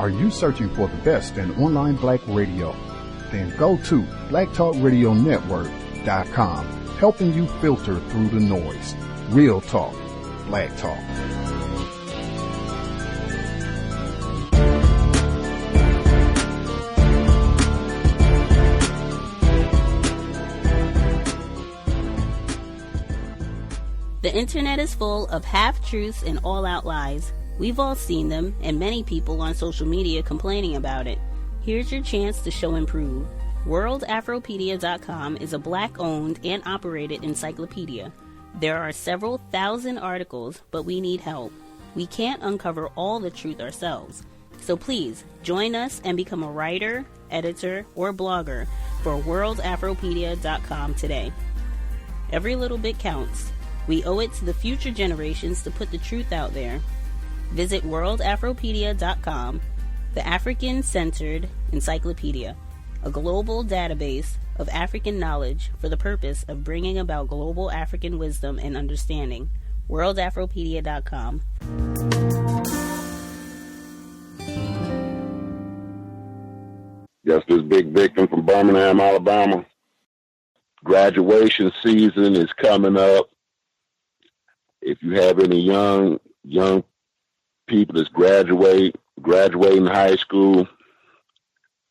Are you searching for the best in online black radio? Then go to blacktalkradionetwork.com, helping you filter through the noise. Real talk, black talk. The internet is full of half-truths and all-out lies. We've all seen them, and many people on social media complaining about it. Here's your chance to show and prove. WorldAfropedia.com is a black-owned and operated encyclopedia. There are several thousand articles, but we need help. We can't uncover all the truth ourselves. So please, join us and become a writer, editor, or blogger for WorldAfropedia.com today. Every little bit counts. We owe it to the future generations to put the truth out there. Visit WorldAfropedia.com, the African-centered encyclopedia, a global database of African knowledge for the purpose of bringing about global African wisdom and understanding. WorldAfropedia.com. Yes, this Big Victim from Birmingham, Alabama. Graduation season is coming up. If you have any young people that's graduating high school,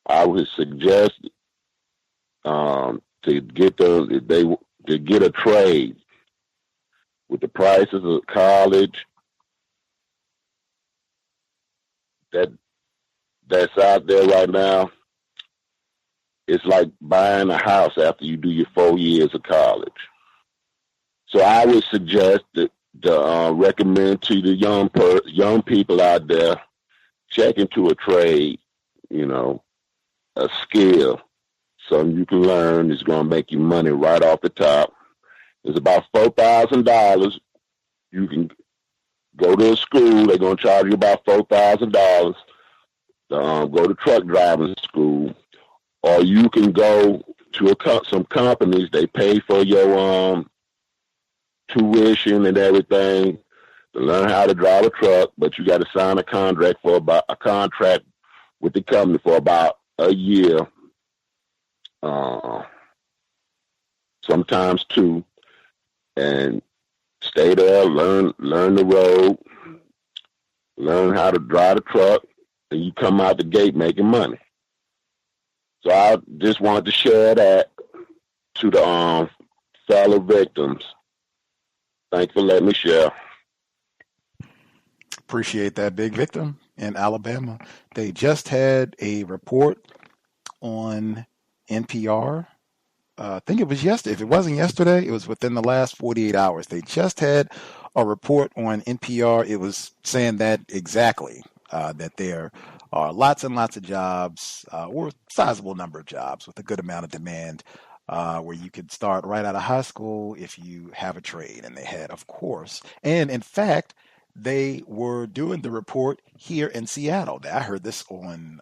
I would suggest to get a trade with the prices of college that's out there right now. It's like buying a house after you do your 4 years of college. So I would suggest that recommend to the young people out there, check into a trade, a skill, something you can learn is going to make you money right off the top. It's about $4,000. You can go to a school. They're going to charge you about $4,000 to go to truck driving school, or you can go to some companies. They pay for your tuition and everything to learn how to drive a truck, but you got to sign a contract with the company for about a year, sometimes 2, and stay there, learn the road, learn how to drive a truck, and you come out the gate making money. So I just wanted to share that to the fellow victims. Thanks for letting me share. Appreciate that, Big Victim in Alabama. They just had a report on NPR. I think it was yesterday. If it wasn't yesterday, it was within the last 48 hours. They just had a report on NPR. It was saying that exactly, that there are lots and lots of jobs, or a sizable number of jobs with a good amount of demand, where you could start right out of high school if you have a trade. And they had, of course, and in fact, they were doing the report here in Seattle. I heard this on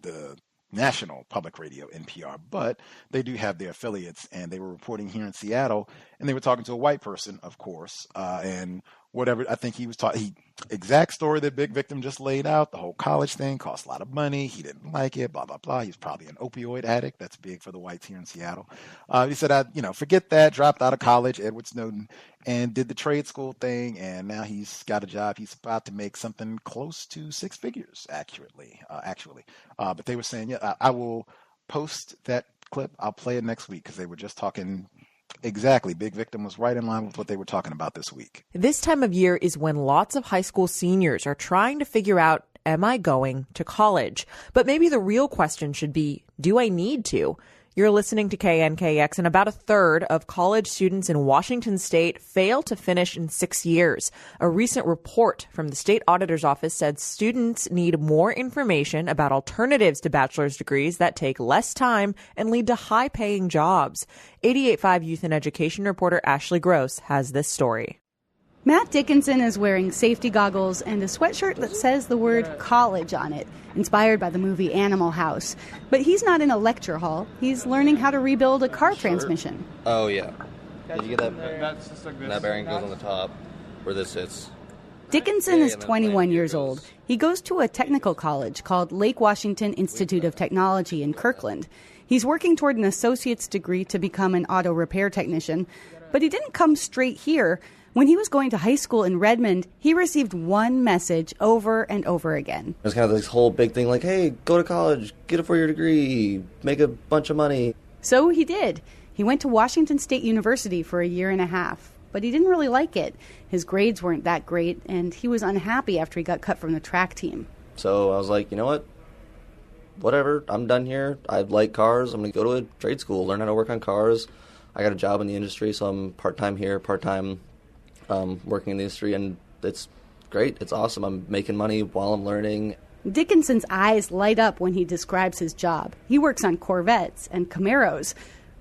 the national public radio, NPR, but they do have their affiliates, and they were reporting here in Seattle, and they were talking to a white person, of course, and whatever. I think he was talking, exact story that Big Victim just laid out. The whole college thing cost a lot of money. He didn't like it, blah, blah, blah. He's probably an opioid addict. That's big for the whites here in Seattle. He said, forget that, dropped out of college, Edward Snowden, and did the trade school thing. And now he's got a job. He's about to make something close to 6 figures, actually. But they were saying, I will post that clip. I'll play it next week, because they were just talking. Exactly. Big Victim was right in line with what they were talking about this week. This time of year is when lots of high school seniors are trying to figure out, am I going to college? But maybe the real question should be, do I need to? You're listening to KNKX, and about a third of college students in Washington state fail to finish in 6 years. A recent report from the state auditor's office said students need more information about alternatives to bachelor's degrees that take less time and lead to high-paying jobs. 88.5 Youth and Education reporter Ashley Gross has this story. Matt Dickinson is wearing safety goggles and a sweatshirt that says the word college on it, inspired by the movie Animal House. But he's not in a lecture hall. He's learning how to rebuild a car transmission. Oh, yeah. Did you get that? That bearing goes on the top where this sits. Dickinson is 21 years old. He goes to a technical college called Lake Washington Institute of Technology in Kirkland. He's working toward an associate's degree to become an auto repair technician, but he didn't come straight here. When he was going to high school in Redmond, he received one message over and over again. It was kind of this whole big thing like, hey, go to college, get a 4-year degree, make a bunch of money. So he did. He went to Washington State University for a year and a half, but he didn't really like it. His grades weren't that great, and he was unhappy after he got cut from the track team. So I was like, you know what? Whatever, I'm done here. I like cars. I'm going to go to a trade school, learn how to work on cars. I got a job in the industry, so I'm part-time here, part-time working in the industry, and it's great. It's awesome. I'm making money while I'm learning. Dickinson's eyes light up when he describes his job. He works on Corvettes and Camaros.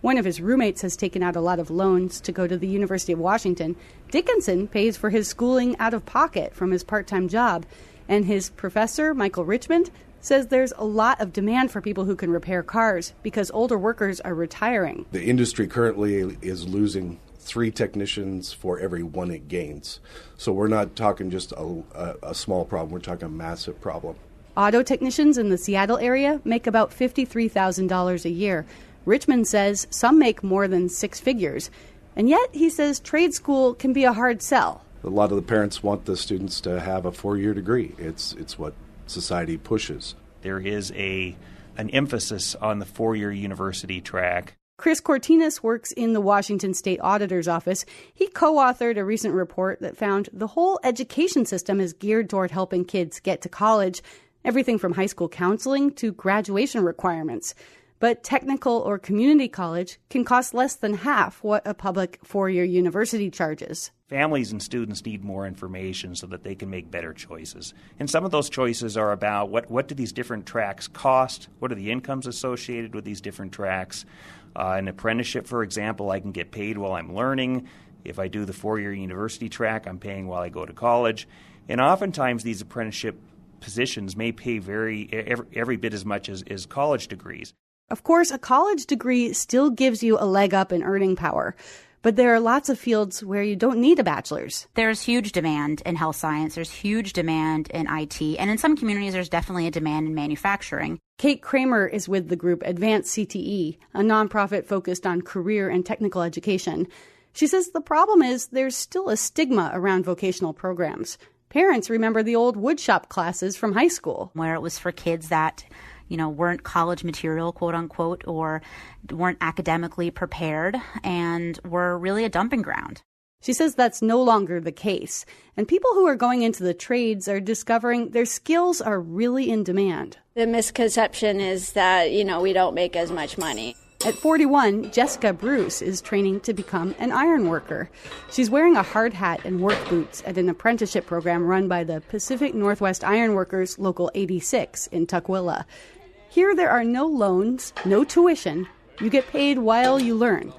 One of his roommates has taken out a lot of loans to go to the University of Washington. Dickinson pays for his schooling out of pocket from his part-time job. And his professor, Michael Richmond, says there's a lot of demand for people who can repair cars because older workers are retiring. The industry currently is losing 3 technicians for every 1 it gains. So we're not talking just a small problem. We're talking a massive problem. Auto technicians in the Seattle area make about $53,000 a year. Richmond says some make more than 6 figures. And yet, he says trade school can be a hard sell. A lot of the parents want the students to have a 4-year degree. It's what society pushes. There is an emphasis on the 4-year university track. Chris Cortinas works in the Washington State Auditor's Office. He co-authored a recent report that found the whole education system is geared toward helping kids get to college, everything from high school counseling to graduation requirements. But technical or community college can cost less than half what a public 4-year university charges. Families and students need more information so that they can make better choices. And some of those choices are about what do these different tracks cost? What are the incomes associated with these different tracks? An apprenticeship, for example, I can get paid while I'm learning. If I do the 4-year university track, I'm paying while I go to college. And oftentimes these apprenticeship positions may pay every bit as much as college degrees. Of course, a college degree still gives you a leg up in earning power, but there are lots of fields where you don't need a bachelor's. There's huge demand in health science, there's huge demand in IT, and in some communities there's definitely a demand in manufacturing. Kate Kramer is with the group Advanced CTE, a nonprofit focused on career and technical education. She says the problem is there's still a stigma around vocational programs. Parents remember the old woodshop classes from high school, where it was for kids that weren't college material, quote unquote, or weren't academically prepared and were really a dumping ground. She says that's no longer the case. And people who are going into the trades are discovering their skills are really in demand. The misconception is that, we don't make as much money. At 41, Jessica Bruce is training to become an iron worker. She's wearing a hard hat and work boots at an apprenticeship program run by the Pacific Northwest Iron Workers Local 86 in Tukwila. Here there are no loans, no tuition. You get paid while you learn.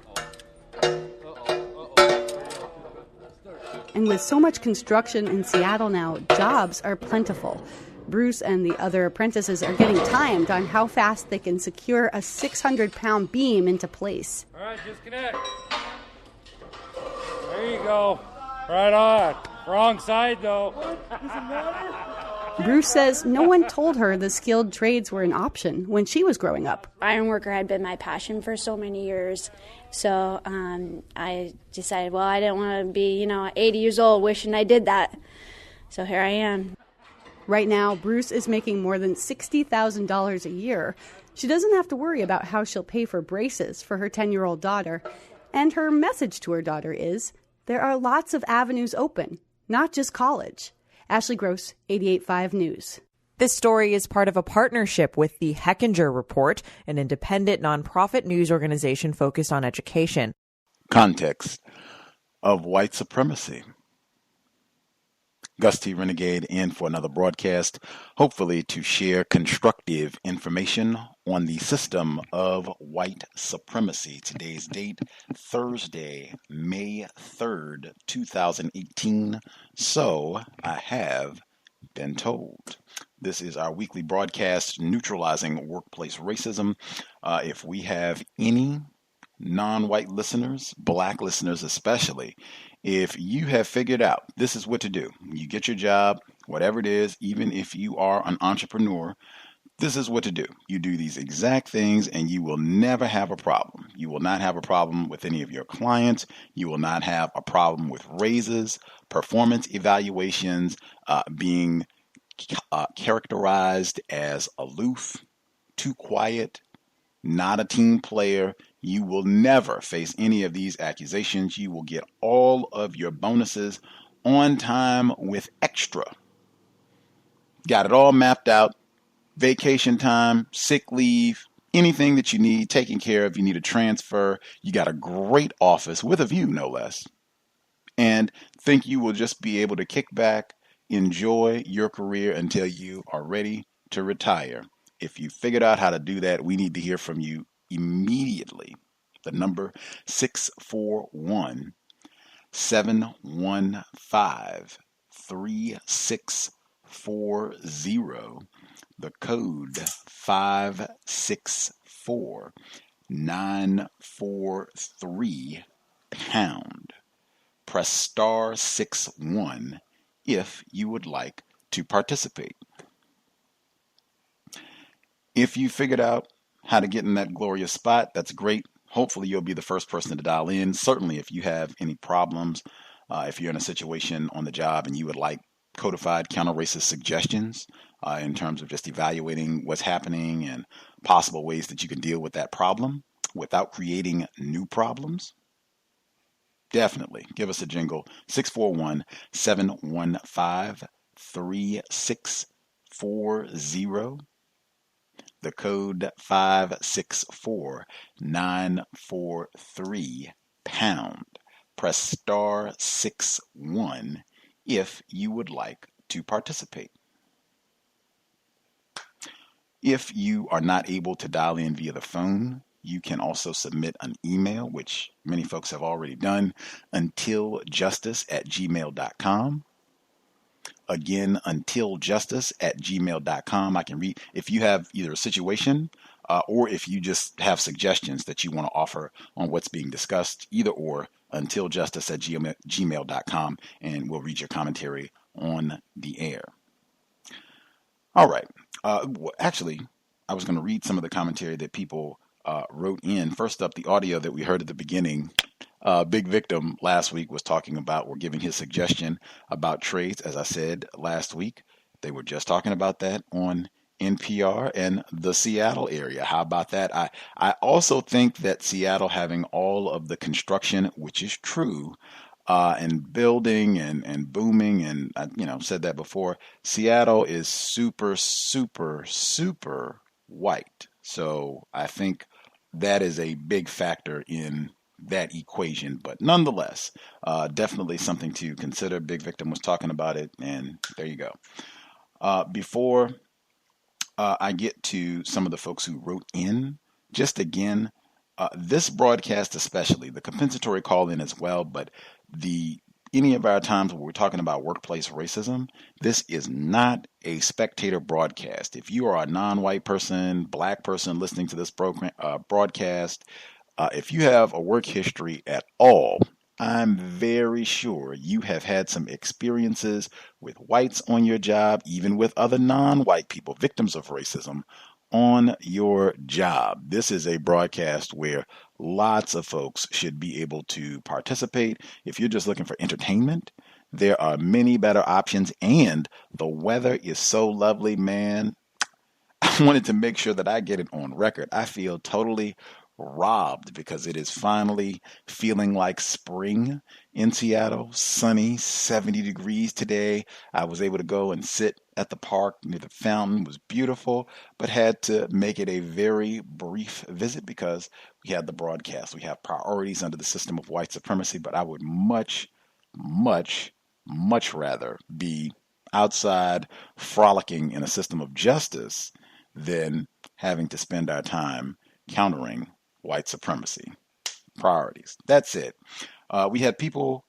And with so much construction in Seattle now, jobs are plentiful. Bruce and the other apprentices are getting timed on how fast they can secure a 600-pound beam into place. All right, disconnect. There you go. Right on. Wrong side, though. Bruce says no one told her the skilled trades were an option when she was growing up. Ironworker had been my passion for so many years. So I decided, I didn't want to be, 80 years old wishing I did that. So here I am. Right now, Bruce is making more than $60,000 a year. She doesn't have to worry about how she'll pay for braces for her 10-year-old daughter. And her message to her daughter is, there are lots of avenues open, not just college. Ashley Gross, 88.5 News. This story is part of a partnership with the Hechinger Report, an independent nonprofit news organization focused on education. Context of White Supremacy. Gus T Renegade in for another broadcast, hopefully to share constructive information on the system of white supremacy. Today's date, Thursday, May 3rd, 2018. So I have been told. This is our weekly broadcast, Neutralizing Workplace Racism. If we have any non-white listeners, black listeners especially, If you have figured out this is what to do, you get your job, whatever it is, even if you are an entrepreneur, this is what to do. You do these exact things and you will never have a problem. You will not have a problem with any of your clients. You will not have a problem with raises, performance evaluations, being characterized as aloof, too quiet, not a team player. You will never face any of these accusations. You will get all of your bonuses on time with extra. Got it all mapped out. Vacation time, sick leave, anything that you need taken care of. You need a transfer. You got a great office with a view, no less. And think you will just be able to kick back, enjoy your career until you are ready to retire. If you figured out how to do that, we need to hear from you immediately. The number 641-715-3640. The code 564943#. Press star 61 if you would like to participate. If you figured out how to get in that glorious spot, that's great. Hopefully you'll be the first person to dial in. Certainly if you have any problems, if you're in a situation on the job and you would like codified counter-racist suggestions in terms of just evaluating what's happening and possible ways that you can deal with that problem without creating new problems, definitely give us a jingle. 641-715-3640. The code 564943#. Press star 61 if you would like to participate. If you are not able to dial in via the phone, you can also submit an email, which many folks have already done, untiljustice@gmail.com. Again, untiljustice@gmail.com. I can read if you have either a situation or if you just have suggestions that you want to offer on what's being discussed, either or, untiljustice@gmail.com, and we'll read your commentary on the air. All right. Actually, I was going to read some of the commentary that people wrote in. First up, the audio that we heard at the beginning. Big Victim last week was talking about, or giving his suggestion about trades. As I said last week, they were just talking about that on NPR and the Seattle area. How about that? I also think that Seattle having all of the construction, which is true, and building and booming, and said that before, Seattle is super, super, super white. So I think that is a big factor in that equation. But nonetheless, definitely something to consider. Big Victim was talking about it, and there you go. Before I get to some of the folks who wrote in, just again, this broadcast especially, the compensatory call-in as well, but any of our times where we're talking about workplace racism, this is not a spectator broadcast. If you are a non-white person, black person listening to this broadcast, if you have a work history at all, I'm very sure you have had some experiences with whites on your job, even with other non-white people, victims of racism on your job. This is a broadcast where lots of folks should be able to participate. If you're just looking for entertainment, there are many better options, and the weather is so lovely, man. I wanted to make sure that I get it on record. I feel totally robbed because it is finally feeling like spring in Seattle. Sunny, 70 degrees today. I was able to go and sit at the park near the fountain. It was beautiful, but had to make it a very brief visit because we had the broadcast. We have priorities under the system of white supremacy, but I would much, much, much rather be outside frolicking in a system of justice than having to spend our time countering white supremacy. Priorities. That's it. We had people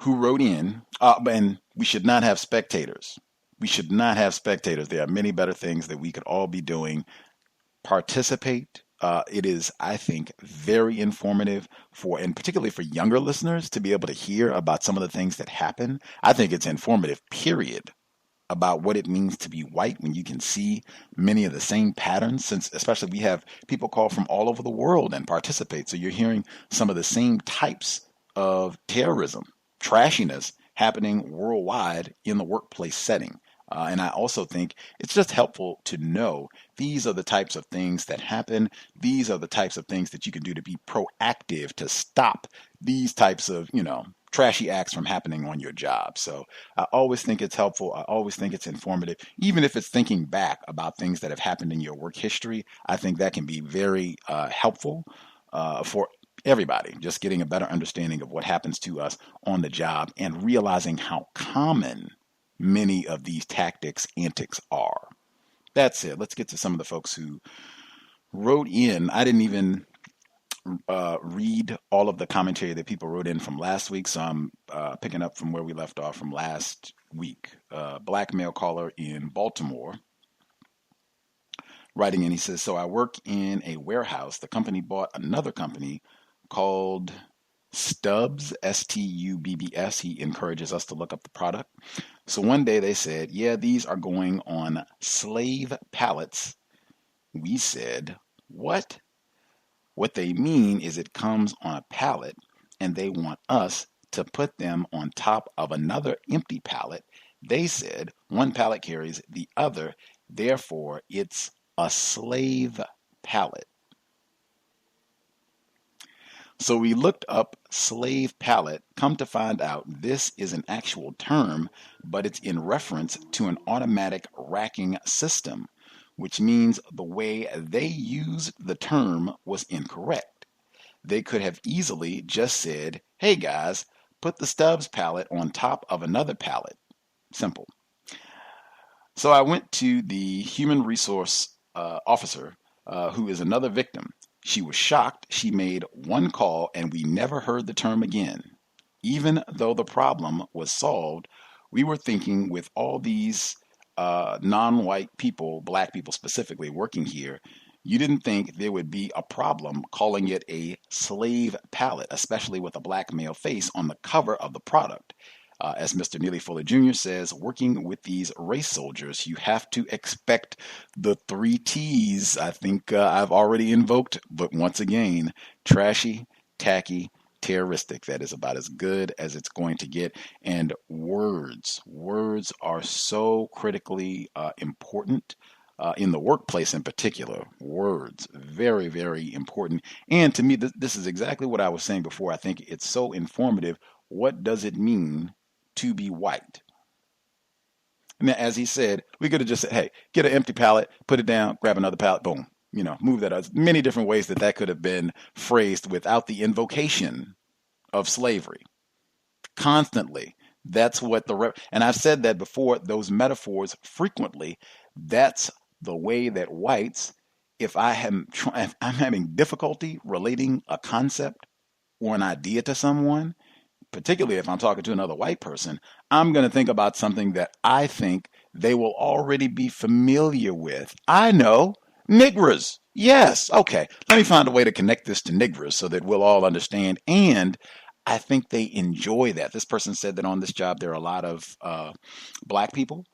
who wrote in, and we should not have spectators. We should not have spectators. There are many better things that we could all be doing. Participate It is, I think, very informative and particularly for younger listeners to be able to hear about some of the things that happen. I think it's informative, period, about what it means to be white when you can see many of the same patterns, since especially we have people call from all over the world and participate. So you're hearing some of the same types of terrorism, trashiness happening worldwide in the workplace setting. And I also think it's just helpful to know these are the types of things that happen. These are the types of things that you can do to be proactive to stop these types of, trashy acts from happening on your job. So I always think it's helpful. I always think it's informative. Even if it's thinking back about things that have happened in your work history, I think that can be very helpful for everybody, just getting a better understanding of what happens to us on the job and realizing how common many of these antics are. That's it. Let's get to some of the folks who wrote in. I didn't even read all of the commentary that people wrote in from last week, so I'm picking up from where we left off from last week. Black male caller in Baltimore writing in, he says, so I work in a warehouse. The company bought another company called C.O.W.S, S-T-U-B-B-S. He encourages us to look up the product. So one day they said, yeah, these are going on slave pallets. We said, what? What they mean is it comes on a pallet and they want us to put them on top of another empty pallet. They said one pallet carries the other, therefore it's a slave pallet. So we looked up slave pallet, come to find out this is an actual term, but it's in reference to an automatic racking system, which means the way they used the term was incorrect. They could have easily just said, hey guys, put the C.O.W.S pallet on top of another pallet. Simple. So I went to the human resource officer, who is another victim. She was shocked. She made one call and we never heard the term again. Even though the problem was solved, we were thinking with all these non-white people, black people specifically, working here, you didn't think there would be a problem calling it a slave pallet, especially with a black male face on the cover of the product. As Mr. Neely Fuller Jr. says, working with these race soldiers, you have to expect the 3 T's I think I've already invoked, but once again, trashy, tacky, terroristic. That is about as good as it's going to get. And words are so critically important in the workplace in particular. Words, very, very important. And to me, this is exactly what I was saying before. I think it's so informative. What does it mean to be white? And as he said, we could have just said, hey, get an empty pallet, put it down, grab another pallet, boom. Move that. There's many different ways that could have been phrased without the invocation of slavery. Constantly. That's what and I've said that before, those metaphors frequently, that's the way that whites, if I'm having difficulty relating a concept or an idea to someone, particularly if I'm talking to another white person, I'm going to think about something that I think they will already be familiar with. I know, niggers. Yes, okay. Let me find a way to connect this to niggers so that we'll all understand. And I think they enjoy that. This person said that on this job there are a lot of black people.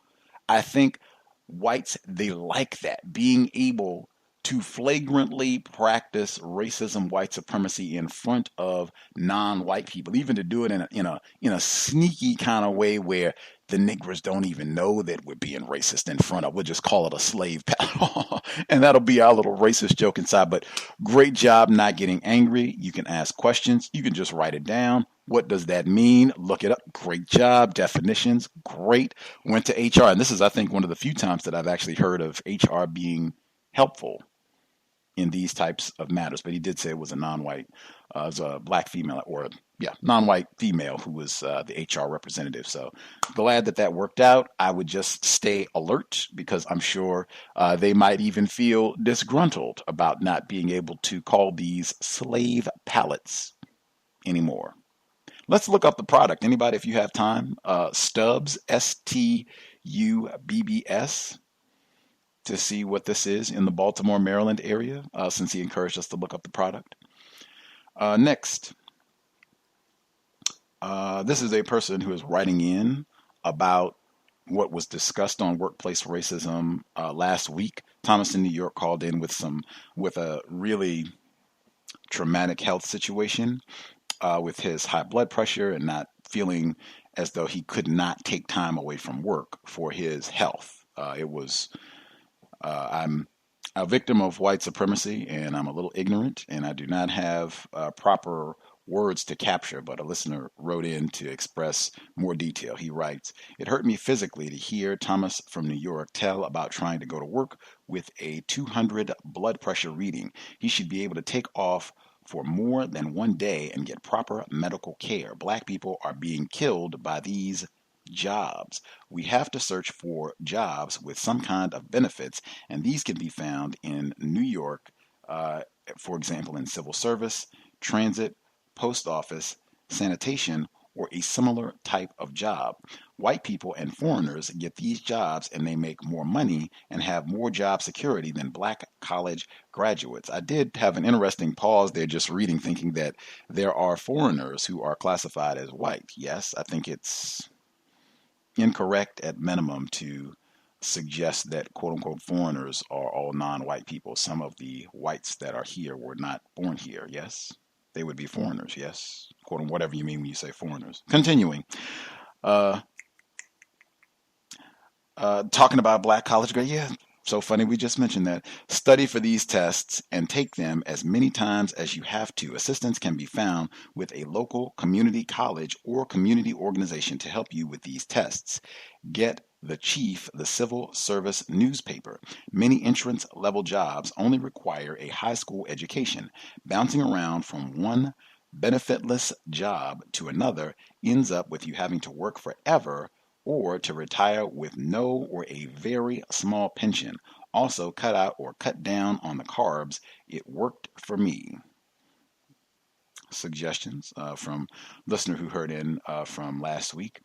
I think whites, they like that, being able to flagrantly practice racism, white supremacy in front of non-white people, even to do it in a sneaky kind of way where the niggers don't even know that we're being racist in front of. We'll just call it a slave pallet. And that'll be our little racist joke inside. But great job not getting angry. You can ask questions. You can just write it down. What does that mean? Look it up. Great job. Definitions. Great. Went to HR. And this is, I think, one of the few times that I've actually heard of HR being helpful in these types of matters. But he did say it was a non-white, it was a black female, non-white female who was the HR representative. So glad that worked out. I would just stay alert because I'm sure they might even feel disgruntled about not being able to call these slave pallets anymore. Let's look up the product. Anybody, if you have time, C.O.W.S, S-T-U-B-B-S. to see what this is in the Baltimore, Maryland area, since he encouraged us to look up the product. Next, this is a person who is writing in about what was discussed on workplace racism last week. Thomas in New York called in with a really traumatic health situation with his high blood pressure and not feeling as though he could not take time away from work for his health. I'm a victim of white supremacy, and I'm a little ignorant, and I do not have proper words to capture, but a listener wrote in to express more detail. He writes, "It hurt me physically to hear Thomas from New York tell about trying to go to work with a 200 blood pressure reading. He should be able to take off for more than one day and get proper medical care. Black people are being killed by these jobs. We have to search for jobs with some kind of benefits, and these can be found in New York, for example, in civil service, transit, post office, sanitation, or a similar type of job. White people and foreigners get these jobs and they make more money and have more job security than black college graduates." I did have an interesting pause there just reading, thinking that there are foreigners who are classified as white. Yes, I think it's incorrect at minimum to suggest that quote-unquote foreigners are all non-white people. Some of the whites that are here were not born here, yes? They would be foreigners, yes? Quote, whatever you mean when you say foreigners. Continuing. Talking about black college grad, yeah, so funny we just mentioned that. "Study for these tests and take them as many times as you have to. Assistance can be found with a local community college or community organization to help you with these tests. Get the Chief, the civil service newspaper. Many entrance level jobs only require a high school education. Bouncing around from one benefitless job to another ends up with you having to work forever or to retire with no or a very small pension. Also, cut out or cut down on the carbs. It worked for me." Suggestions from listener who heard in from last week.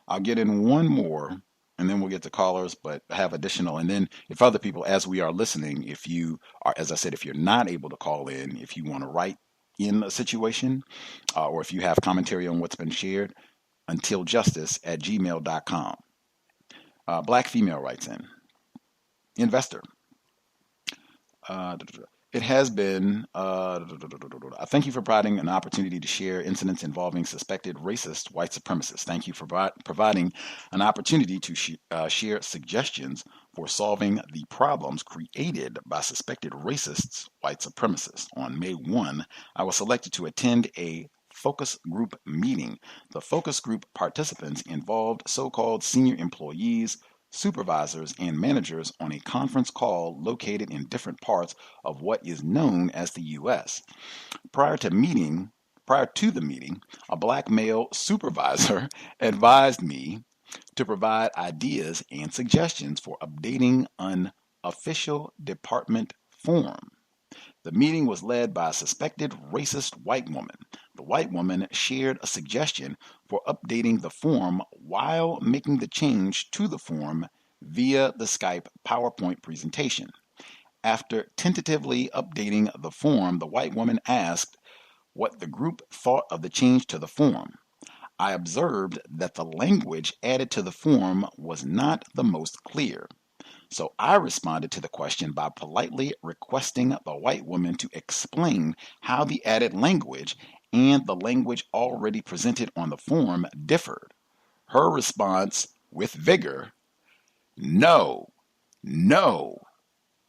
I'll get in one more, and then we'll get to callers, but have additional. And then if other people, as we are listening, if you are, as I said, if you're not able to call in, if you want to write in a situation, or if you have commentary on what's been shared, untiljustice@gmail.com. Black female writes in. Investor. It has been, I thank you for providing an opportunity to share incidents involving suspected racist white supremacists. Thank you for providing an opportunity to share suggestions for solving the problems created by suspected racists white supremacists. On May 1, I was selected to attend a focus group meeting. The focus group participants involved so-called senior employees, supervisors, and managers on a conference call located in different parts of what is known as the U.S. Prior to the meeting, a black male supervisor advised me to provide ideas and suggestions for updating an official department form. The meeting was led by a suspected racist white woman. The white woman shared a suggestion for updating the form while making the change to the form via the Skype PowerPoint presentation. After tentatively updating the form, the white woman asked what the group thought of the change to the form. I observed that the language added to the form was not the most clear. So I responded to the question by politely requesting the white woman to explain how the added language and the language already presented on the form differed. Her response, with vigor, "No,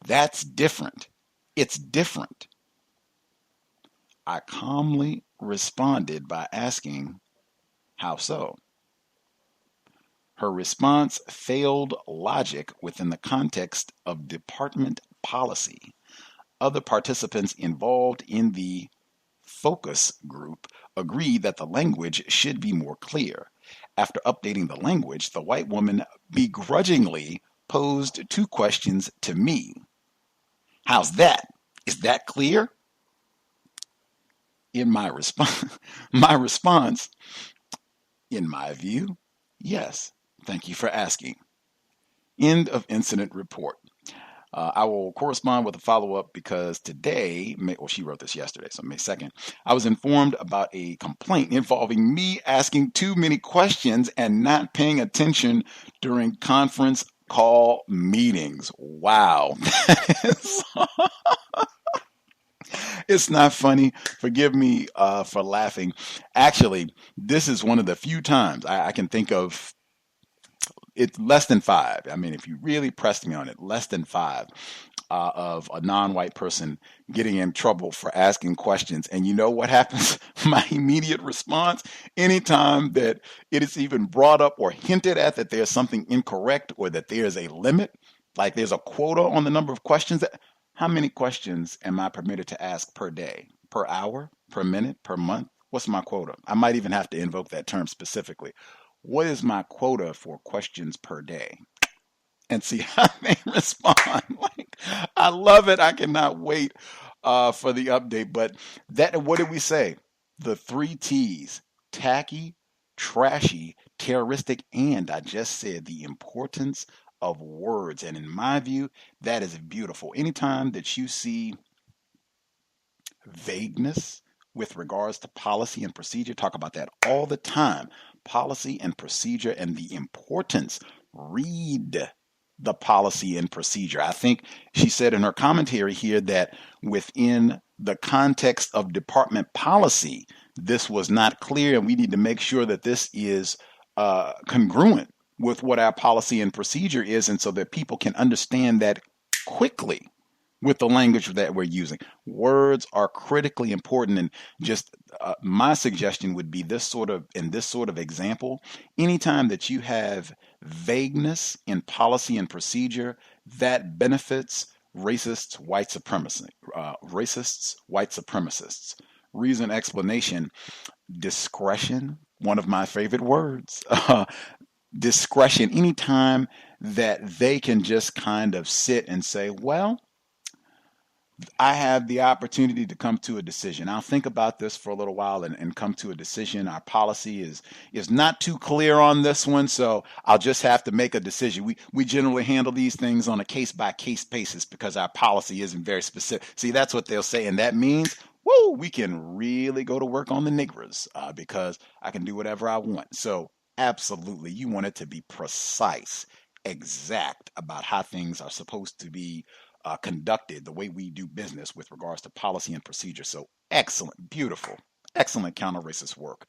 that's different. It's different." I calmly responded by asking, "How so?" Her response failed logic within the context of department policy. Other participants involved in the focus group agreed that the language should be more clear. After updating the language, the white woman begrudgingly posed two questions to me. "How's that? Is that clear?" In my response, "In my view, yes. Thank you for asking." End of incident report. I will correspond with a follow-up because today, she wrote this yesterday, so May 2nd, I was informed about a complaint involving me asking too many questions and not paying attention during conference call meetings. Wow. It's not funny. Forgive me for laughing. Actually, this is one of the few times I can think of. It's less than 5. I mean, if you really pressed me on it, less than 5 of a non-white person getting in trouble for asking questions. And you know what happens? My immediate response, anytime that it is even brought up or hinted at that there's something incorrect or that there's a limit, like there's a quota on the number of questions, how many questions am I permitted to ask per day, per hour, per minute, per month? What's my quota? I might even have to invoke that term specifically. What is my quota for questions per day? And see how they respond. Like, I love it. I cannot wait for the update. But what did we say? The 3 T's: tacky, trashy, terroristic, and I just said the importance of words. And in my view, that is beautiful. Anytime that you see vagueness with regards to policy and procedure, talk about that all the time. Policy and procedure and the importance. Read the policy and procedure. I think she said in her commentary here that within the context of department policy, this was not clear, and we need to make sure that this is congruent with what our policy and procedure is, and so that people can understand that quickly with the language that we're using. Words are critically important, and just my suggestion would be in this sort of example, anytime that you have vagueness in policy and procedure, that benefits racists, white supremacists. Reason, explanation, discretion, one of my favorite words. Discretion, anytime that they can just kind of sit and say, well, I have the opportunity to come to a decision. I'll think about this for a little while and come to a decision. Our policy is not too clear on this one, so I'll just have to make a decision. We generally handle these things on a case-by-case basis because our policy isn't very specific. See, that's what they'll say, and that means, woo, we can really go to work on the niggers because I can do whatever I want. So absolutely, you want it to be precise, exact about how things are supposed to be conducted, the way we do business with regards to policy and procedure. So excellent, beautiful, excellent counter-racist work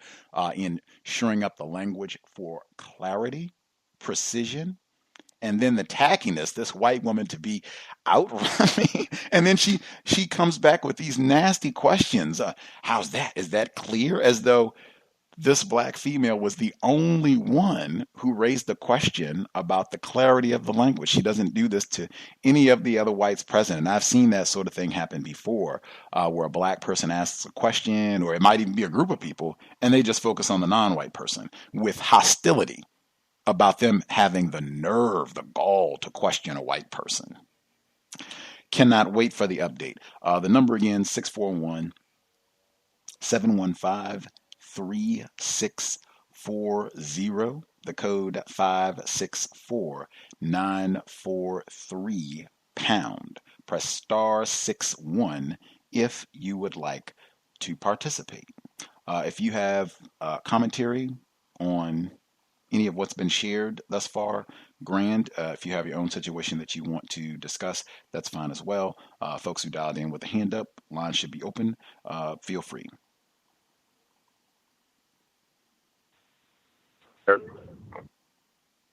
in shoring up the language for clarity, precision, and then the tackiness, this white woman to be outrunning. And then she comes back with these nasty questions. How's that? Is that clear? As though this black female was the only one who raised the question about the clarity of the language. She doesn't do this to any of the other whites present. And I've seen that sort of thing happen before, where a black person asks a question, or it might even be a group of people, and they just focus on the non-white person with hostility about them having the nerve, the gall to question a white person. Cannot wait for the update. The number again, 641-715-3640, the code 564943 pound. Press star 61 if you would like to participate. If you have commentary on any of what's been shared thus far, grand. If you have your own situation that you want to discuss, that's fine as well. Folks who dialed in with a hand up, line should be open. Feel free.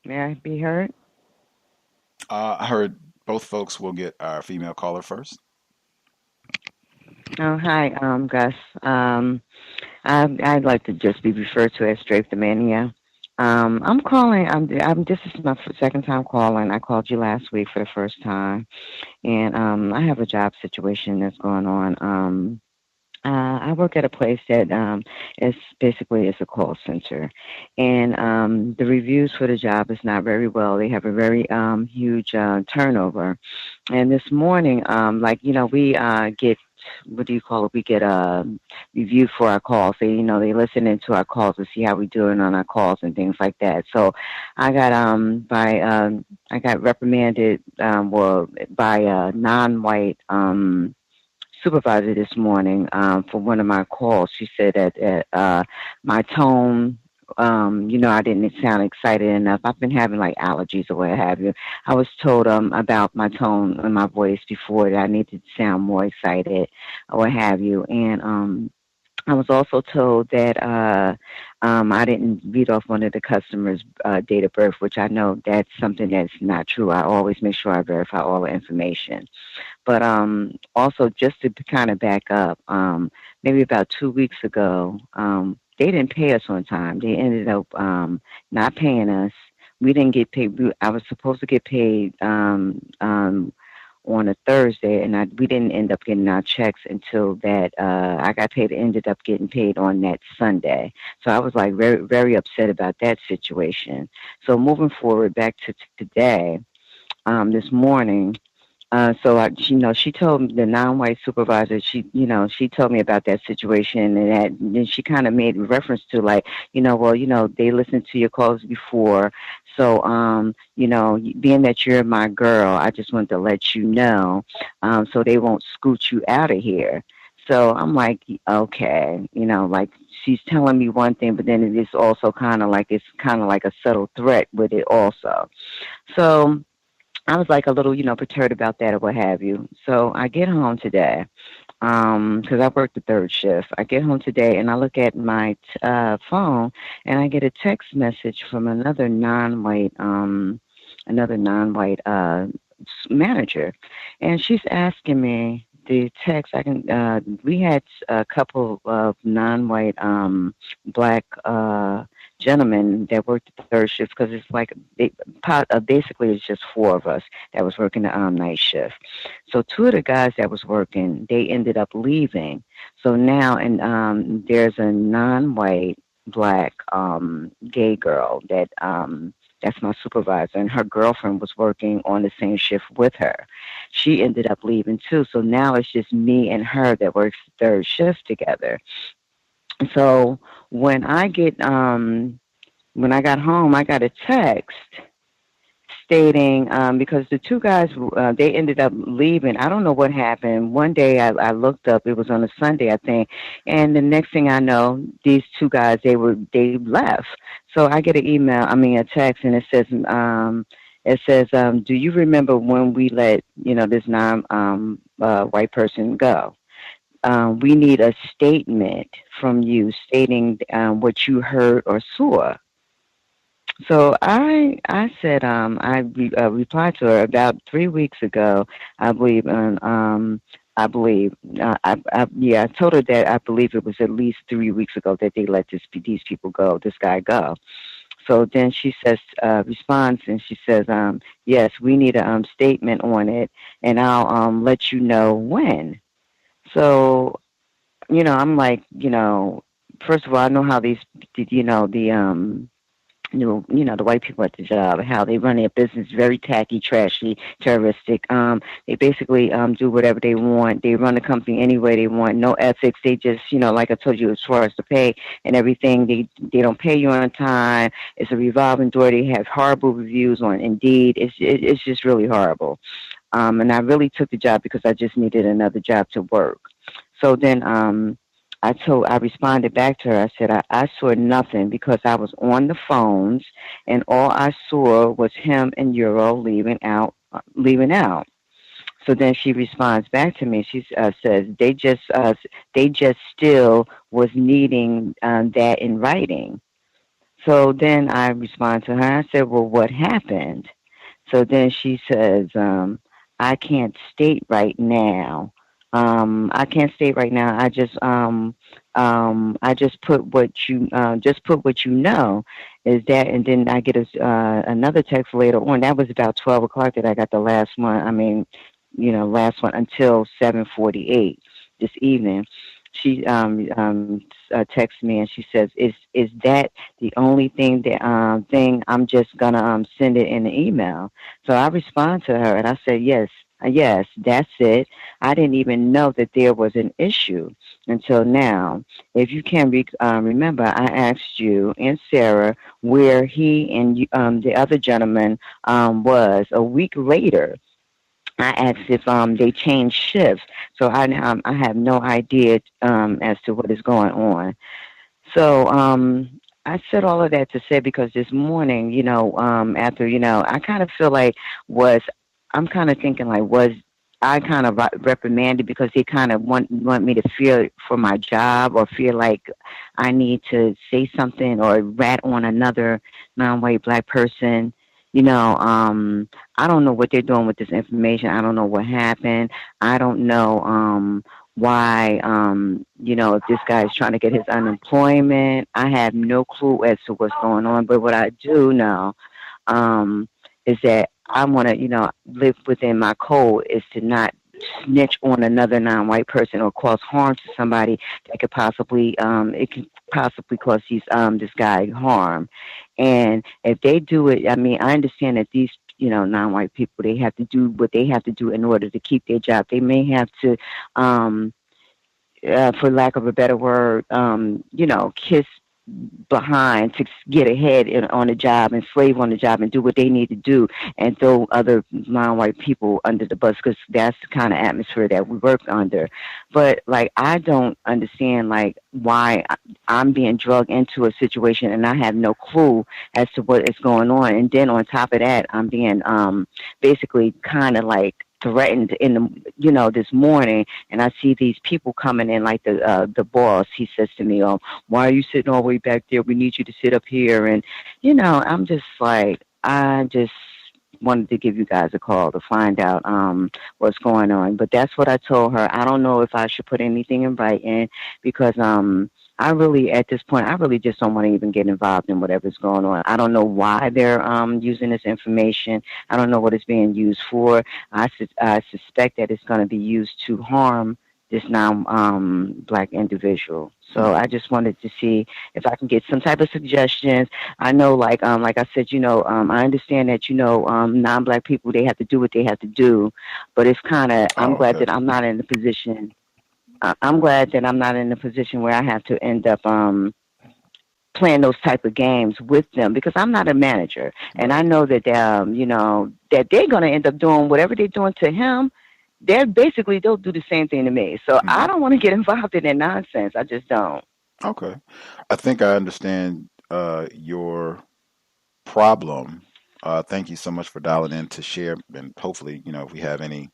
May I be heard? I heard both folks. Will get our female caller first. Oh, hi, Gus. I'd like to just be referred to as Drapetomania. I'm calling. This is my second time calling. I called you last week for the first time, and I have a job situation that's going on. I work at a place that is basically a call center, and the reviews for the job is not very well. They have a very huge turnover. And this morning, we get what do you call it? We get reviewed for our calls. They listen into our calls to see how we're doing on our calls and things like that. So I got I got reprimanded by a non-white supervisor this morning for one of my calls. She said that my tone, I didn't sound excited enough. I've been having like allergies or what have you. I was told about my tone and my voice before, that I need to sound more excited or what have you. And I was also told that I didn't read off one of the customers' date of birth, which I know that's something that's not true. I always make sure I verify all the information. But also, just to kind of back up, maybe about 2 weeks ago, they didn't pay us on time. They ended up not paying us. We didn't get paid. I was supposed to get paid on a Thursday, and we didn't end up getting our checks until that I got paid. Ended up getting paid on that Sunday. So I was like very, very upset about that situation. So moving forward back to today, this morning. She told me, the non-white supervisor, she told me about that situation, and then she kind of made reference to like, they listened to your calls before. So, being that you're my girl, I just wanted to let you know, so they won't scoot you out of here. So I'm like, okay, like she's telling me one thing, but then it is also kind of like a subtle threat with it also. So I was like a little, perturbed about that or what have you. So I get home today, because I work the third shift. I get home today and I look at my phone, and I get a text message from another non-white manager, and she's asking me the text. We had a couple of non-white black gentlemen that worked at the third shift, because it's like basically it's just 4 of us that was working the night shift. So 2 of the guys that was working, they ended up leaving. So now, and there's a non-white black gay girl that's my supervisor, and her girlfriend was working on the same shift with her. She ended up leaving too. So now it's just me and her that works the third shift together. So when I got home, I got a text stating, because the 2 guys, they ended up leaving. I don't know what happened. One day I looked up, it was on a Sunday, I think, and the next thing I know, these 2 guys, they left. So I get a text, and it says, do you remember when we let, this white person go? We need a statement from you stating what you heard or saw. So I said, I replied to her about 3 weeks ago, I believe, I told her that I believe it was at least 3 weeks ago that they let these people go, this guy go. So then she says, responds, and she says, yes, we need a statement on it, and I'll let you know when. So, I'm like, first of all, I know how the white people at the job, how they run their business, very tacky, trashy, terroristic. They basically do whatever they want. They run the company any way they want. No ethics. They just, like I told you, as far as the pay and everything, they don't pay you on time. It's a revolving door. They have horrible reviews on Indeed. It's just really horrible. And I really took the job because I just needed another job to work. So then I responded back to her. I said, I saw nothing because I was on the phones, and all I saw was him and Euro leaving out. So then she responds back to me. She says, they just still was needing that in writing. So then I respond to her. I said, well, what happened? So then she says, I can't state right now. I can't state right now. I just put what you know is that, and then I get another text later on. That was about 12 o'clock that I got the last one. Last one until 7:48 this evening. She texts me and she says, "Is that the only thing I'm just gonna send it in the email?" So I respond to her and I said, "Yes, Yes, that's it. I didn't even know that there was an issue until now. If you can remember, I asked you and Sarah where he and the other gentleman was. A week later, I asked if they changed shifts. So I have no idea as to what is going on. So I said all of that to say because this morning, after, I kind of feel like I'm kind of thinking like was I kind of reprimanded because they kind of want me to fear for my job or feel like I need to say something or rat on another non-white black person. I don't know what they're doing with this information. I don't know what happened. I don't know why, if this guy is trying to get his unemployment. I have no clue as to what's going on. But what I do know is that I want to, live within my code is to not snitch on another non-white person or cause harm to somebody that could possibly, it could possibly cause this guy harm. And if they do it, I mean, I understand that these, non-white people, they have to do what they have to do in order to keep their job. They may have to, for lack of a better word, kiss behind to get ahead on the job and slave on the job and do what they need to do and throw other non-white people under the bus because that's the kind of atmosphere that we work under. But like, I don't understand like why I'm being drugged into a situation and I have no clue as to what is going on. And then on top of that, I'm being basically kind of like threatened in the this morning, and I see these people coming in like the boss. He says to me, "Oh, why are you sitting all the way back there? We need you to sit up here." And I'm just like, I just wanted to give you guys a call to find out what's going on. But that's what I told her. I don't know if I should put anything in writing because I really, at this point, I really just don't want to even get involved in whatever's going on. I don't know why they're using this information. I don't know what it's being used for. I suspect that it's going to be used to harm this non-black individual. So I just wanted to see if I can get some type of suggestions. I know, like I said, I understand that, non-black people, they have to do what they have to do. But it's kind of, I'm glad that I'm not in the position. I'm glad that I'm not in a position where I have to end up playing those type of games with them because I'm not a manager. And I know that, that they're going to end up doing whatever they're doing to him. They'll do the same thing to me. So I don't want to get involved in that nonsense. I just don't. Okay. I think I understand your problem. Thank you so much for dialing in to share. And hopefully, if we have anything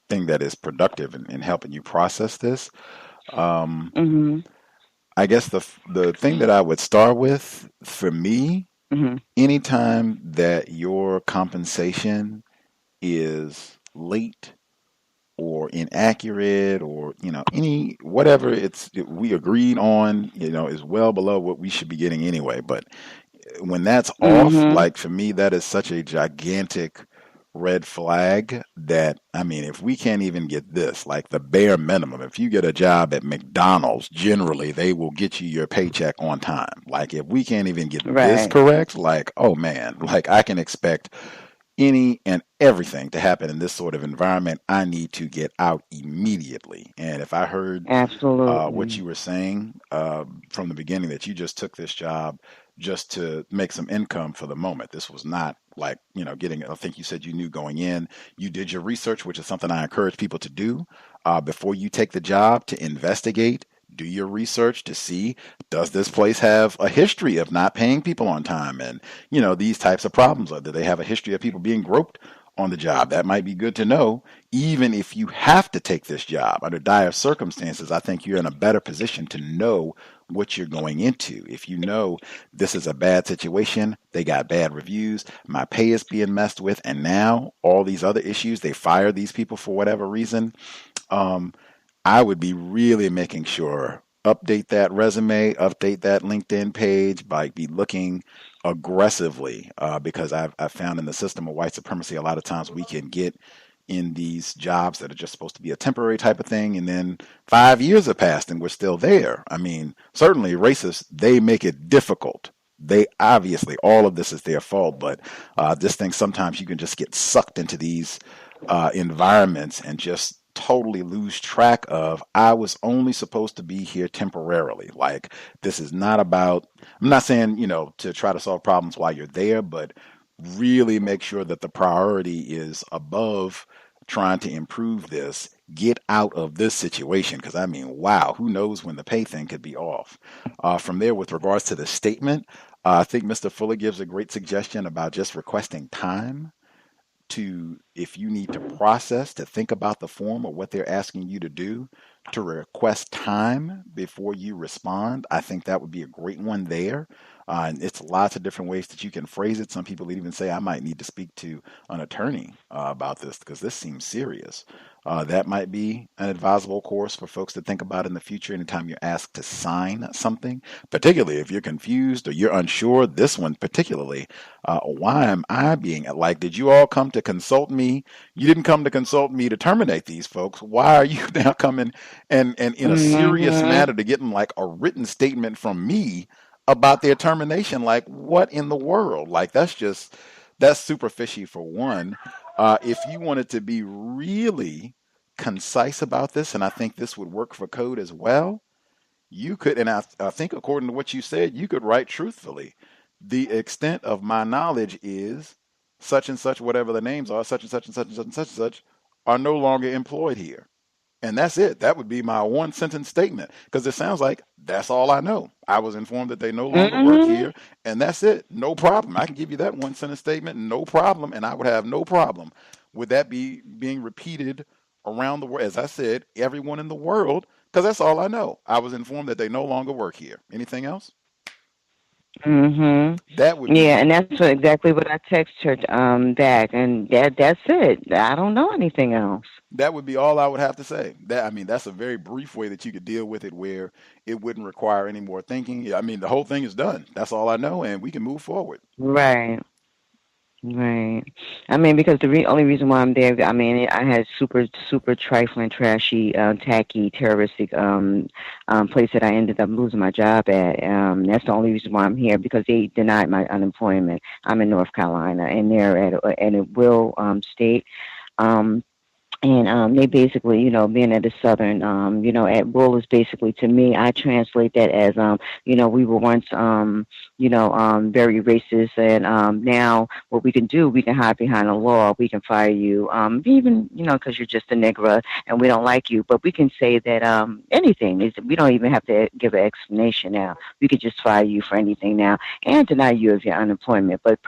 that is productive in helping you process this. I guess the thing that I would start with for me, anytime that your compensation is late or inaccurate or whatever we agreed on is well below what we should be getting anyway, but when that's off, like for me that is such a gigantic red flag that, I mean, if we can't even get this, like the bare minimum, if you get a job at McDonald's, generally they will get you your paycheck on time. Like if we can't even get this correct, like, oh man, like I can expect any and everything to happen in this sort of environment. I need to get out immediately. And if I heard what you were saying from the beginning, that you just took this job just to make some income for the moment. This was not like, getting, I think you said you knew going in, you did your research, which is something I encourage people to do before you take the job, to investigate, do your research to see, does this place have a history of not paying people on time? And, these types of problems, or do they have a history of people being groped on the job? That might be good to know. Even if you have to take this job under dire circumstances, I think you're in a better position to know what you're going into. If you know this is a bad situation, they got bad reviews, my pay is being messed with, and now all these other issues, they fire these people for whatever reason, I would be really making sure, update that resume, update that LinkedIn page, be looking aggressively, because I've found in the system of white supremacy, a lot of times we can get in these jobs that are just supposed to be a temporary type of thing, and then 5 years have passed and we're still there. I mean, certainly racists, they make it difficult. They obviously, all of this is their fault, but this thing, sometimes you can just get sucked into these environments and just totally lose track of, I was only supposed to be here temporarily. Like, this is not about, I'm not saying, to try to solve problems while you're there, but really make sure that the priority is above trying to improve this. Get out of this situation. Because, I mean, wow, who knows when the pay thing could be off. From there, with regards to the statement, I think Mr. Fuller gives a great suggestion about just requesting time to, if you need to process, to think about the form or what they're asking you to do, to request time before you respond. I think that would be a great one there. And it's lots of different ways that you can phrase it. Some people even say, I might need to speak to an attorney about this because this seems serious. That might be an advisable course for folks to think about in the future anytime you're asked to sign something, particularly if you're confused or you're unsure. This one particularly, why am I being, like, did you all come to consult me? You didn't come to consult me to terminate these folks. Why are you now coming and in a serious manner to get them like a written statement from me about their termination? Like, what in the world? Like, that's super fishy for one. If you wanted to be really concise about this, and I think this would work for code as well, you could, and I think according to what you said, you could write truthfully. The extent of my knowledge is such and such, whatever the names are, such and such and such and such and such and such, are no longer employed here. And that's it. That would be my one sentence statement, because it sounds like that's all I know. I was informed that they no longer work here, and that's it. No problem. I can give you that one sentence statement, no problem, and I would have no problem with that being repeated around the world. As I said, everyone in the world, because that's all I know. I was informed that they no longer work here. Anything else? That would Yeah, and that's exactly what I text her back, and that's it. I don't know anything else. That would be all I would have to say. That's a very brief way that you could deal with it, where it wouldn't require any more thinking. I mean, the whole thing is done. That's all I know, and we can move forward. Right. Right. I mean, because the only reason why I'm there, I mean, I had super, super trifling, trashy, tacky, terroristic place that I ended up losing my job at. That's the only reason why I'm here, because they denied my unemployment. I'm in North Carolina, and they're at a will state. And they basically, being at the Southern, at will is basically, to me, I translate that as, we were once, very racist, and now what we can do, we can hide behind the law. We can fire you, even, because you're just a Negro and we don't like you. But we can say that anything. We don't even have to give an explanation now. We could just fire you for anything now and deny you of your unemployment. But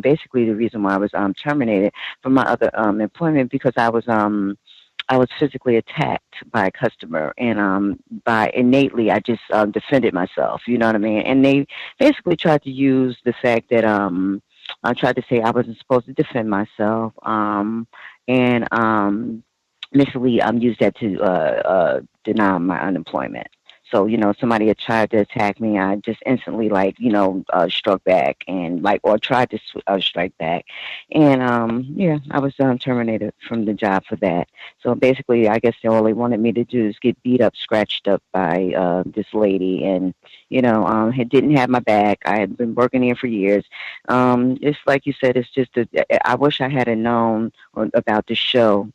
basically, the reason why I was terminated from my other employment, because I was physically attacked by a customer, and by innately I just defended myself. You know what I mean? And they basically tried to use the fact that I tried to say I wasn't supposed to defend myself, and initially used that to deny my unemployment. So, somebody had tried to attack me. I just instantly, struck back and, or tried to strike back. And, I was terminated from the job for that. So basically, I guess all they wanted me to do is get beat up, scratched up by this lady. And, didn't have my back. I had been working here for years. It's like you said, it's just, I wish I had known about the show,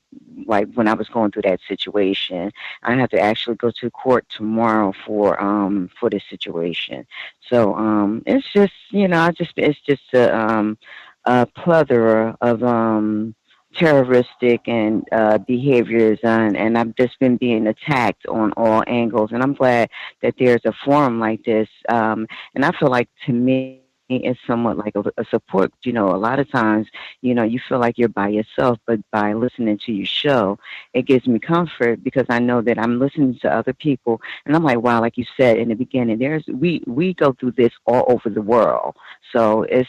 like when I was going through that situation. I have to actually go to court tomorrow for this situation. So it's just, it's just a plethora of terroristic and behaviors, and I've just been being attacked on all angles. And I'm glad that there's a forum like this. And I feel like, to me, it's somewhat like a support. A lot of times, you feel like you're by yourself, but by listening to your show, it gives me comfort, because I know that I'm listening to other people, and I'm like, wow, like you said in the beginning, we go through this all over the world. So it's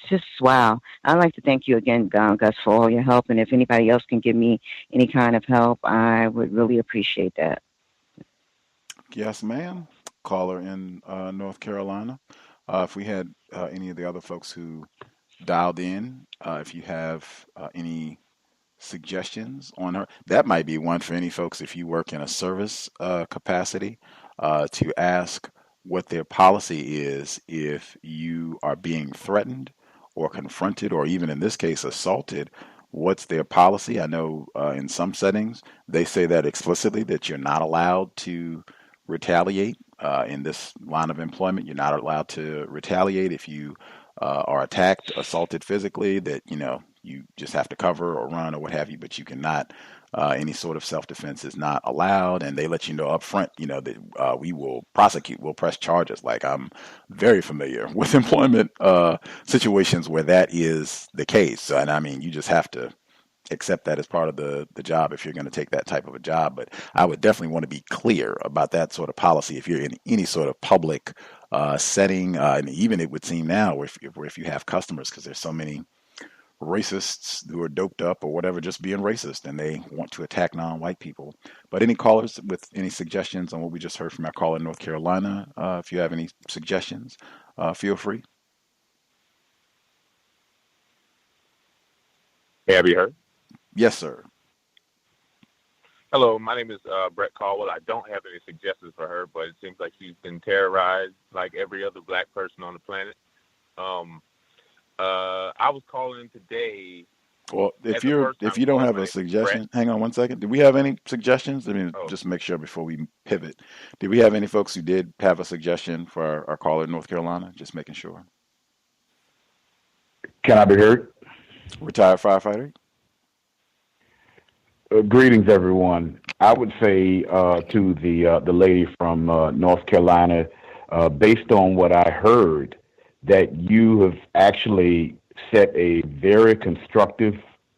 just wow. I'd like to thank you again, Gus, for all your help, and if anybody else can give me any kind of help, I would really appreciate that. Yes, ma'am. Caller in North Carolina. If we had any of the other folks who dialed in, if you have any suggestions on her, that might be one for any folks, if you work in a service capacity, to ask what their policy is if you are being threatened or confronted, or even in this case assaulted what's their policy. I know in some settings they say that explicitly that you're not allowed to retaliate in this line of employment. You're not allowed to retaliate if you are attacked, assaulted physically, that, you just have to cover or run or what have you, but you cannot, any sort of self-defense is not allowed. And they let you know up front, that we will prosecute, we'll press charges. Like, I'm very familiar with employment situations where that is the case. So, and I mean, you just have to accept that as part of the job if you're going to take that type of a job. But I would definitely want to be clear about that sort of policy if you're in any sort of public setting. And even it would seem now if you have customers, because there's so many racists who are doped up or whatever, just being racist, and they want to attack non-white people. But any callers with any suggestions on what we just heard from our caller in North Carolina, if you have any suggestions, feel free. Have you heard? Yes, sir. Hello, my name is Brett Caldwell. I don't have any suggestions for her, but it seems like she's been terrorized like every other black person on the planet. I was calling today. Well, if you don't have a suggestion, hang on one second. Do we have any suggestions? I mean, just make sure before we pivot. Did we have any folks who did have a suggestion for our caller in North Carolina? Just making sure. Can I be heard? Retired firefighter. Greetings, everyone. I would say to the lady from North Carolina, based on what I heard, that you have actually set a very constructive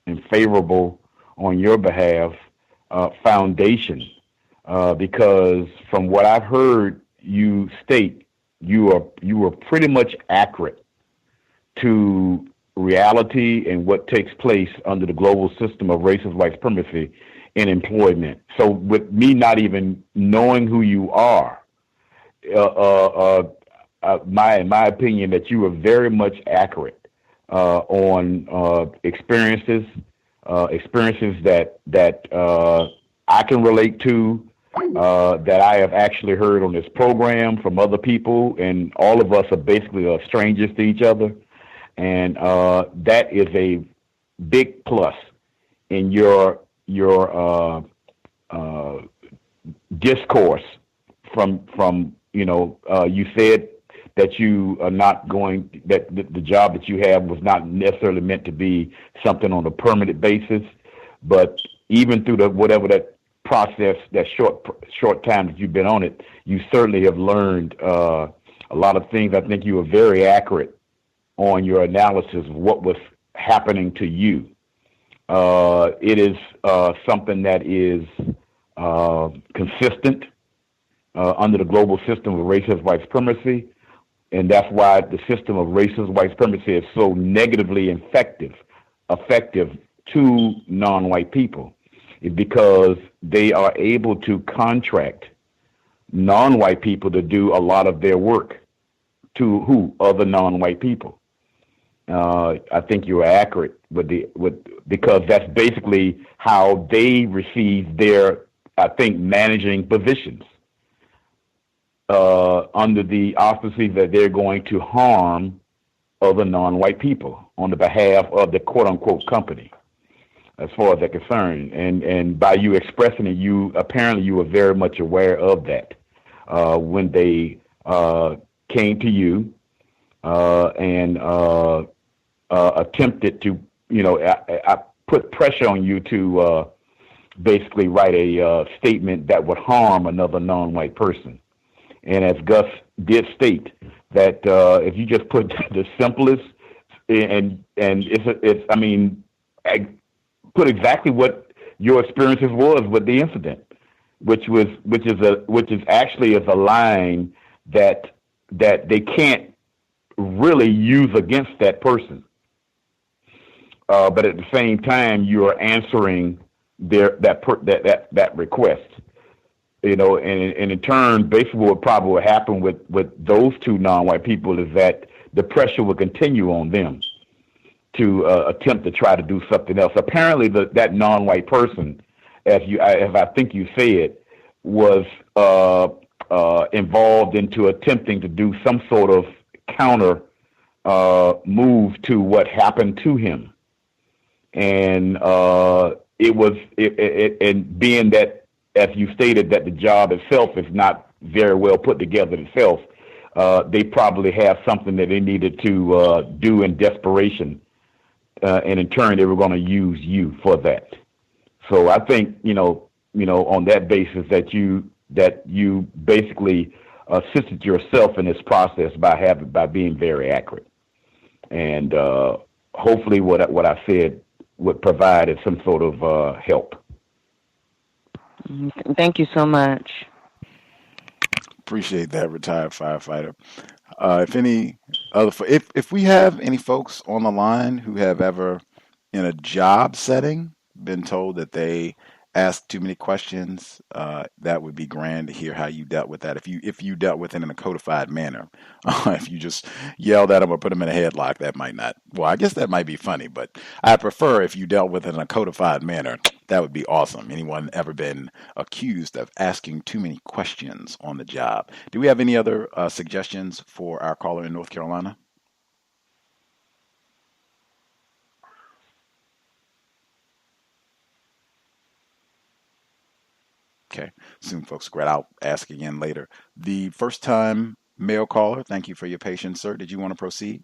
and favorable on your behalf foundation, because from what I've heard you state, you are pretty much accurate to reality and what takes place under the global system of racist white supremacy in employment. So with me not even knowing who you are, my opinion that you are very much accurate on experiences that I can relate to, that I have actually heard on this program from other people, and all of us are basically strangers to each other. And that is a big plus in your discourse from you said that you are not going, that the job that you have was not necessarily meant to be something on a permanent basis, but even through whatever that process, that short time that you've been on it, you certainly have learned a lot of things. I think you were very accurate on your analysis of what was happening to you. It is something that is consistent under the global system of racist white supremacy, and that's why the system of racist white supremacy is so negatively effective to non-white people. It's because they are able to contract non-white people to do a lot of their work to other non-white people. I think you're accurate because that's basically how they receive their, I think, managing positions under the auspices that they're going to harm other non-white people on the behalf of the quote-unquote company, as far as they're concerned. And by you expressing it, you were very much aware of that when they came to you and attempted to, I put pressure on you to basically write a statement that would harm another non-white person. And as Gus did state, that if you just put the simplest and put exactly what your experiences was with the incident, which is actually a line that they can't really use against that person. But at the same time, you are answering that request. And in turn, basically what probably will happen with those two non-white people is that the pressure will continue on them to attempt to try to do something else. Apparently, that non-white person, as I think you said, was involved into attempting to do some sort of counter move to what happened to him. and and being that, as you stated, that the job itself is not very well put together itself, they probably have something that they needed to do in desperation, and in turn they were going to use you for that. So I think on that basis that you basically assisted yourself in this process by being very accurate, and hopefully what I said would provide some sort of help. Thank you so much. Appreciate that, retired firefighter. If we have any folks on the line who have ever, in a job setting, been told that they asked too many questions, that would be grand to hear how you dealt with that. If you dealt with it in a codified manner, if you just yelled at them or put them in a headlock, that might not. Well, I guess that might be funny, but I prefer if you dealt with it in a codified manner. That would be awesome. Anyone ever been accused of asking too many questions on the job? Do we have any other suggestions for our caller in North Carolina? Okay. Soon, folks. Great. I'll ask again later. The first time male caller, thank you for your patience, sir. Did you want to proceed?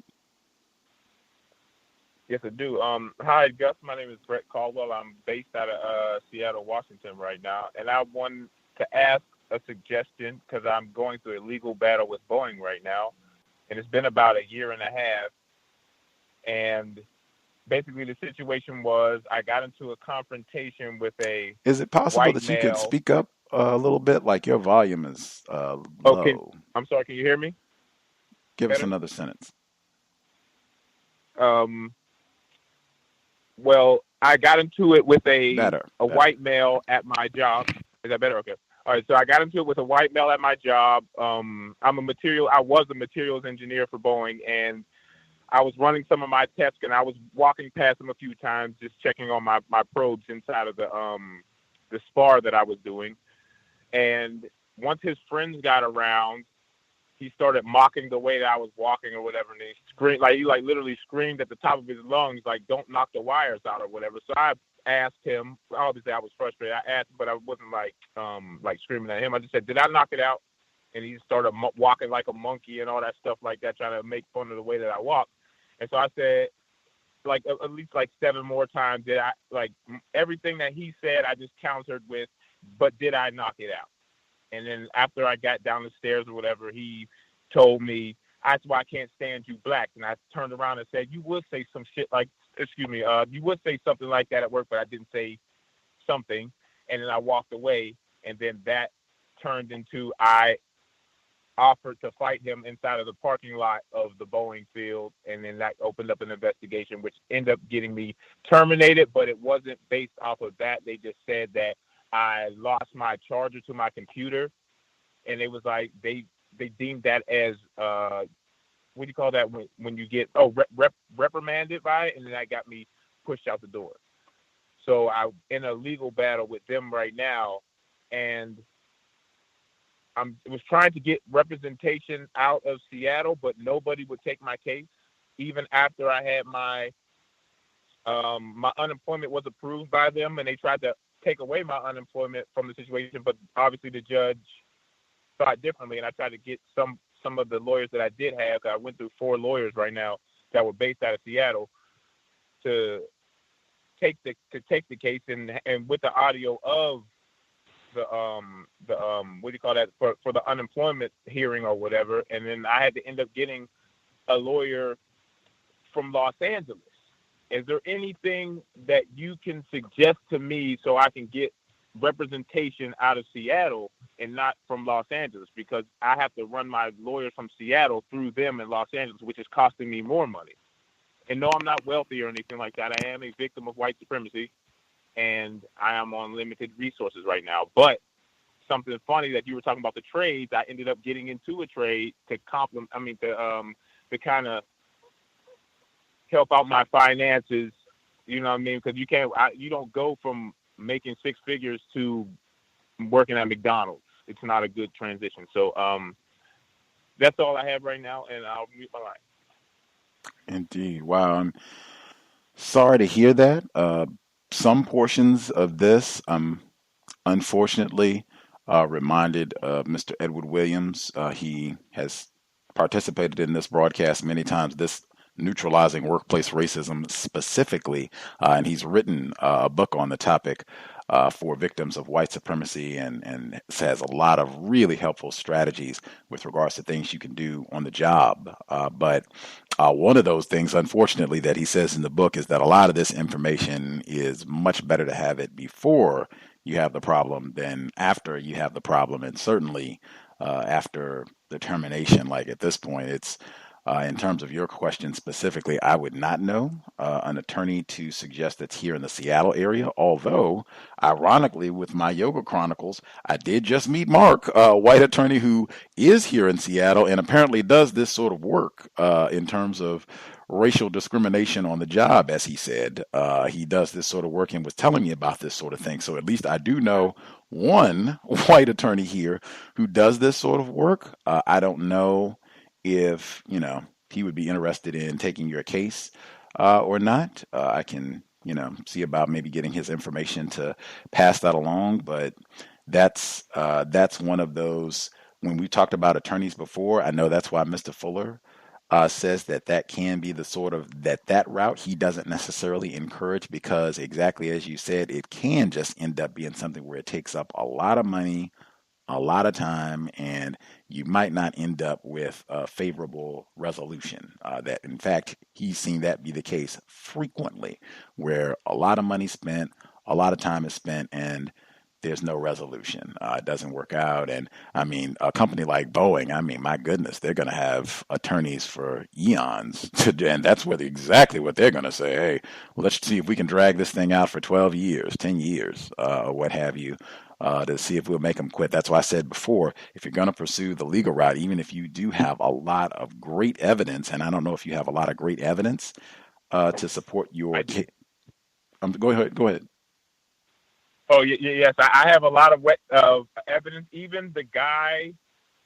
Yes, I do. Hi, Gus. My name is Brett Caldwell. I'm based out of Seattle, Washington right now. And I wanted to ask a suggestion because I'm going through a legal battle with Boeing right now. And it's been about a year and a half. And basically the situation was I got into a confrontation with a Is it possible that you could speak up a little bit? Like your volume is low. Okay. I'm sorry. Can you hear me? Give us another sentence. Well, I got into it with a white male at my job. Is that better? Okay. All right. So I got into it with a white male at my job. I was a materials engineer for Boeing, and I was running some of my tests, and I was walking past him a few times, just checking on my probes inside of the spar that I was doing. And once his friends got around, he started mocking the way that I was walking or whatever, and he screamed, he literally screamed at the top of his lungs, like, "Don't knock the wires out," or whatever. So I asked him. Obviously, I was frustrated. I asked, but I wasn't like screaming at him. I just said, "Did I knock it out?" And he started walking like a monkey and all that stuff like that, trying to make fun of the way that I walk. And so I said, at least 7 more times, did I everything that he said, I just countered with, "But did I knock it out?" And then after I got down the stairs or whatever, he told me, "That's why I can't stand you black." And I turned around and said, "You would say some shit you would say something like that at work," but I didn't say something. And then I walked away. And then that turned into I offered to fight him inside of the parking lot of the Boeing field. And then that opened up an investigation, which ended up getting me terminated. But it wasn't based off of that. They just said that I lost my charger to my computer, and it was like they deemed that as what do you call that when you get reprimanded by it, and then that got me pushed out the door. So I'm in a legal battle with them right now, and I was trying to get representation out of Seattle, but nobody would take my case, even after I had my unemployment was approved by them, and they tried to take away my unemployment from the situation, but obviously the judge thought differently, and I tried to get some of the lawyers that I did have. I went through 4 lawyers right now that were based out of Seattle to take the case, and with the audio of the what do you call that for the unemployment hearing or whatever, and then I had to end up getting a lawyer from Los Angeles. Is there anything that you can suggest to me so I can get representation out of Seattle and not from Los Angeles? Because I have to run my lawyers from Seattle through them in Los Angeles, which is costing me more money. And no, I'm not wealthy or anything like that. I am a victim of white supremacy, and I am on limited resources right now. But something funny that you were talking about the trades, I ended up getting into a trade to to kind of help out my finances, you know what I mean? Because you don't go from making 6 figures to working at McDonald's. It's not a good transition. So that's all I have right now, and I'll mute my line. Indeed. Wow. Sorry to hear that. Some portions of this, unfortunately, reminded of Mr. Edward Williams. He has participated in this broadcast many times. This neutralizing workplace racism specifically, and he's written a book on the topic for victims of white supremacy, and has a lot of really helpful strategies with regards to things you can do on the job. But one of those things, unfortunately, that he says in the book is that a lot of this information is much better to have it before you have the problem than after you have the problem, and certainly after the termination. Like at this point, it's in terms of your question specifically, I would not know an attorney to suggest that's here in the Seattle area. Although, ironically, with my yoga chronicles, I did just meet Mark, a white attorney who is here in Seattle and apparently does this sort of work in terms of racial discrimination on the job, as he said. He does this sort of work and was telling me about this sort of thing. So at least I do know one white attorney here who does this sort of work. I don't know if he would be interested in taking your case or not. I can see about maybe getting his information to pass that along. But that's one of those. When we talked about attorneys before, I know that's why Mr. Fuller says that can be the sort of that route he doesn't necessarily encourage, because exactly as you said, it can just end up being something where it takes up a lot of money, a lot of time, and you might not end up with a favorable resolution. That, in fact, he's seen that be the case frequently, where a lot of money spent, a lot of time is spent, and there's no resolution. It doesn't work out. And I mean, a company like Boeing, I mean, my goodness, they're going to have attorneys for eons. And that's exactly what they're going to say. Hey, well, let's see if we can drag this thing out for 12 years, 10 years, or what have you. To see if we'll make them quit. That's why I said before, if you're going to pursue the legal route, even if you do have a lot of great evidence, and I don't know if you have a lot of great evidence to support your case. Go ahead. Oh, yes, I have a lot of evidence. Even the guy,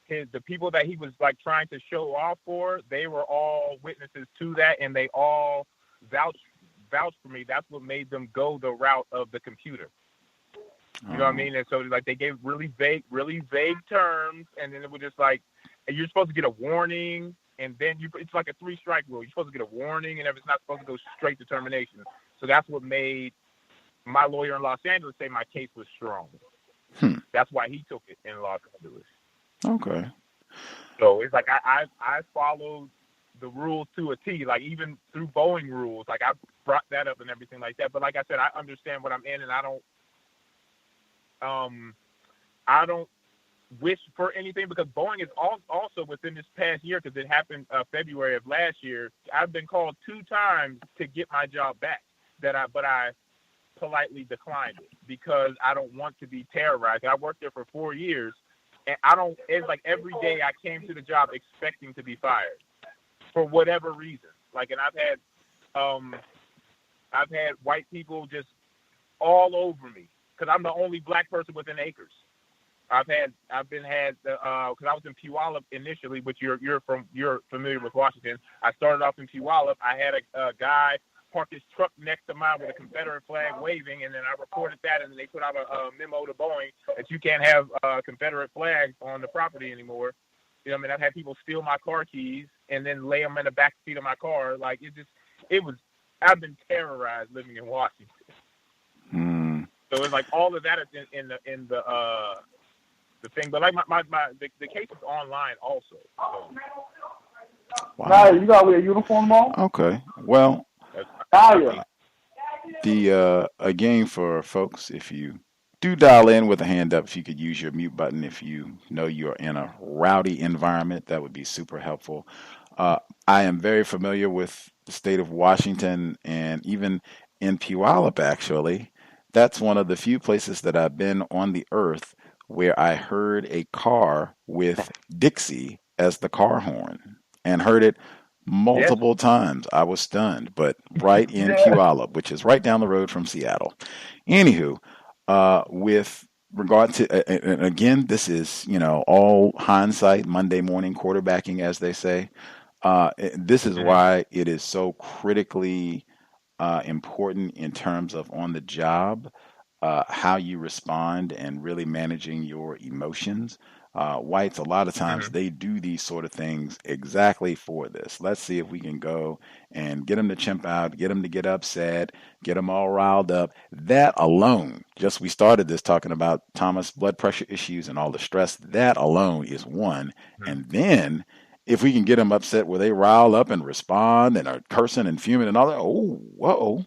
the people that he was like trying to show off for, they were all witnesses to that, and they all vouched for me. That's what made them go the route of the computer. You know what I mean? And so like they gave really vague terms, and then it was just like, you're supposed to get a warning, and then it's like a 3-strike rule. You're supposed to get a warning, and if it's not supposed to go straight to termination. So that's what made my lawyer in Los Angeles say my case was strong. That's why he took it in Los Angeles. Okay. So it's like I followed the rules to a T, like even through Boeing rules. Like I brought that up and everything like that. But like I said, I understand what I'm in, and I don't wish for anything, because Boeing is also within this past year, because it happened February of last year. I've been called 2 times to get my job back, but I politely declined it because I don't want to be terrorized. I worked there for 4 years, and it's like every day I came to the job expecting to be fired for whatever reason. Like, and I've had white people just all over me, because I'm the only black person within acres. I've been because I was in Puyallup initially, which you're familiar with Washington. I started off in Puyallup. I had a guy park his truck next to mine with a Confederate flag waving, and then I recorded that, and then they put out a memo to Boeing that you can't have Confederate flags on the property anymore. You know what I mean? I've had people steal my car keys and then lay them in the back seat of my car. Like, I've been terrorized living in Washington. So it's like all of that is in the thing, but like the case is online also. So. Wow. You got to wear a uniform tomorrow? Okay. Well, again, for folks, if you do dial in with a hand up, if you could use your mute button, if you know you're in a rowdy environment, that would be super helpful. I am very familiar with the state of Washington, and even in Puyallup, actually. That's one of the few places that I've been on the earth where I heard a car with Dixie as the car horn, and heard it multiple times. I was stunned, but right in Puyallup, which is right down the road from Seattle. Anywho, with regard to, and again, this is, all hindsight, Monday morning quarterbacking, as they say. This is why it is so critically important in terms of on the job, how you respond and really managing your emotions. Whites, a lot of times, they do these sort of things exactly for this. Let's see if we can go and get them to chimp out, get them to get upset, get them all riled up. That alone, just we started this talking about Thomas' blood pressure issues and all the stress. That alone is one. And then if we can get them upset where they rile up and respond and are cursing and fuming and all that, oh, whoa.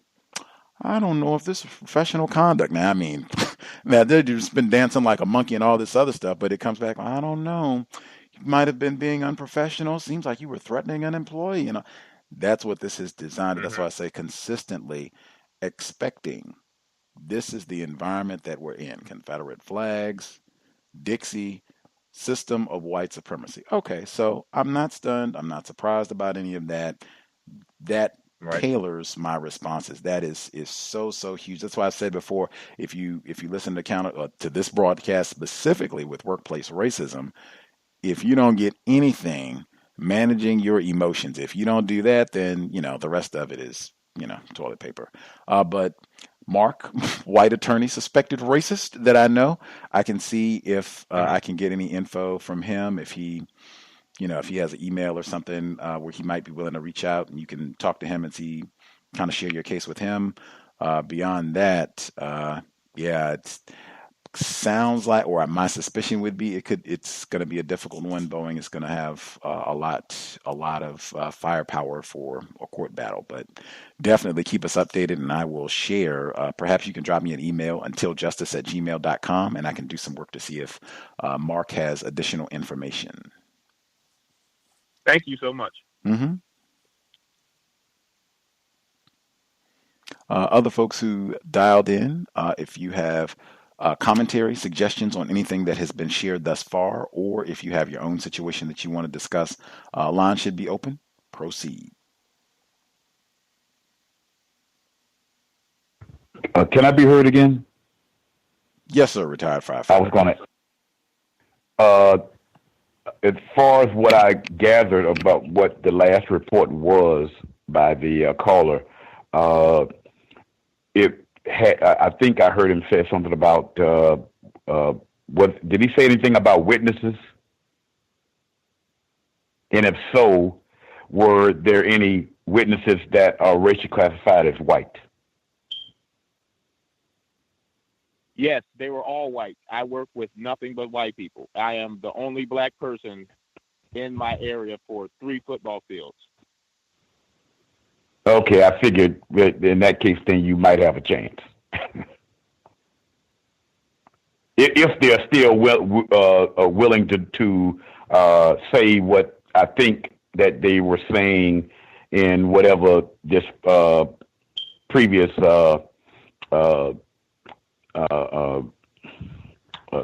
I don't know if this is professional conduct. Now, I mean, now they've just been dancing like a monkey and all this other stuff, but it comes back, I don't know. You might have been being unprofessional. Seems like you were threatening an employee. That's what this is designed. That's why I say consistently expecting. This is the environment that we're in. Confederate flags, Dixie, system of white supremacy. Okay, so I'm not stunned. I'm not surprised about any of that. That tailors my responses. That is so huge. That's why I said before, if you listen to this broadcast specifically with workplace racism, if you don't get anything managing your emotions, if you don't do that, then the rest of it is toilet paper. But Mark, white attorney, suspected racist that I know, I can see if I can get any info from him, if he has an email or something where he might be willing to reach out and you can talk to him and see, kind of share your case with him. Beyond that, it sounds like, or my suspicion would be, it's going to be a difficult one. Boeing is going to have a lot of firepower for a court battle, but definitely keep us updated and I will share. Perhaps you can drop me an email untiljustice@gmail.com and I can do some work to see if Mark has additional information. Thank you so much. Mm-hmm. Other folks who dialed in, if you have commentary, suggestions on anything that has been shared thus far, or if you have your own situation that you want to discuss, line should be open. Proceed. Can I be heard again? Yes, sir, retired firefighter. I was going to... as far as what I gathered about what the last report was by the caller, I think I heard him say something about did he say anything about witnesses? And if so, were there any witnesses that are racially classified as white? Yes, they were all white. I work with nothing but white people. I am the only black person in my area for 3 football fields. Okay, I figured in that case, then you might have a chance. If they're still willing to say what I think that they were saying in whatever this previous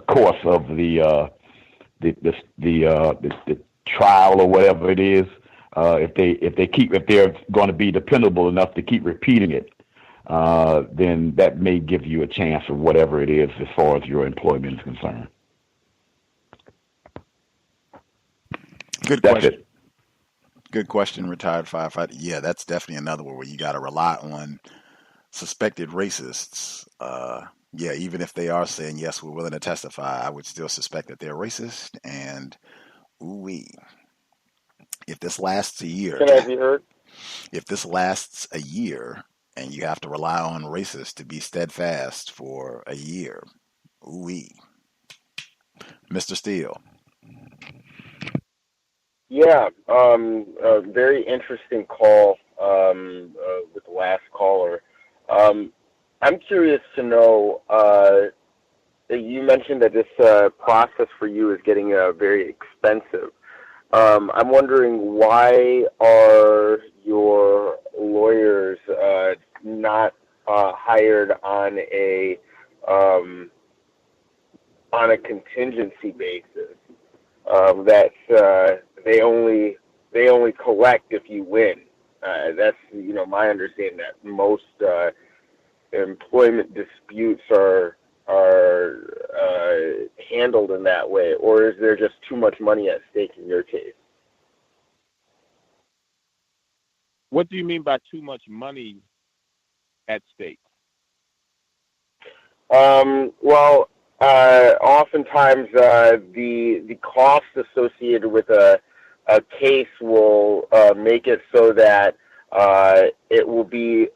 course of the trial or whatever it is, if they're going to be dependable enough to keep repeating it, then that may give you a chance of whatever it is as far as your employment is concerned. Good question. Good question, retired firefighter. Yeah, that's definitely another one where you got to rely on suspected racists. Yeah, even if they are saying, yes, we're willing to testify, I would still suspect that they're racist. And, ooh-wee. If this lasts a year. Can I be heard? If this lasts a year and you have to rely on racists to be steadfast for a year, ooh-wee. Mr. Steele. Yeah, a very interesting call with the last caller. I'm curious to know, you mentioned that this process for you is getting very expensive. I'm wondering, why are your lawyers not hired on a contingency basis? That's they only collect if you win. That's my understanding, that most employment disputes are handled in that way, or is there just too much money at stake in your case? What do you mean by too much money at stake? Well, oftentimes the cost associated with a case will make it so that it will be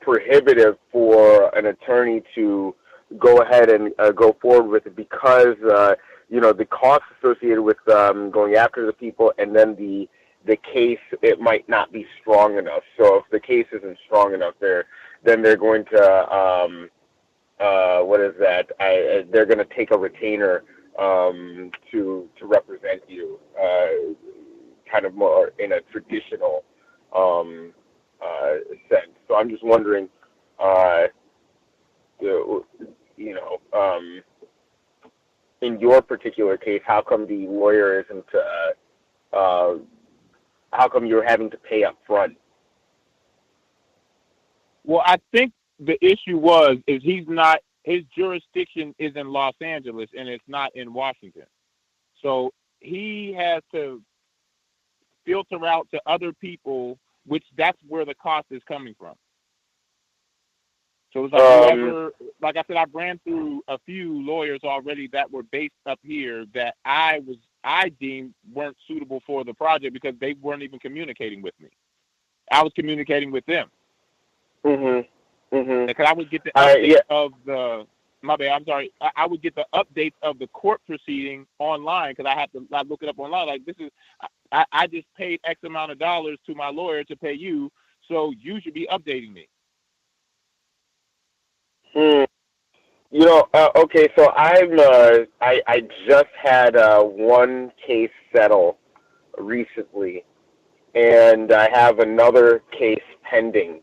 prohibitive for an attorney to go ahead and go forward with it because the cost associated with going after the people, and then the case, it might not be strong enough. So if the case isn't strong enough, then they're going to they're going to take a retainer to represent you, kind of more in a traditional sense. So I'm just wondering, in your particular case, how come the lawyer isn't? How come you're having to pay up front? Well, I think the issue is his jurisdiction is in Los Angeles and it's not in Washington. So he has to filter out to other people, which that's where the cost is coming from. So it's like like I said, I've ran through a few lawyers already that were based up here that I deemed weren't suitable for the project because they weren't even communicating with me. I was communicating with them. Because I would get the updates of the. My bad. I'm sorry. I would get the updates of the court proceeding online because I look it up online. Like this is, I just paid X amount of dollars to my lawyer to pay you, so you should be updating me. Okay, so I just had one case settle recently, and I have another case pending.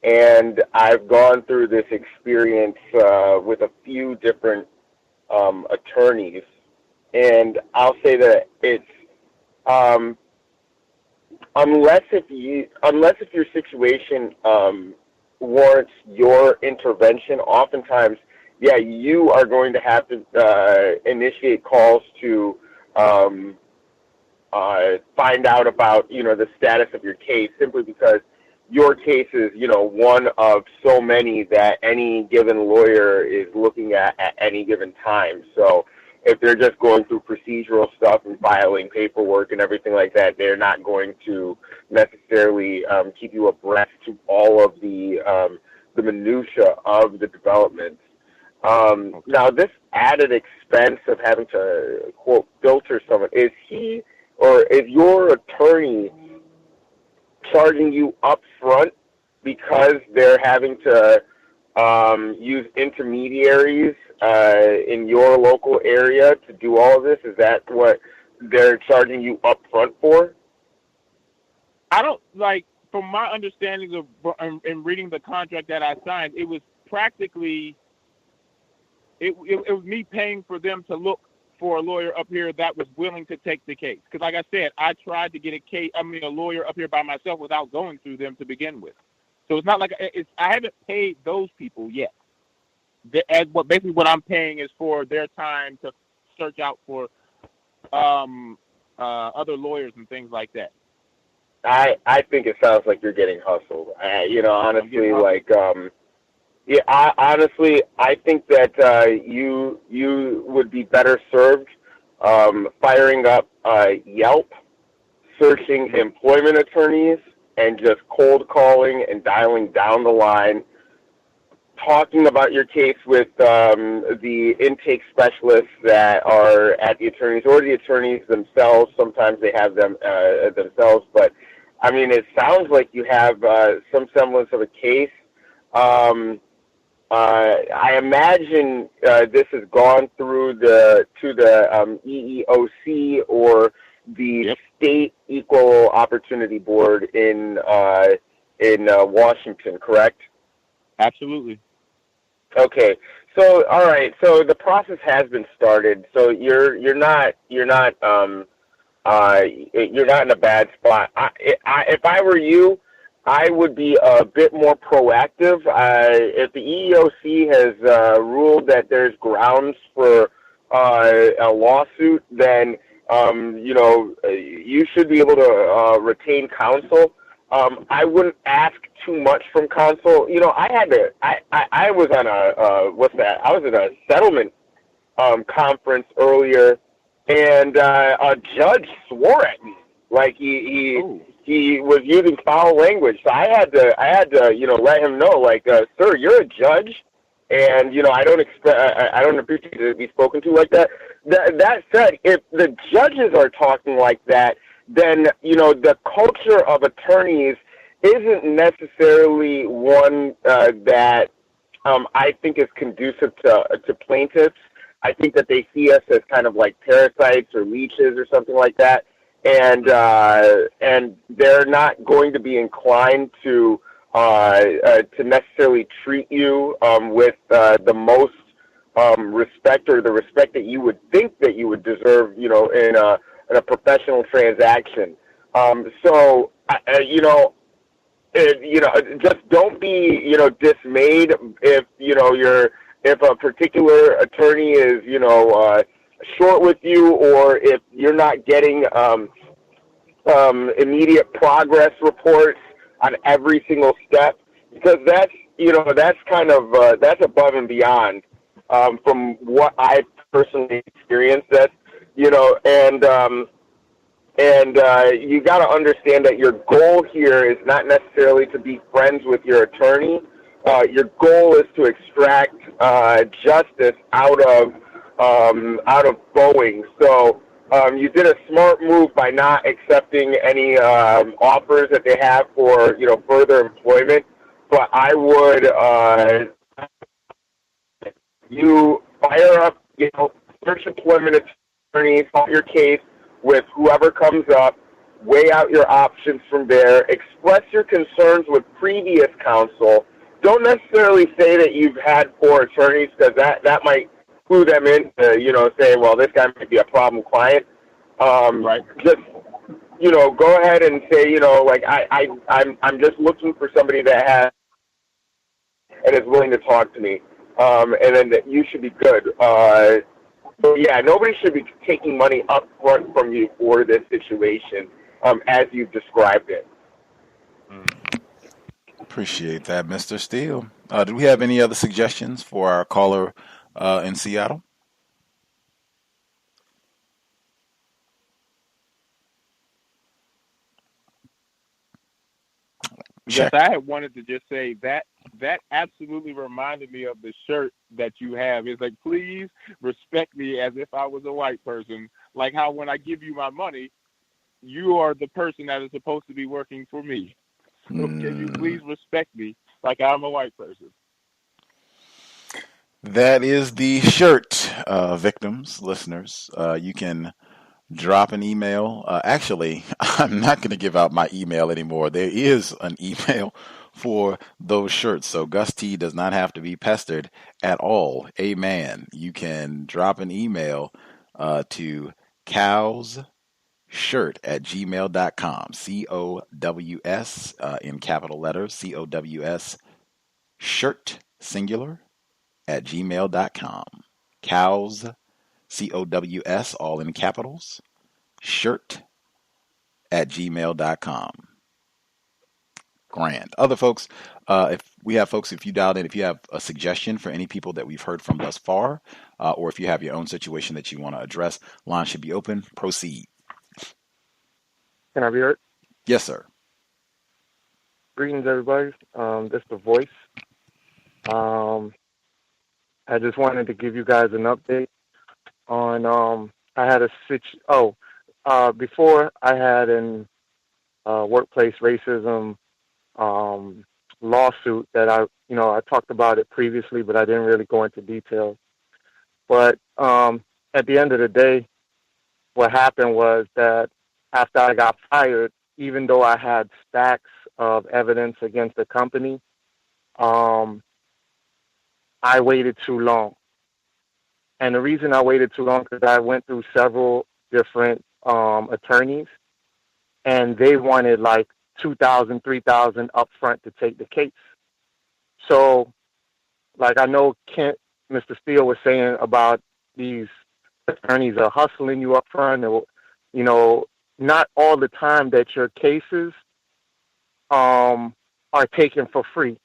And I've gone through this experience with a few different attorneys, and I'll say that it's unless if your situation warrants your intervention, oftentimes, you are going to have to initiate calls to find out about the status of your case, simply because your case is, one of so many that any given lawyer is looking at any given time. So if they're just going through procedural stuff and filing paperwork and everything like that, they're not going to necessarily keep you abreast to all of the minutia of the developments. Now, this added expense of having to, quote, filter someone, is he or is your attorney charging you up front because they're having to use intermediaries in your local area to do all of this? Is that what they're charging you up front for? I don't, from my understanding of in reading the contract that I signed, it was practically, it was me paying for them to look for a lawyer up here that was willing to take the case. Because like I said, I tried to get a lawyer up here by myself without going through them to begin with. So it's not like I haven't paid those people yet. Basically what I'm paying is for their time to search out for other lawyers and things like that. I think it sounds like you're getting hustled. Honestly, honestly, I think that you would be better served firing up Yelp, searching employment attorneys, and just cold calling and dialing down the line, talking about your case with the intake specialists that are at the attorneys or the attorneys themselves. Sometimes they have them themselves, but I mean, it sounds like you have some semblance of a case. I imagine this has gone through the EEOC or the State Equal Opportunity Board in Washington, correct? Absolutely. Okay. So, all right. So the process has been started. So you're not in a bad spot. If I were you, I would be a bit more proactive. If the EEOC has ruled that there's grounds for a lawsuit, then you should be able to retain counsel. I wouldn't ask too much from counsel. You know, I was on a I was at a settlement conference earlier, and a judge swore at me. Like he was using foul language. So I had to you know, let him know, like, sir, you're a judge, and you know, I don't appreciate to be spoken to like that. That said, if the judges are talking like that, then, you know, the culture of attorneys isn't necessarily one that I think is conducive to plaintiffs. I think that they see us as kind of like parasites or leeches or something like that, and they're not going to be inclined to necessarily treat you with the most respect, or the respect that you would think that you would deserve, you know, in a professional transaction. So you know, just don't be, you know, dismayed if, you know, if a particular attorney is, you know, short with you, or if you're not getting immediate progress reports on every single step, because that's, you know, that's kind of that's above and beyond from what I personally experienced. That, you know, and you got to understand that your goal here is not necessarily to be friends with your attorney. Your goal is to extract justice out of Boeing. So you did a smart move by not accepting any offers that they have for, you know, further employment. But I would you fire up, you know, search employment attorney, file your case with whoever comes up, weigh out your options from there, express your concerns with previous counsel. Don't necessarily say that you've had 4 attorneys, because that might clue them into, you know, saying, well, this guy might be a problem client. Right. Just, you know, go ahead and say, you know, like, I'm just looking for somebody that has and is willing to talk to me, and then that you should be good. But yeah, nobody should be taking money up front from you for this situation, as you've described it. Appreciate that, Mr. Steele. Do we have any other suggestions for our caller in Seattle? Yes, I had wanted to just say that absolutely reminded me of the shirt that you have. It's like, please respect me as if I was a white person. Like how when I give you my money, you are the person that is supposed to be working for me. So can you please respect me like I'm a white person? That is the shirt, victims, listeners. You can drop an email. Actually, I'm not going to give out my email anymore. There is an email for those shirts, so Gus T does not have to be pestered at all. Amen. You can drop an email to cowsshirt@gmail.com. C-O-W-S in capital letters. C-O-W-S shirt singular @gmail.com. Cows, C-O-W-S, all in capitals, shirt @gmail.com. Grand. Other folks, if you dialed in, if you have a suggestion for any people that we've heard from thus far, or if you have your own situation that you want to address, line should be open. Proceed. Can I be heard? Yes, sir. Greetings, everybody. This is The Voice. I just wanted to give you guys an update on, I had before I had an workplace racism lawsuit that I talked about it previously, but I didn't really go into detail. But at the end of the day, what happened was that after I got fired, even though I had stacks of evidence against the company, I waited too long. And the reason I waited too long because I went through several different attorneys, and they wanted like $2,000, $3,000 up front to take the case. So, like I know Mr. Steele was saying about these attorneys are hustling you up front, or, not all the time that your cases are taken for free.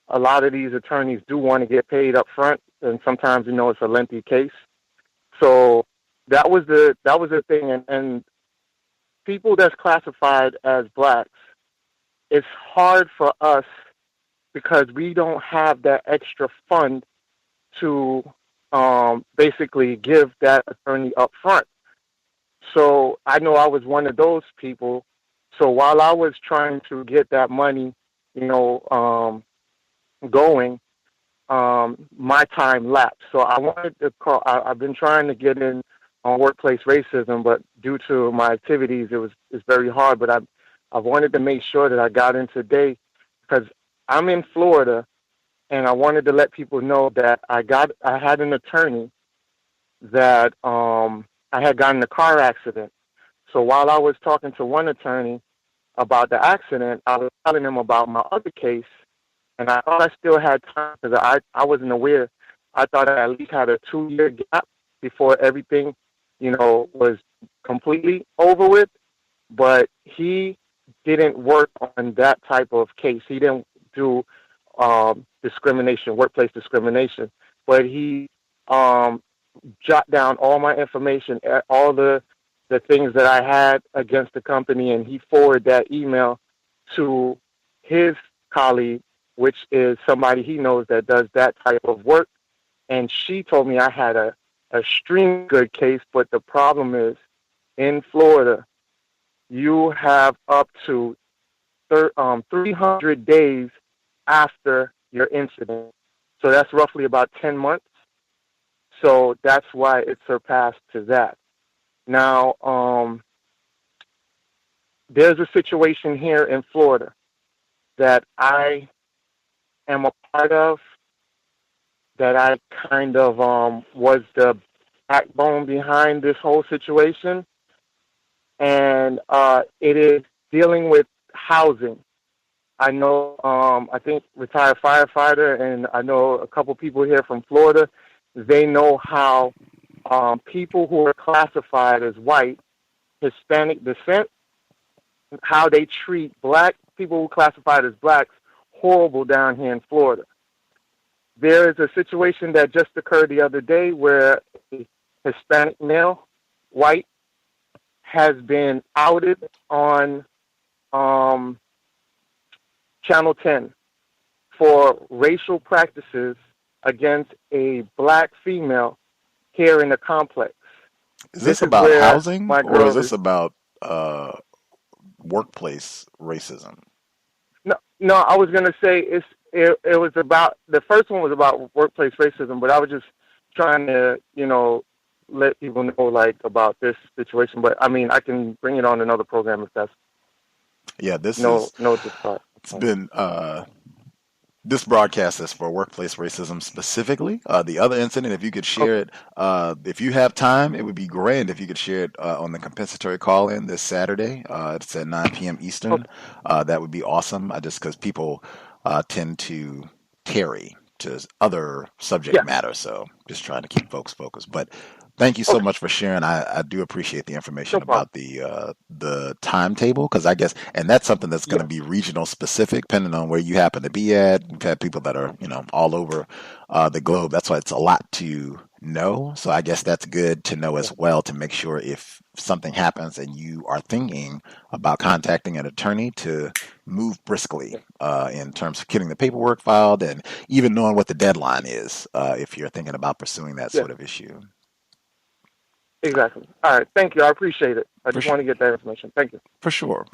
A lot of these attorneys do want to get paid up front, and sometimes, it's a lengthy case. So that was the thing. And people that's classified as blacks, it's hard for us because we don't have that extra fund to basically give that attorney up front. So I know I was one of those people. So while I was trying to get that money, going, my time lapsed. So I wanted to call. I've been trying to get in on workplace racism, but due to my activities, it's very hard. But I wanted to make sure that I got in today because I'm in Florida, and I wanted to let people know that I had an attorney that I had gotten in a car accident. So while I was talking to one attorney about the accident, I was telling him about my other case, and I thought I still had time because I wasn't aware. I thought I at least had a 2-year gap before everything, was completely over with. But he didn't work on that type of case. He didn't do discrimination, workplace discrimination. But he jot down all my information, all the things that I had against the company, and he forwarded that email to his colleague, which is somebody he knows that does that type of work. And she told me I had a extremely good case, but the problem is in Florida, you have up to 300 days after your incident. So that's roughly about 10 months. So that's why it surpassed to that. Now, there's a situation here in Florida that I am a part of, that I kind of was the backbone behind this whole situation. And it is dealing with housing. I know, I think retired firefighter, and I know a couple people here from Florida, they know how people who are classified as white, Hispanic descent, how they treat black people who are classified as blacks, horrible down here in Florida. There is a situation that just occurred the other day where a Hispanic male, white, has been outed on Channel 10 for racial practices against a black female here in the complex. Is this about housing, or is this about workplace racism? No, I was going to say it was about, the first one was about workplace racism, but I was just trying to, let people know about this situation. But I mean, I can bring it on another program if that's. Yeah, this it's been this broadcast is for workplace racism specifically. The other incident, if you could share it, if you have time, it would be grand if you could share it on the compensatory call-in this Saturday. It's at 9 p.m. Eastern. That would be awesome. Just because people tend to tarry to other subject matter, so just trying to keep folks focused. But thank you so much for sharing. I do appreciate the information about the timetable, because I guess, and that's something that's going to be regional specific, depending on where you happen to be at. We've had people that are all over the globe. That's why it's a lot to know. So I guess that's good to know as well, to make sure if something happens and you are thinking about contacting an attorney, to move briskly in terms of getting the paperwork filed, and even knowing what the deadline is if you're thinking about pursuing that sort of issue. Exactly. All right. Thank you. I appreciate it. I just want to get that information. Thank you. For sure.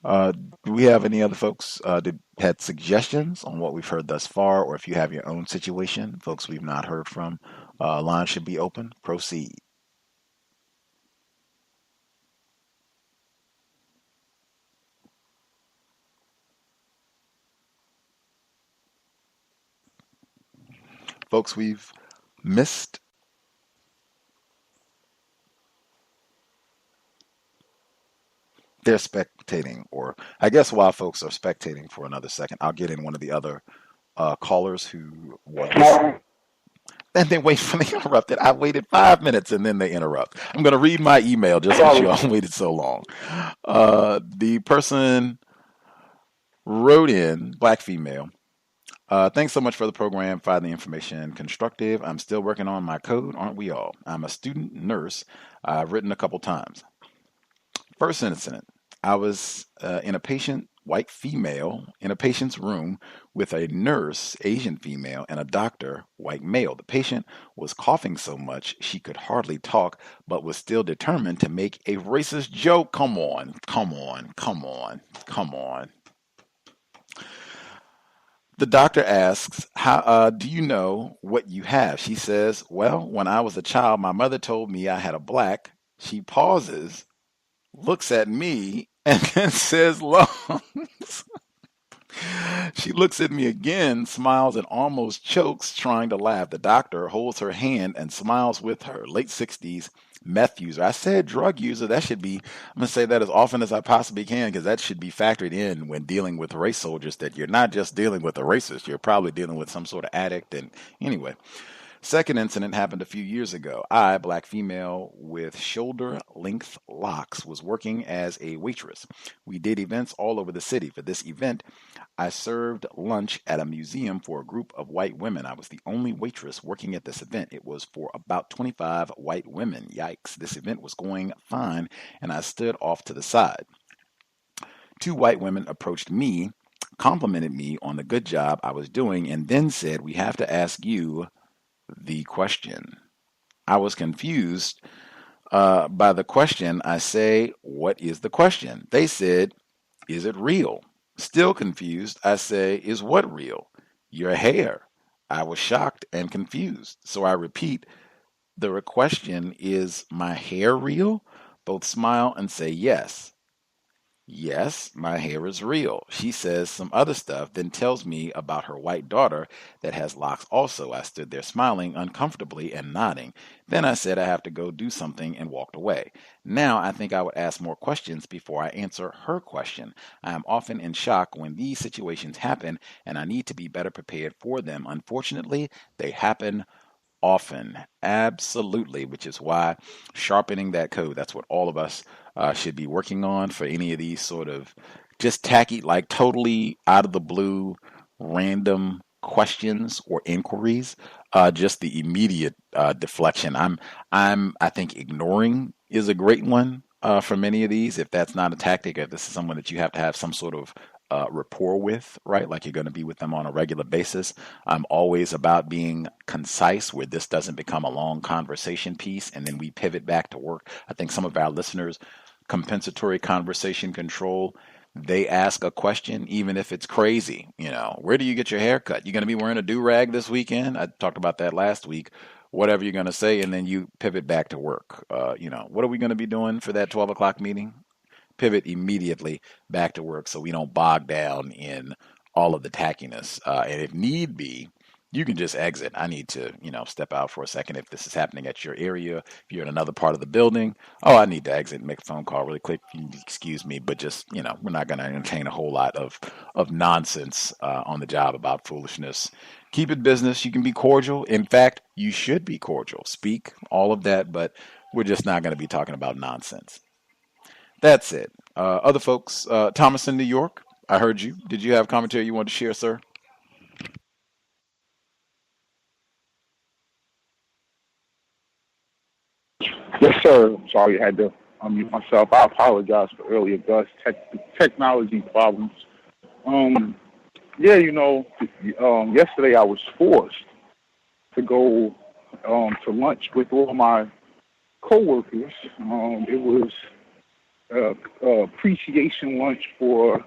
Do we have any other folks that had suggestions on what we've heard thus far, or if you have your own situation, folks we've not heard from, line should be open. Proceed. Folks we've missed. They're spectating, or I guess while folks are spectating for another second, I'll get in one of the other callers who was, and then wait for me to interrupt it. I waited 5 minutes and then they interrupt. I'm going to read my email just because y'all waited so long. The person wrote in, black female. Thanks so much for the program. Find the information constructive. I'm still working on my code, aren't we all? I'm a student nurse. I've written a couple times. First incident, I was in a patient, white female, in a patient's room with a nurse, Asian female, and a doctor, white male. The patient was coughing so much she could hardly talk, but was still determined to make a racist joke. Come on, come on, come on, come on. The doctor asks, "How do you know what you have?" She says, "Well, when I was a child, my mother told me I had a black." She pauses, looks at me, and then says, "Lungs." She looks at me again, smiles, and almost chokes, trying to laugh. The doctor holds her hand and smiles with her. Late 60s, meth user. I said drug user. That should be, I'm going to say that as often as I possibly can, because that should be factored in when dealing with race soldiers, that you're not just dealing with a racist, you're probably dealing with some sort of addict. And anyway. Second incident happened a few years ago. I, black female with shoulder-length locks, was working as a waitress. We did events all over the city. For this event, I served lunch at a museum for a group of white women. I was the only waitress working at this event. It was for about 25 white women. Yikes. This event was going fine, and I stood off to the side. Two white women approached me, complimented me on the good job I was doing, and then said, "We have to ask you the question." I was confused by the question. I say, "What is the question?" They said, "Is it real?" Still confused, I say, "Is what real?" "Your hair." I was shocked and confused. So I repeat, the question is, "My hair real?" Both smile and say yes. Yes, my hair is real. She says some other stuff, then tells me about her white daughter that has locks also. I stood there smiling uncomfortably and nodding. Then I said I have to go do something and walked away. Now I think I would ask more questions before I answer her question. I am often in shock when these situations happen, and I need to be better prepared for them. Unfortunately, they happen often. Absolutely, which is why sharpening that code, that's what all of us should be working on for any of these sort of just tacky, like totally out of the blue, random questions or inquiries. Just the immediate deflection. I think ignoring is a great one for many of these. If that's not a tactic, if this is someone that you have to have some sort of rapport with, right? Like you're going to be with them on a regular basis. I'm always about being concise where this doesn't become a long conversation piece and then we pivot back to work. I think some of our listeners, compensatory conversation control, they ask a question, even if it's crazy. You know, where do you get your hair cut? You going to be wearing a do-rag this weekend? I talked about that last week. Whatever you're going to say, and then you pivot back to work. What are we going to be doing for that 12 o'clock meeting? Pivot immediately back to work so we don't bog down in all of the tackiness. And if need be, you can just exit. I need to, step out for a second if this is happening at your area. If you're in another part of the building, I need to exit and make a phone call really quick. You can excuse me, but just, we're not going to entertain a whole lot of nonsense on the job about foolishness. Keep it business. You can be cordial. In fact, you should be cordial. Speak, all of that, but we're just not going to be talking about nonsense. That's it. Other folks, Thomas in New York, I heard you. Did you have commentary you wanted to share, sir? Yes, sir. Sorry, I had to unmute myself. I apologize for earlier, Gus. Technology problems. Yesterday I was forced to go to lunch with all my coworkers. It was appreciation lunch for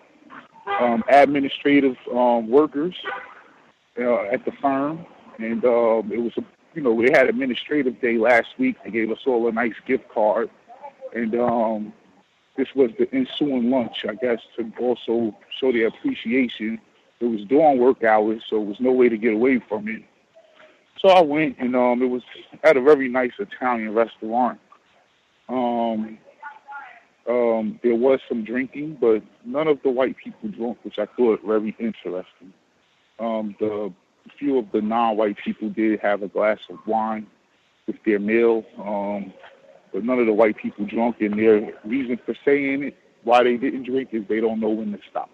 administrative workers at the firm, and it was we had administrative day last week. They gave us all a nice gift card, and this was the ensuing lunch, I guess, to also show their appreciation. It was during work hours, so there was no way to get away from it. So I went, and it was at a very nice Italian restaurant. There was some drinking, but none of the white people drank, which I thought very interesting. The few of the non-white people did have a glass of wine with their meal, but none of the white people drank, and their reason for saying it, why they didn't drink, is they don't know when to stop.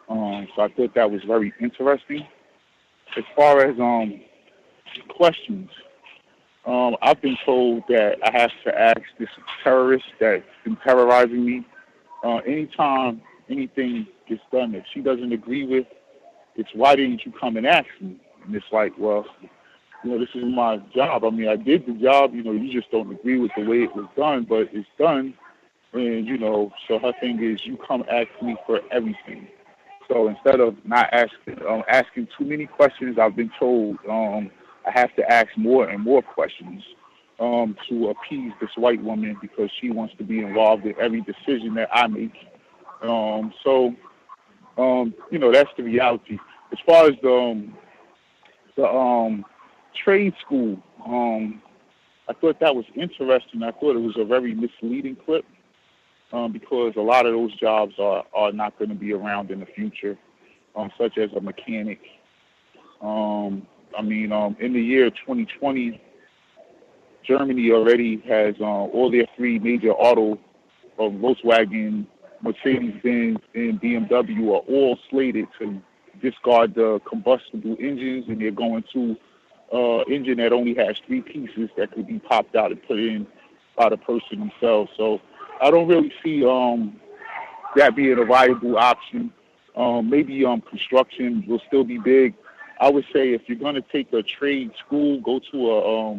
So I thought that was very interesting. As far as questions, I've been told that I have to ask this terrorist that's been terrorizing me. Anytime anything gets done that she doesn't agree with, it's why didn't you come and ask me? And it's like, well, this is my job. I mean, I did the job. You just don't agree with the way it was done, but it's done. And, so her thing is, you come ask me for everything. So instead of not asking too many questions, I've been told I have to ask more and more questions to appease this white woman because she wants to be involved in every decision that I make. That's the reality. As far as the trade school, I thought that was interesting. I thought it was a very misleading clip because a lot of those jobs are not going to be around in the future, such as a mechanic. In the year 2020, Germany already has all their three major Volkswagen, Mercedes-Benz, and BMW are all slated to discard the combustible engines, and they're going to engine that only has three pieces that could be popped out and put in by the person themselves. So I don't really see that being a viable option. Maybe construction will still be big. I would say if you're going to take a trade school, go to a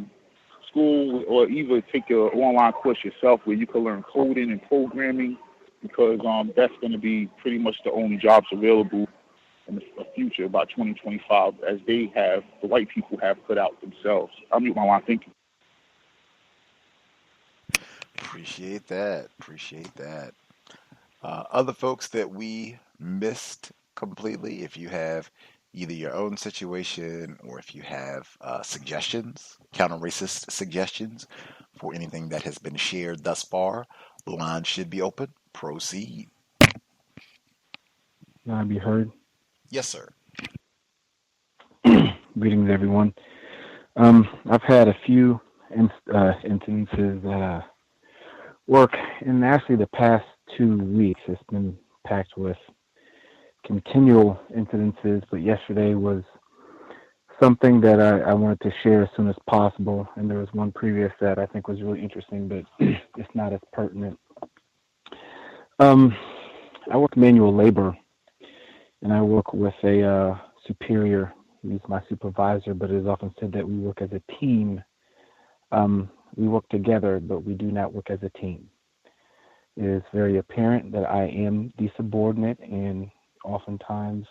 school or either take an online course yourself where you can learn coding and programming, because that's going to be pretty much the only jobs available in the future by 2025, as the white people have put out themselves. I'll mute my line. Thank you. Appreciate that. Other folks that we missed completely, if you have either your own situation or if you have suggestions, counter-racist suggestions for anything that has been shared thus far, the line should be open. Proceed. Can I be heard? Yes, sir. Greetings, everyone. I've had a few instances at work, and actually the past 2 weeks it's been packed with continual incidences, but yesterday was something that I wanted to share as soon as possible, and there was one previous that I think was really interesting, but it's not as pertinent. I work manual labor, and I work with a superior. He's my supervisor, but it is often said that we work as a team. We work together, but we do not work as a team. It is very apparent that I am the subordinate, and oftentimes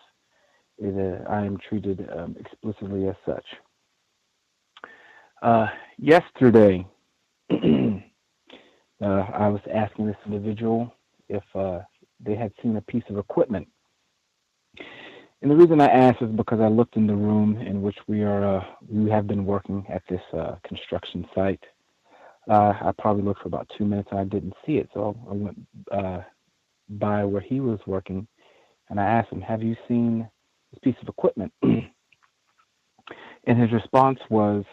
I am treated explicitly as such. Yesterday, I was asking this individual if they had seen a piece of equipment. And the reason I asked is because I looked in the room in which we have been working at this construction site. I probably looked for about 2 minutes and I didn't see it. So I went by where he was working and I asked him, have you seen this piece of equipment? And his response was,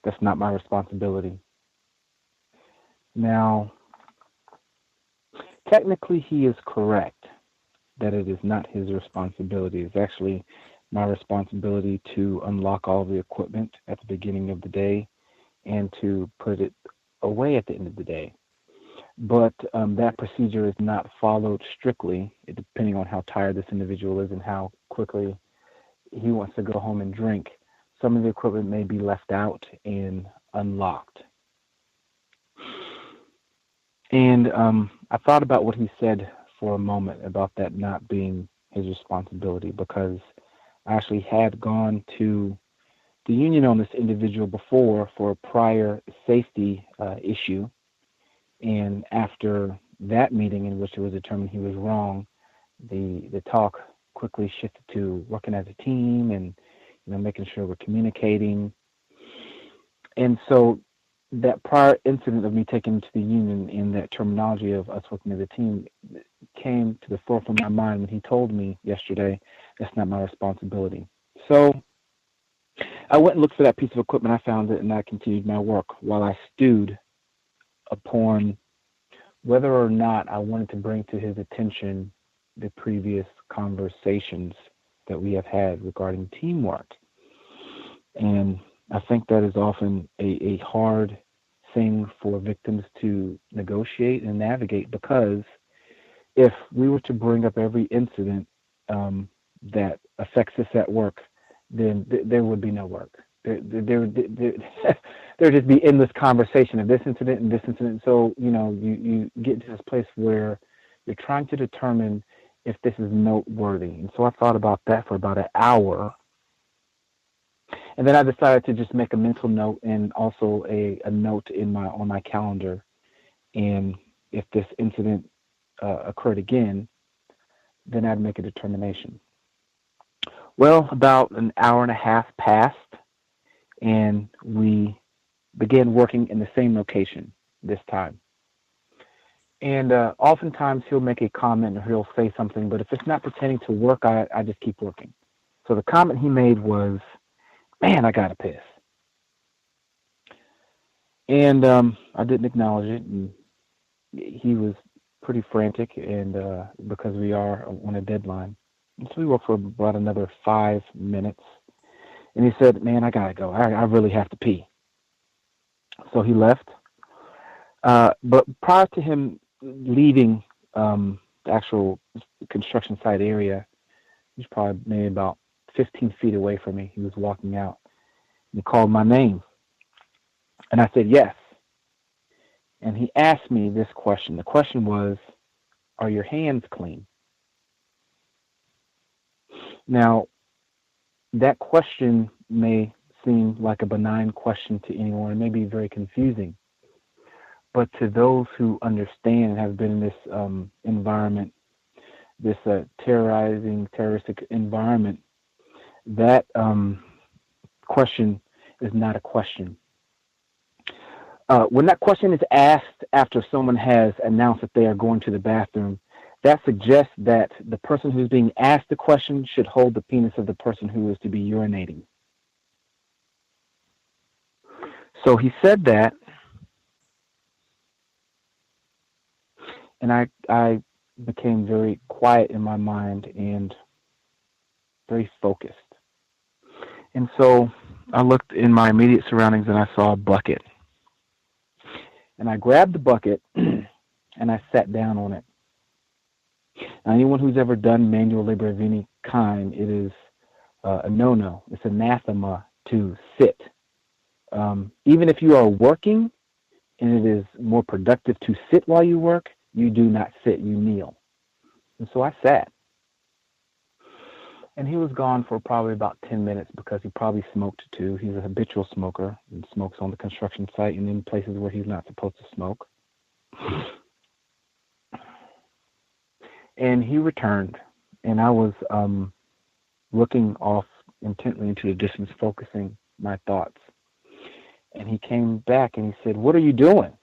that's not my responsibility. Now, technically he is correct that it is not his responsibility. It's actually my responsibility to unlock all the equipment at the beginning of the day and to put it away at the end of the day. But that procedure is not followed strictly, depending on how tired this individual is and how quickly he wants to go home and drink. Some of the equipment may be left out and unlocked. And I thought about what he said for a moment about that not being his responsibility, because I actually had gone to the union on this individual before for a prior safety issue. And after that meeting in which it was determined he was wrong, the talk quickly shifted to working as a team and making sure we're communicating. And so that prior incident of me taking him to the union and that terminology of us working as a team came to the forefront of my mind when he told me yesterday, that's not my responsibility. So I went and looked for that piece of equipment. I found it and I continued my work while I stewed upon whether or not I wanted to bring to his attention the previous conversations that we have had regarding teamwork. And I think that is often a hard thing for victims to negotiate and navigate, because if we were to bring up every incident that affects us at work, then there would be no work. There would just be endless conversation of this incident and this incident. So, you get to this place where you're trying to determine if this is noteworthy. And so I thought about that for about an hour. And then I decided to just make a mental note and also a note on my calendar. And if this incident occurred again, then I'd make a determination. Well, about an hour and a half passed, and we began working in the same location this time. And oftentimes he'll make a comment or he'll say something, but if it's not pertaining to work, I just keep working. So the comment he made was, "Man, I gotta piss." And I didn't acknowledge it, and he was pretty frantic, and because we are on a deadline. And so we worked for about another 5 minutes, and he said, "Man, I gotta go. I really have to pee." So he left. But prior to him leaving the actual construction site area, he was probably maybe about 15 feet away from me. He was walking out, and he called my name. And I said, "Yes." And he asked me this question. The question was, "Are your hands clean?" Now, that question may seem like a benign question to anyone. It may be very confusing. But to those who understand and have been in this environment, this terroristic environment, that question is not a question. When that question is asked after someone has announced that they are going to the bathroom, that suggests that the person who's being asked the question should hold the penis of the person who is to be urinating. So he said that, and I became very quiet in my mind and very focused. And so I looked in my immediate surroundings and I saw a bucket. And I grabbed the bucket and I sat down on it. Now, anyone who's ever done manual labor of any kind, it is a no-no. It's anathema to sit. Even if you are working and it is more productive to sit while you work, you do not sit, you kneel. And so I sat. And he was gone for probably about 10 minutes because he probably smoked too. He's a habitual smoker and smokes on the construction site and in places where he's not supposed to smoke. And he returned, and I was looking off intently into the distance, focusing my thoughts. And he came back and he said, "What are you doing?"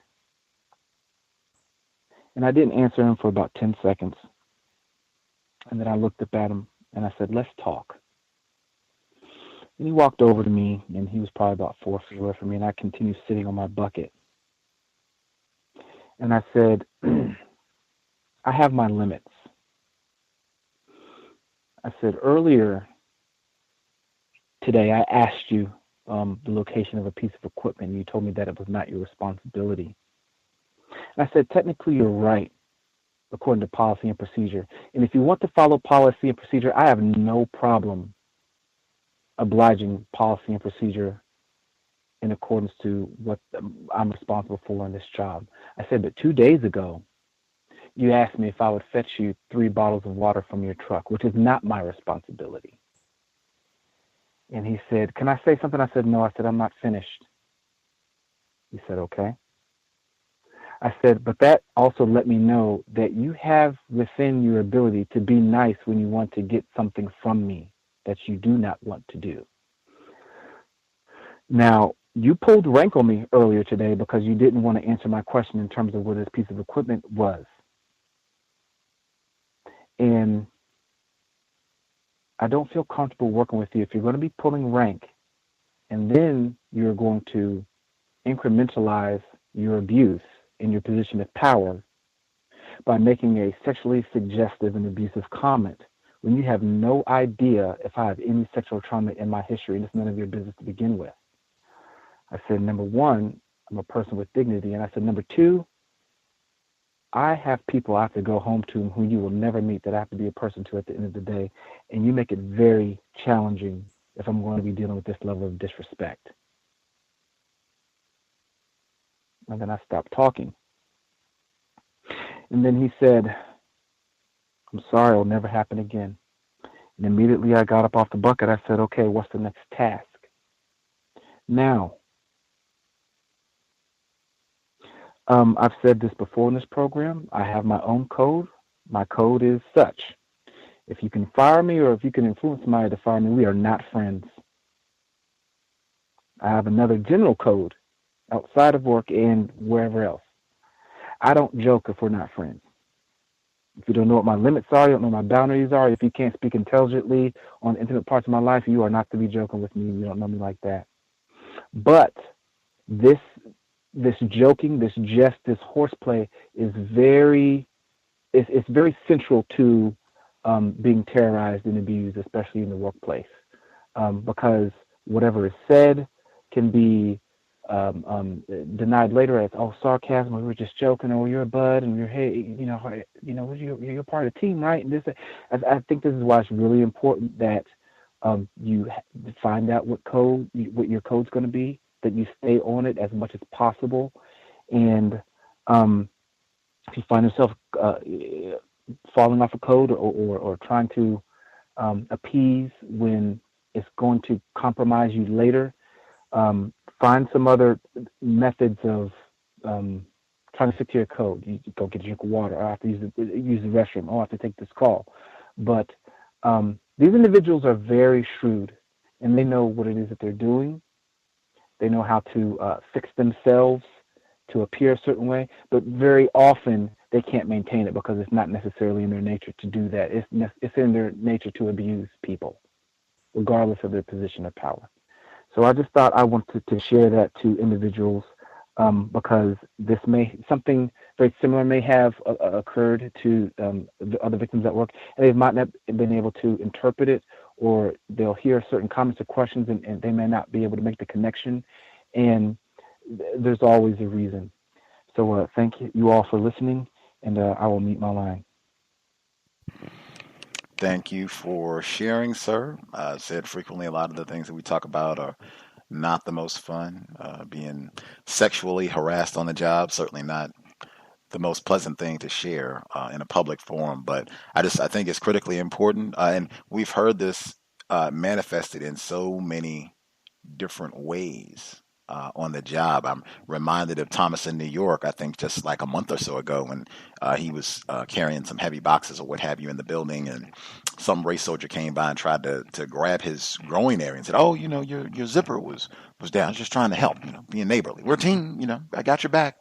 And I didn't answer him for about 10 seconds. And then I looked up at him and I said, "Let's talk." And he walked over to me, and he was probably about 4 feet away from me, and I continued sitting on my bucket. And I said, "I have my limits." I said, "Earlier today, I asked you the location of a piece of equipment, and you told me that it was not your responsibility." And I said, "Technically, you're right, according to policy and procedure. And if you want to follow policy and procedure, I have no problem obliging policy and procedure in accordance to what I'm responsible for in this job." I said, "But 2 days ago, you asked me if I would fetch you 3 bottles of water from your truck, which is not my responsibility." And he said, "Can I say something?" I said, "No." I said, "I'm not finished." He said, "Okay." I said, "But that also let me know that you have within your ability to be nice when you want to get something from me that you do not want to do. Now, you pulled rank on me earlier today because you didn't want to answer my question in terms of what this piece of equipment was. And I don't feel comfortable working with you if you're going to be pulling rank and then you're going to incrementalize your abuse in your position of power by making a sexually suggestive and abusive comment when you have no idea if I have any sexual trauma in my history, and it's none of your business to begin with. I said, number one, I'm a person with dignity. And I said, number two, I have people I have to go home to who you will never meet that I have to be a person to at the end of the day. And you make it very challenging if I'm going to be dealing with this level of disrespect. And then I stopped talking. And then he said, I'm sorry, it'll never happen again. And immediately I got up off the bucket. I said, okay, what's the next task? Now, I've said this before in this program. I have my own code. My code is such. If you can fire me or if you can influence somebody to fire me, we are not friends. I have another general code outside of work and wherever else. I don't joke if we're not friends. If you don't know what my limits are, you don't know what my boundaries are, if you can't speak intelligently on intimate parts of my life, you are not to be joking with me. You don't know me like that. But this joking, this jest, this horseplay is very central to being terrorized and abused, especially in the workplace, because whatever is said can be denied later as sarcasm, or we were just joking, or you're a bud, and you're part of the team, right? And this, I think this is why it's really important that you find out what your code's going to be, that you stay on it as much as possible, and if you find yourself falling off a code or trying to appease when it's going to compromise you later, find some other methods of trying to stick to your code. You go get a drink of water, or I have to use the restroom, or I have to take this call. But these individuals are very shrewd, and they know what it is that they're doing. They know how to fix themselves to appear a certain way, but very often they can't maintain it because it's not necessarily in their nature to do that. It's in their nature to abuse people, regardless of their position of power. So I just thought I wanted to share that to individuals because something very similar may have occurred to the other victims at work, and they might not have been able to interpret it, or they'll hear certain comments or questions and they may not be able to make the connection. And there's always a reason. So thank you all for listening, and I will mute my line. Thank you for sharing, sir. I've said frequently a lot of the things that we talk about are not the most fun. Being sexually harassed on the job, certainly not the most pleasant thing to share in a public forum. But I think it's critically important. And we've heard this manifested in so many different ways on the job. I'm reminded of Thomas in New York, I think just like a month or so ago, when he was carrying some heavy boxes or what have you in the building, and some race soldier came by and tried to grab his groin area and said, "Oh, your zipper was down. I was just trying to help, being neighborly. We're a team, I got your back."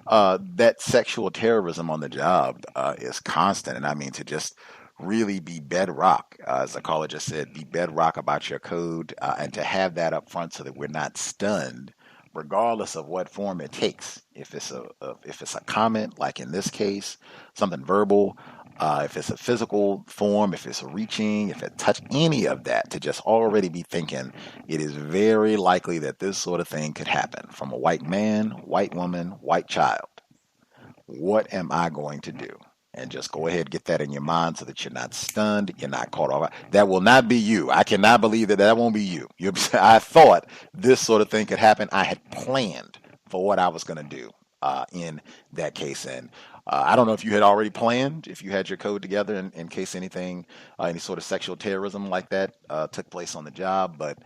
That sexual terrorism on the job is constant, and I mean to just really be bedrock, as the caller just said, be bedrock about your code, and to have that up front so that we're not stunned, regardless of what form it takes. If it's a comment, like in this case, something verbal, if it's a physical form, if it's a reaching, if it touched any of that, to just already be thinking it is very likely that this sort of thing could happen from a white man, white woman, white child. What am I going to do? And just go ahead and get that in your mind so that you're not stunned, you're not caught off. That will not be you. I cannot believe that won't be you. I thought this sort of thing could happen. I had planned for what I was going to do in that case. And I don't know if you had already planned, if you had your code together in case anything, any sort of sexual terrorism like that took place on the job. But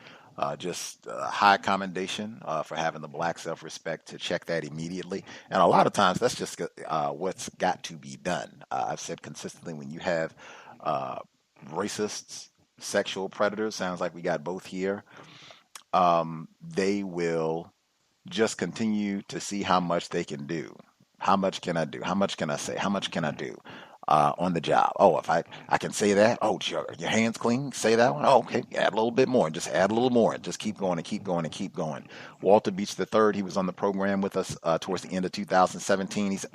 just high commendation for having the black self-respect to check that immediately. And a lot of times that's just what's got to be done. I've said consistently, when you have racists, sexual predators, sounds like we got both here, they will just continue to see how much they can do. How much can I do? How much can I say? How much can I do? On the job. Oh, if I can say that. Oh, your hands clean. Say that one. Oh, okay. Add a little bit more. Just add a little more. Just keep going and keep going and keep going. Walter Beach III, he was on the program with us towards the end of 2017. He said,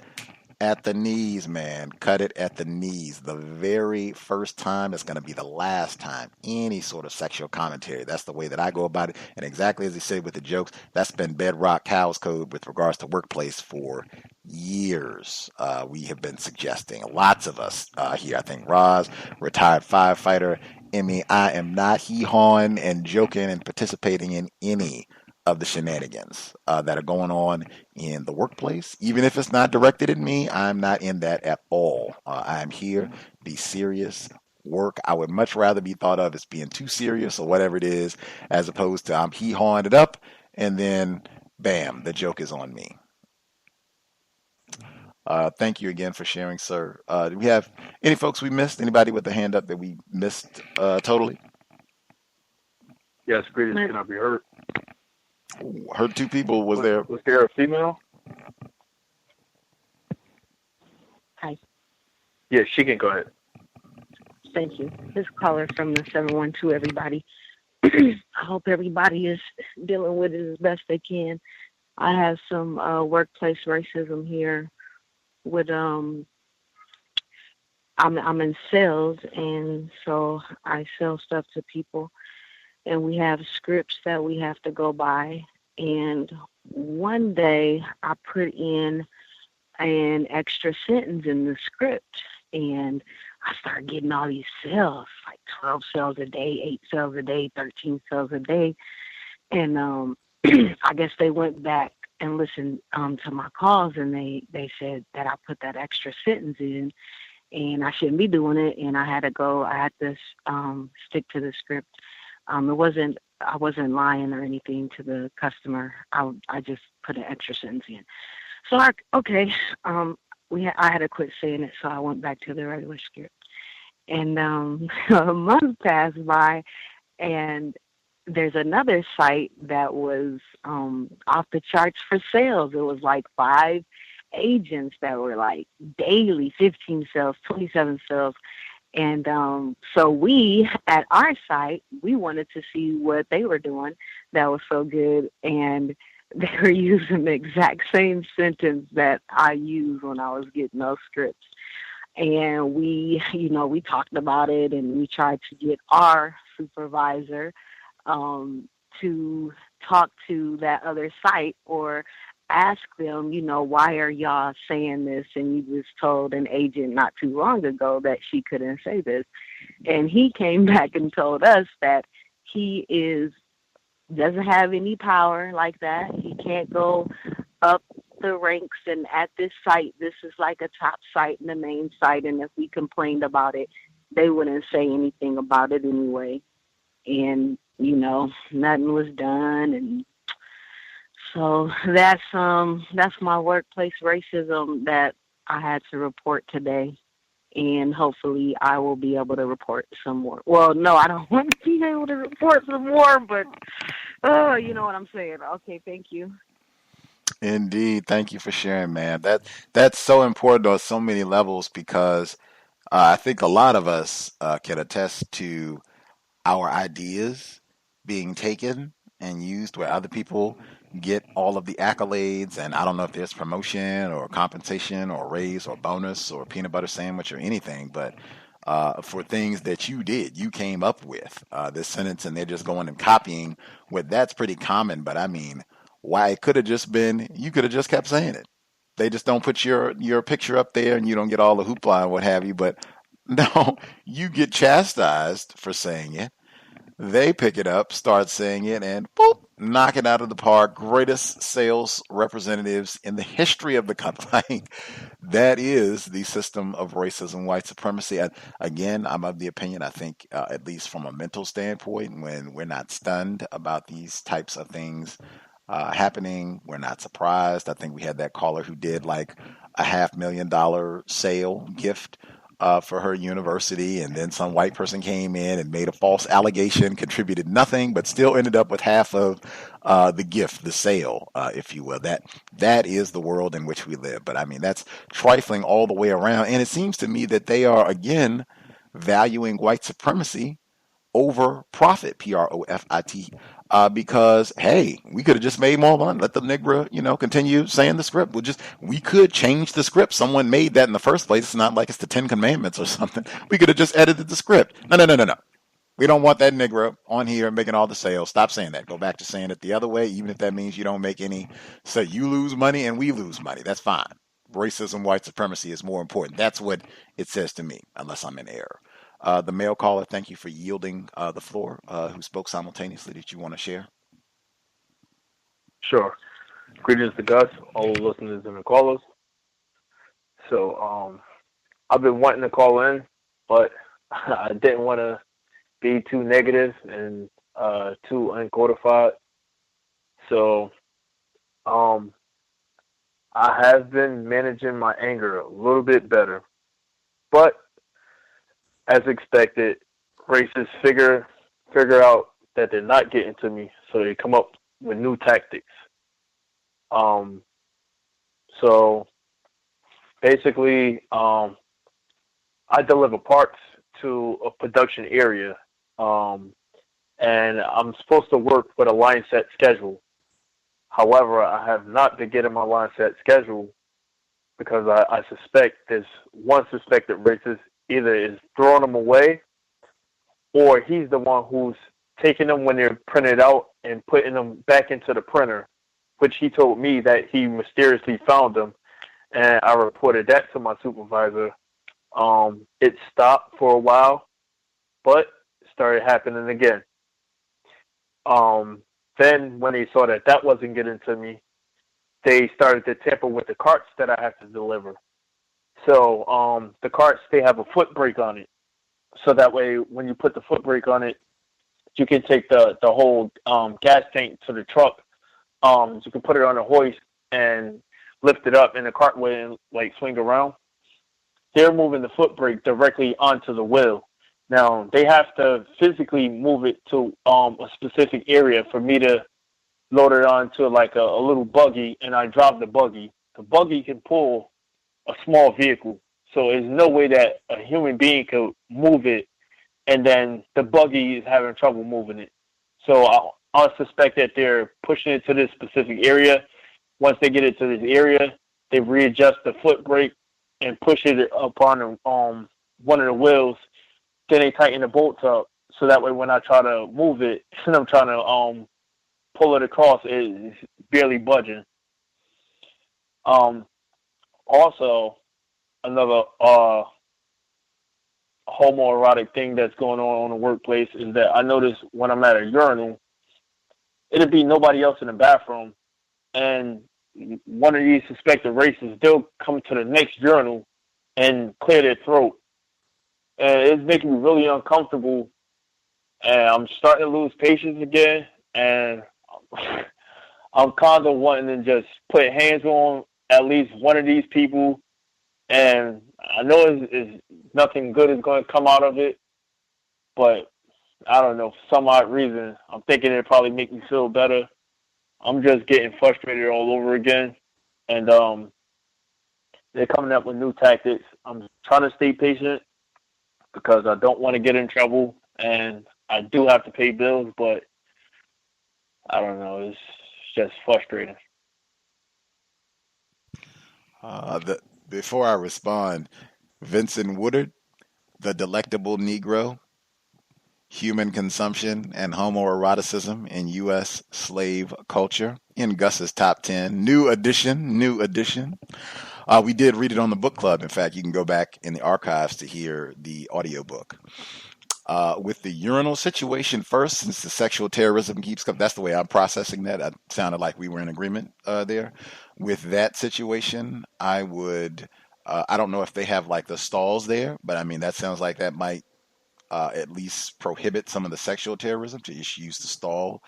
At the knees, man. Cut it at the knees. The very first time is going to be the last time any sort of sexual commentary. That's the way that I go about it. And exactly as he said with the jokes, that's been bedrock Cow's code with regards to workplace for years. We have been suggesting, lots of us here. I think Roz, retired firefighter. Emmy, I am not hee-hawing and joking and participating in any of the shenanigans that are going on in the workplace. Even if it's not directed at me, I'm not in that at all. I'm here to be serious, work. I would much rather be thought of as being too serious or whatever it is, as opposed to I'm hee-hawing it up and then, bam, the joke is on me. Thank you again for sharing, sir. Do we have any folks we missed? Anybody with a hand up that we missed totally? Yes, greetings. Can I be heard? Heard two people. Was there a female? Hi. Yeah, she can go ahead. Thank you. This caller from the 712, everybody. I hope everybody is dealing with it as best they can. I have some workplace racism here with I'm in sales, and so I sell stuff to people, and we have scripts that we have to go by. And one day I put in an extra sentence in the script, and I started getting all these sales, like 12 sales a day, 8 sales a day, 13 sales a day. And I guess they went back and listened to my calls, and they said that I put that extra sentence in, and I shouldn't be doing it. And I had to stick to the script. I wasn't lying or anything to the customer. I just put an extra sentence in. So I had to quit saying it, so I went back to the regular script. And a month passed by, and there's another site that was off the charts for sales. It was like 5 agents that were like daily 15 sales, 27 sales. And so we, at our site, we wanted to see what they were doing that was so good. And they were using the exact same sentence that I used when I was getting those scripts. And we talked about it, and we tried to get our supervisor to talk to that other site or ask them, why are y'all saying this? And you just told an agent not too long ago that she couldn't say this. And he came back and told us that he doesn't have any power like that. He can't go up the ranks, and at this site, this is like a top site and the main site, and if we complained about it, they wouldn't say anything about it anyway. And, nothing was done. And so that's my workplace racism that I had to report today. And hopefully I will be able to report some more. Well, no, I don't want to be able to report some more, but you know what I'm saying. Okay, thank you. Indeed. Thank you for sharing, man. That's so important on so many levels, because I think a lot of us can attest to our ideas being taken and used where other people get all of the accolades. And I don't know if there's promotion or compensation or raise or bonus or peanut butter sandwich or anything, but for things that you came up with this sentence, and they're just going and copying what that's pretty common. But I mean, why it could have just been, you could have just kept saying it. They just don't put your picture up there, and you don't get all the hoopla and what have you. But no, you get chastised for saying it. They pick it up, start saying it, and boop, knock it out of the park. Greatest sales representatives in the history of the company. That is the system of racism, white supremacy. Again, I'm of the opinion, I think, at least from a mental standpoint, when we're not stunned about these types of things happening, we're not surprised. I think we had that caller who did like a $500,000 sale gift for her university, and then some white person came in and made a false allegation, contributed nothing, but still ended up with half of the gift, the sale, if you will. That is the world in which we live. But I mean, that's trifling all the way around. And it seems to me that they are, again, valuing white supremacy over profit, Profit, because, hey, we could have just made more money. Let the Negro, continue saying the script. We could change the script. Someone made that in the first place. It's not like it's the 10 Commandments or something. We could have just edited the script. No. We don't want that Negro on here making all the sales. Stop saying that. Go back to saying it the other way, even if that means you don't make any. Say you lose money and we lose money. That's fine. Racism, white supremacy is more important. That's what it says to me, unless I'm in error. The male caller, thank you for yielding the floor, who spoke simultaneously. Did you want to share? Sure. Greetings to Gus, all the listeners and the callers. So, I've been wanting to call in, but I didn't want to be too negative and too uncodified. So, I have been managing my anger a little bit better, but as expected, racists figure out that they're not getting to me, so they come up with new tactics. So basically, I deliver parts to a production area, and I'm supposed to work with a line set schedule. However, I have not been getting my line set schedule because I suspect there's one suspected racist either is throwing them away or he's the one who's taking them when they're printed out and putting them back into the printer, which he told me that he mysteriously found them, and I reported that to my supervisor. It stopped for a while, but it started happening again. Then when they saw that wasn't getting to me, they started to tamper with the carts that I have to deliver. So the carts, they have a foot brake on it. So that way, when you put the foot brake on it, you can take the whole gas tank to the truck. You can put it on a hoist and lift it up, and the cart will swing around. They're moving the foot brake directly onto the wheel. Now, they have to physically move it to a specific area for me to load it onto a little buggy, and I drive the buggy. The buggy can pull a small vehicle, so there's no way that a human being could move it, and then the buggy is having trouble moving it. So I suspect that they're pushing it to this specific area. Once they get it to this area, they readjust the foot brake and push it upon one of the wheels. Then they tighten the bolts up, so that way when I try to move it and I'm trying to pull it across, it's barely budging. Also, another homoerotic thing that's going on in the workplace is that I notice when I'm at a urinal, it'll be nobody else in the bathroom, and one of these suspected racists, they'll come to the next urinal and clear their throat. And it's making me really uncomfortable, and I'm starting to lose patience again, and I'm kind of wanting to just put hands on at least one of these people, and I know it's nothing good is going to come out of it, but I don't know, for some odd reason, I'm thinking it'll probably make me feel better. I'm just getting frustrated all over again, and they're coming up with new tactics. I'm trying to stay patient because I don't want to get in trouble, and I do have to pay bills, but I don't know, it's just frustrating. Before I respond, Vincent Woodard, The Delectable Negro, Human Consumption and Homoeroticism in U.S. Slave Culture, in Gus's Top 10. New edition. We did read it on the book club. In fact, you can go back in the archives to hear the audiobook. With the urinal situation first, since the sexual terrorism keeps coming, that's the way I'm processing that. It sounded like we were in agreement there. With that situation, I would, I don't know if they have the stalls there, but I mean, that sounds like that might at least prohibit some of the sexual terrorism to just use the stall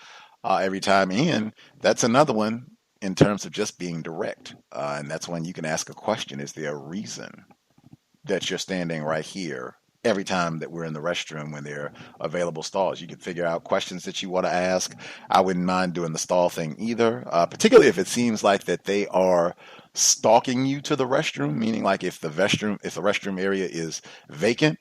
every time. And that's another one in terms of just being direct. And that's when you can ask a question. Is there a reason that you're standing right here every time that we're in the restroom when there are available stalls? You can figure out questions that you want to ask. I wouldn't mind doing the stall thing either, particularly if it seems like that they are stalking you to the restroom, meaning if the restroom area is vacant,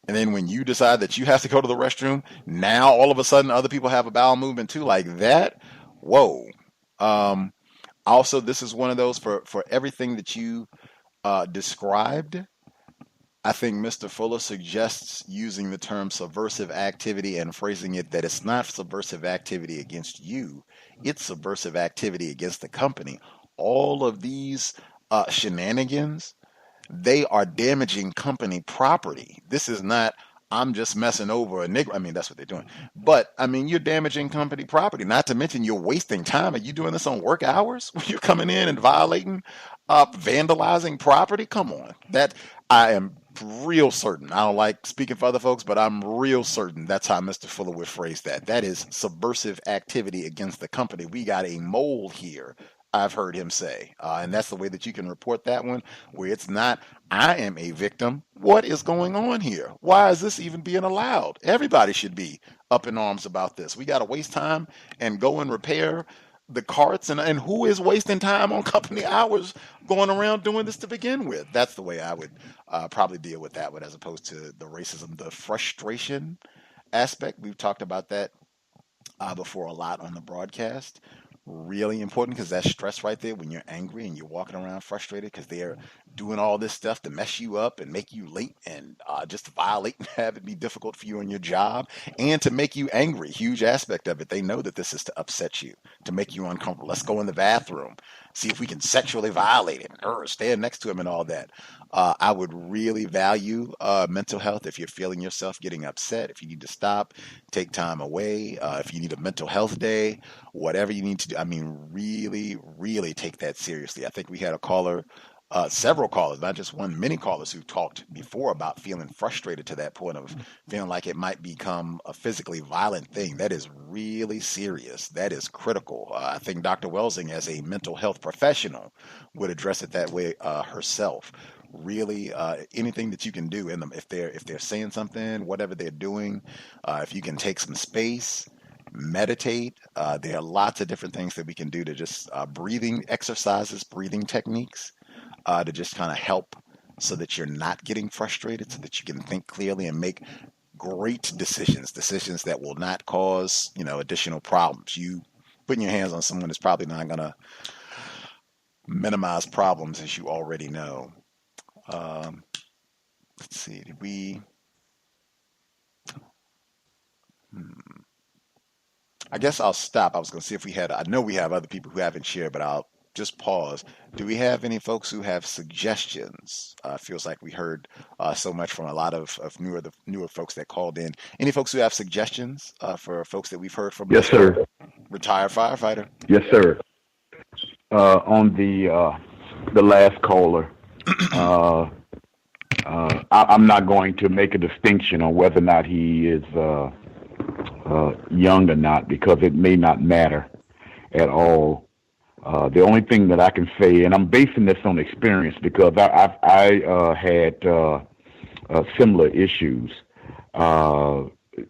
And then when you decide that you have to go to the restroom, now all of a sudden other people have a bowel movement too, like that. Whoa. Also, this is one of those for everything that you described. I think Mr. Fuller suggests using the term subversive activity and phrasing it that it's not subversive activity against you, it's subversive activity against the company. All of these shenanigans, they are damaging company property. This is not, I'm just messing over a nigger. I mean, that's what they're doing. But, I mean, you're damaging company property, not to mention you're wasting time. Are you doing this on work hours? You're coming in and violating, vandalizing property? Come on. That, I am real certain. I don't like speaking for other folks, but I'm real certain that's how Mr. Fuller would phrase that. That is subversive activity against the company. We got a mole here, I've heard him say. And that's the way that you can report that one, where it's not, I am a victim. What is going on here? Why is this even being allowed? Everybody should be up in arms about this. We got to waste time and go and repair the carts. And who is wasting time on company hours going around doing this to begin with? That's the way I would probably deal with that one, as opposed to the racism, the frustration aspect. We've talked about that before a lot on the broadcast. Really important, because that's stress right there when you're angry and you're walking around frustrated because they're doing all this stuff to mess you up and make you late and just to violate and have it be difficult for you on your job and to make you angry. Huge aspect of it. They know that this is to upset you, to make you uncomfortable. Let's go in the bathroom, see if we can sexually violate him or stand next to him and all that. I would really value mental health. If you're feeling yourself getting upset, if you need to stop, take time away, if you need a mental health day, whatever you need to do. I mean, really, really take that seriously. I think we had a caller, several callers, not just one, many callers who talked before about feeling frustrated to that point of feeling like it might become a physically violent thing. That is really serious. That is critical. I think Dr. Welsing, as a mental health professional, would address it that way herself. Really, anything that you can do in them, if they're saying something, whatever they're doing, if you can take some space, meditate. There are lots of different things that we can do to just breathing exercises, breathing techniques, to just kind of help so that you're not getting frustrated, so that you can think clearly and make great decisions that will not cause, additional problems. You putting your hands on someone is probably not going to minimize problems, as you already know. Let's see, did we... I guess I'll stop. I was going to see if we had, I know we have other people who haven't shared, but I'll just pause. Do we have any folks who have suggestions? Feels like we heard so much from a lot of newer folks that called in. Any folks who have suggestions for folks that we've heard from? Yes, sir. Retired firefighter? Yes, sir. On the last caller, I'm not going to make a distinction on whether or not he is young or not, because it may not matter at all. The only thing that I can say, and I'm basing this on experience because I had similar issues.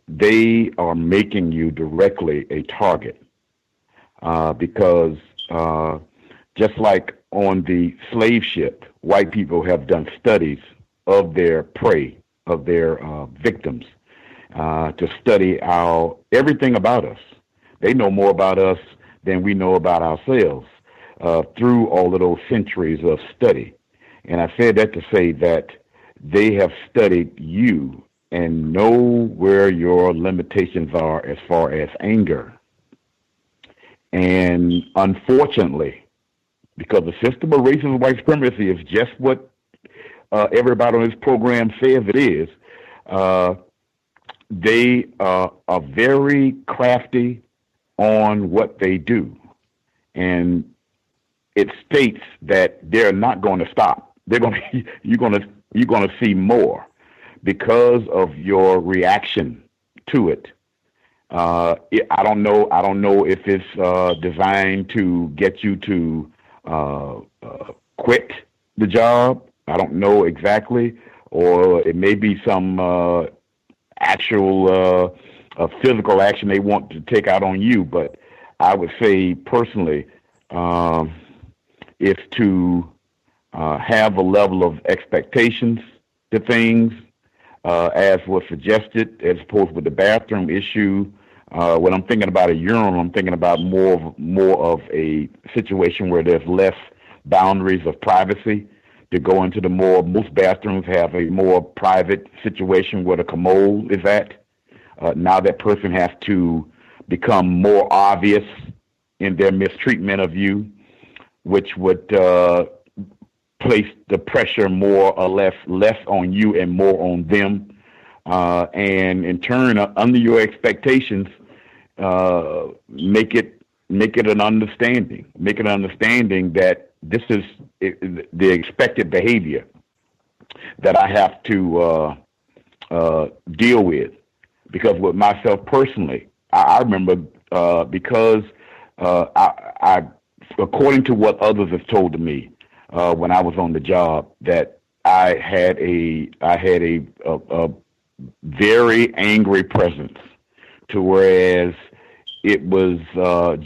They are making you directly a target because just like on the slave ship, white people have done studies of their prey, of their victims, to study everything about us. They know more about us than we know about ourselves through all of those centuries of study. And I said that to say that they have studied you and know where your limitations are as far as anger. And unfortunately, because the system of racism and white supremacy is just what everybody on this program says it is, they are very crafty on what they do. And it states that they're not going to stop. You're going to see more because of your reaction to it. I don't know if it's designed to get you to quit the job. I don't know exactly, or it may be some actual physical action they want to take out on you. But I would say personally, is to have a level of expectations to things, as was suggested, as opposed with the bathroom issue. When I'm thinking about a urinal, I'm thinking about more of a situation where there's less boundaries of privacy. To go into most bathrooms have a more private situation where the commode is at. Now that person has to become more obvious in their mistreatment of you, which would place the pressure more or less on you and more on them. And in turn, under your expectations, make it an understanding. Make it an understanding that this is the expected behavior that I have to deal with. Because with myself personally, I remember because I, according to what others have told me when I was on the job, that I had a very angry presence, to whereas it was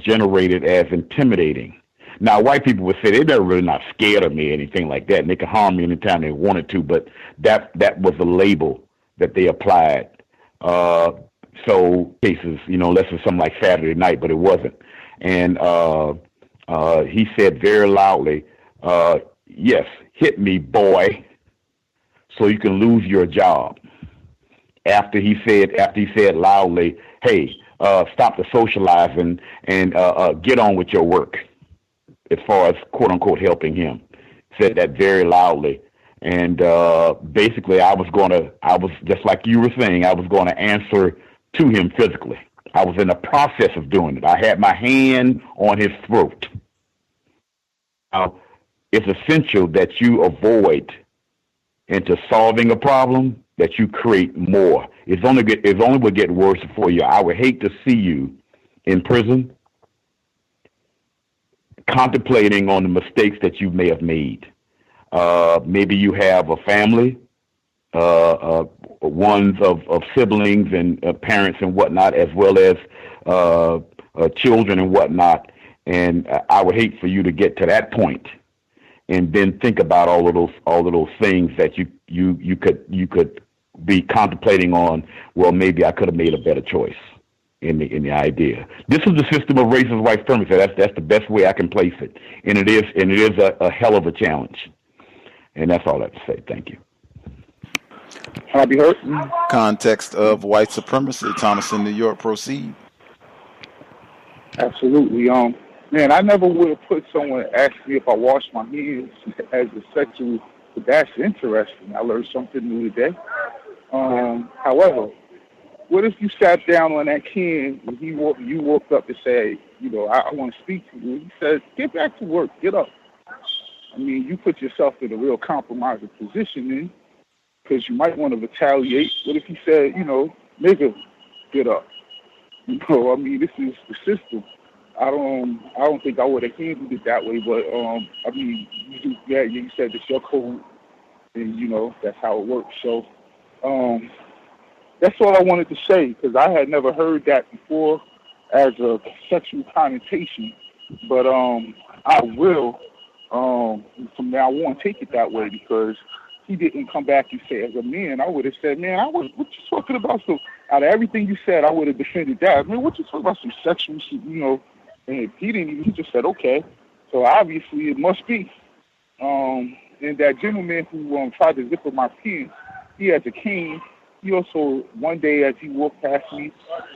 generated as intimidating. Now, white people would say they're really not scared of me or anything like that, and they can harm me anytime they wanted to, but that was a label that they applied. So cases, unless it's something like Saturday night, but it wasn't. And he said very loudly, yes, hit me, boy, so you can lose your job. After he said loudly, hey, stop the socializing and get on with your work, as far as quote unquote helping him. Said that very loudly. And basically I was just like you were saying, I was going to answer to him physically. I was in the process of doing it. I had my hand on his throat. Now, it's essential that you avoid into solving a problem, that you create more. It only will get worse for you. I would hate to see you in prison contemplating on the mistakes that you may have made. Maybe you have a family, ones of siblings and parents and whatnot, as well as children and whatnot. And I would hate for you to get to that point and then think about all of those things that you could be contemplating on. Well, maybe I could have made a better choice in the idea. This is the system of racist white supremacy. That's the best way I can place it, and it is a hell of a challenge. And that's all I have to say. Thank you. Can I be heard? Context of White Supremacy. Thomas in New York, proceed. Absolutely. Man, I never would have put someone to ask me if I wash my hands as a sexual, but that's interesting. I learned something new today. However, what if you sat down on that can and you woke up to say, I want to speak to you? He says, get back to work, get up. I mean, you put yourself in a real compromising position then, because you might want to retaliate. What if he said, nigga, get up? I mean, this is the system. I don't think I would have handled it that way, but I mean, you said it's your code, and that's how it works. So that's all I wanted to say, because I had never heard that before as a sexual connotation, but I will from now on take it that way, because he didn't come back and say, as a man, I would have said, man, what you talking about? So out of everything you said, I would have defended that. Man, what you talking about, some sexual shit, and he didn't even, he just said, okay. So obviously it must be. And that gentleman who tried to zip up my pants, he has a cane. He also, one day as he walked past me,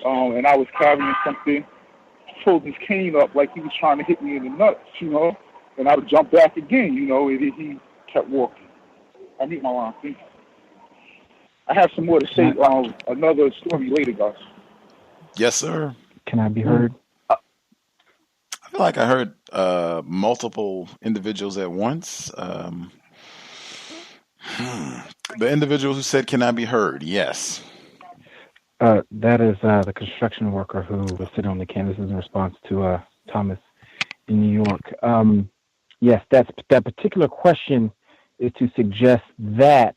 and I was carrying something, pulled his cane up like he was trying to hit me in the nuts, and I would jump back again, and he kept walking. I need my line. Thank you. I have some more to say on another story later, guys. Yes, sir. Can I be heard? I feel like I heard multiple individuals at once. The individual who said, can I be heard? Yes. That is the construction worker who was sitting on the canvases in response to Thomas in New York. Yes, that particular question is to suggest that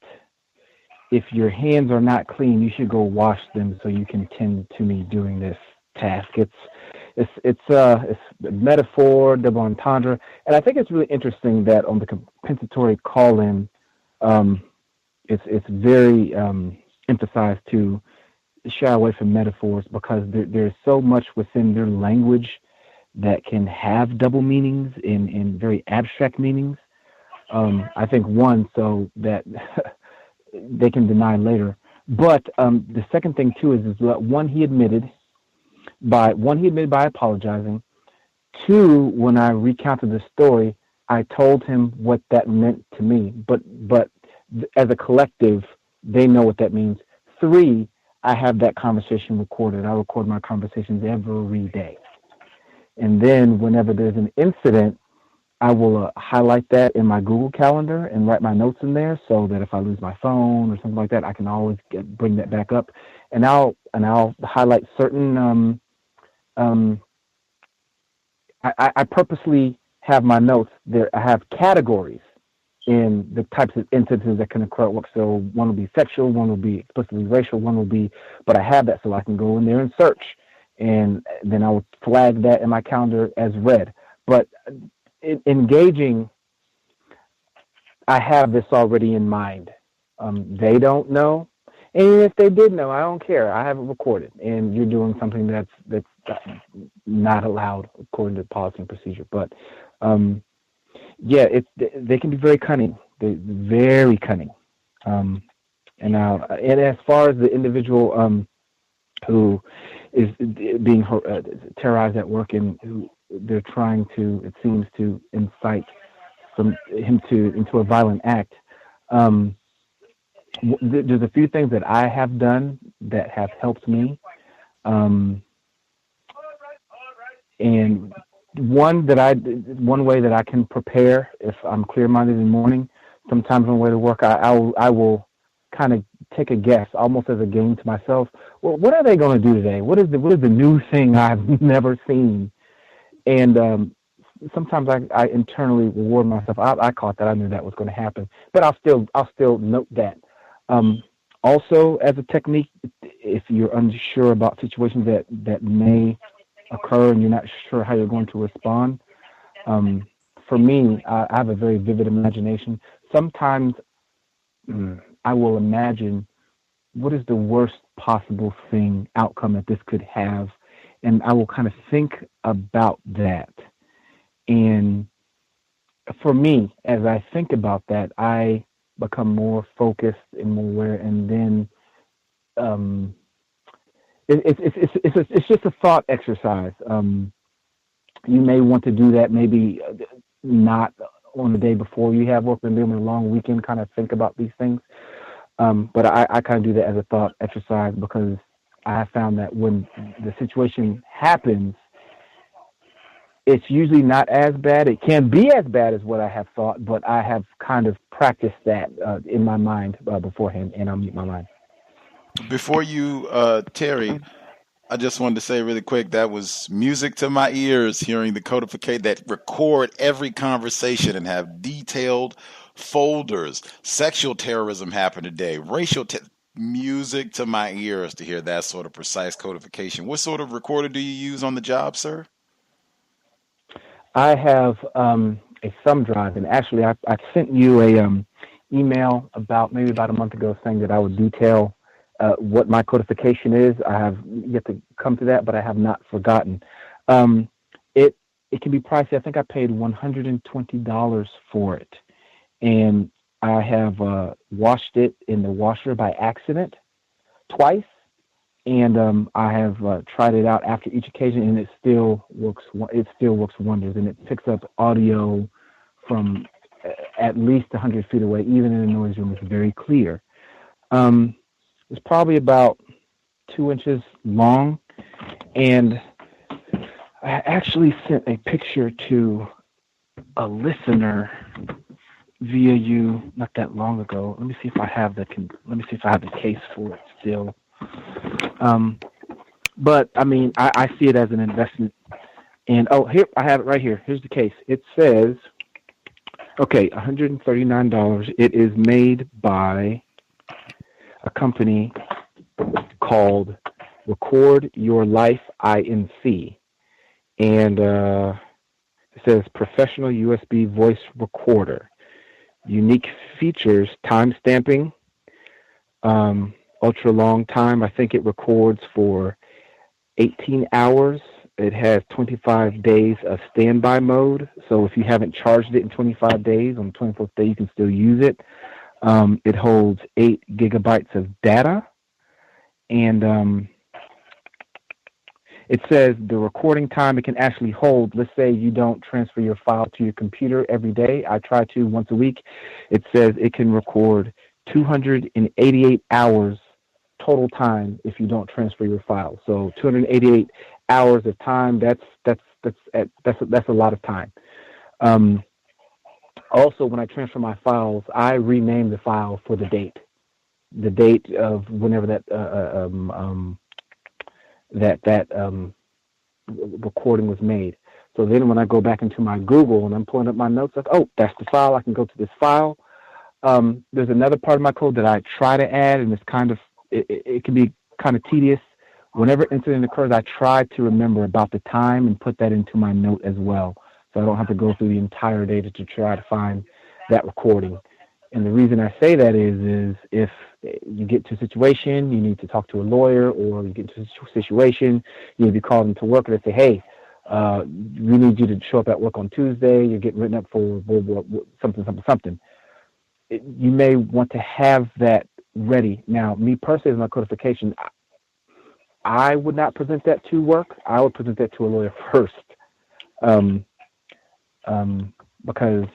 if your hands are not clean, you should go wash them so you can tend to me doing this task. It's a metaphor, double entendre, and I think it's really interesting that on the compensatory call-in, it's very emphasize to shy away from metaphors because there's so much within their language that can have double meanings in very abstract meanings. I think one, so that they can deny later. But the second thing too is that one, he admitted by apologizing. Two, when I recounted the story, I told him what that meant to me. But as a collective, they know what that means. Three, I have that conversation recorded. I record my conversations every day. And then whenever there's an incident, I will highlight that in my Google Calendar and write my notes in there so that if I lose my phone or something like that, I can always bring that back up. And I'll highlight certain. I purposely have my notes there. I have categories in the types of instances that can occur. So one will be sexual, one will be explicitly racial, one will be. But I have that so I can go in there and search, and then I will flag that in my calendar as read. But engaging, I have this already in mind. They don't know, and if they did know, I don't care. I have it recorded, and you're doing something that's not allowed according to policy and procedure. But they can be very cunning. They're very cunning. And as far as the individual who is being terrorized at work and who they're trying to, it seems, to incite him into a violent act. There's a few things that I have done that have helped me. And one way that I can prepare if I'm clear-minded in the morning, sometimes on the way to work, I will kind of take a guess, almost as a game to myself. Well, what are they going to do today? What is the new thing I've never seen? And sometimes I internally reward myself. I caught that. I knew that was going to happen, but I'll still note that. Also, as a technique, if you're unsure about situations that may occur and you're not sure how you're going to respond, for me, I have a very vivid imagination. Sometimes I will imagine what is the worst possible outcome that this could have, and I will kind of think about that. And for me, as I think about that, I become more focused and more aware, and then it's just a thought exercise. You may want to do that, maybe not on the day before you have work, but maybe on a long weekend, kind of think about these things. But I kind of do that as a thought exercise because I have found that when the situation happens, it's usually not as bad. It can be as bad as what I have thought, but I have kind of practiced that in my mind beforehand, and I'll mute my mind. Before you, Terry, I just wanted to say really quick, that was music to my ears, hearing the codification that record every conversation and have detailed folders. Sexual terrorism happened today. Music to my ears to hear that sort of precise codification. What sort of recorder do you use on the job, sir? I have a thumb drive, and actually I sent you a email about a month ago saying that I would detail what my codification is. I have yet to come to that, but I have not forgotten. It can be pricey. I think I paid $120 for it, and I have washed it in the washer by accident twice. And I have tried it out after each occasion, and it still works wonders. And it picks up audio from at least 100 feet away, even in a noise room. It's very clear. It's probably about 2 inches long, and I actually sent a picture to a listener via you not that long ago. Let me see if I have the case for it still. But I mean, I see it as an investment. And here I have it right here. Here's the case. It says, okay, $139. It is made by a company called Record Your Life Inc. And it says professional USB voice recorder, unique features, time stamping, ultra long time. I think it records for 18 hours. It has 25 days of standby mode. So if you haven't charged it in 25 days, on the 24th day, you can still use it. It holds 8 gigabytes of data. And it says the recording time it can actually hold. Let's say you don't transfer your file to your computer every day. I try to once a week. It says it can record 288 hours total time if you don't transfer your file. So 288 hours of time. That's a lot of time. Also, when I transfer my files, I rename the file for the date of whenever that recording was made. So then when I go back into my Google and I'm pulling up my notes, like, oh, that's the file. I can go to this file. There's another part of my code that I try to add, and it's kind of it can be kind of tedious. Whenever incident occurs, I try to remember about the time and put that into my note as well, so I don't have to go through the entire data to try to find that recording. And the reason I say that is if you get to a situation, you need to talk to a lawyer, or you get to a situation, you need to be called into work and they say, hey, we need you to show up at work on Tuesday. You're getting written up for something. You may want to have that ready. Now, me personally, as my codification, I would not present that to work. I would present that to a lawyer first, because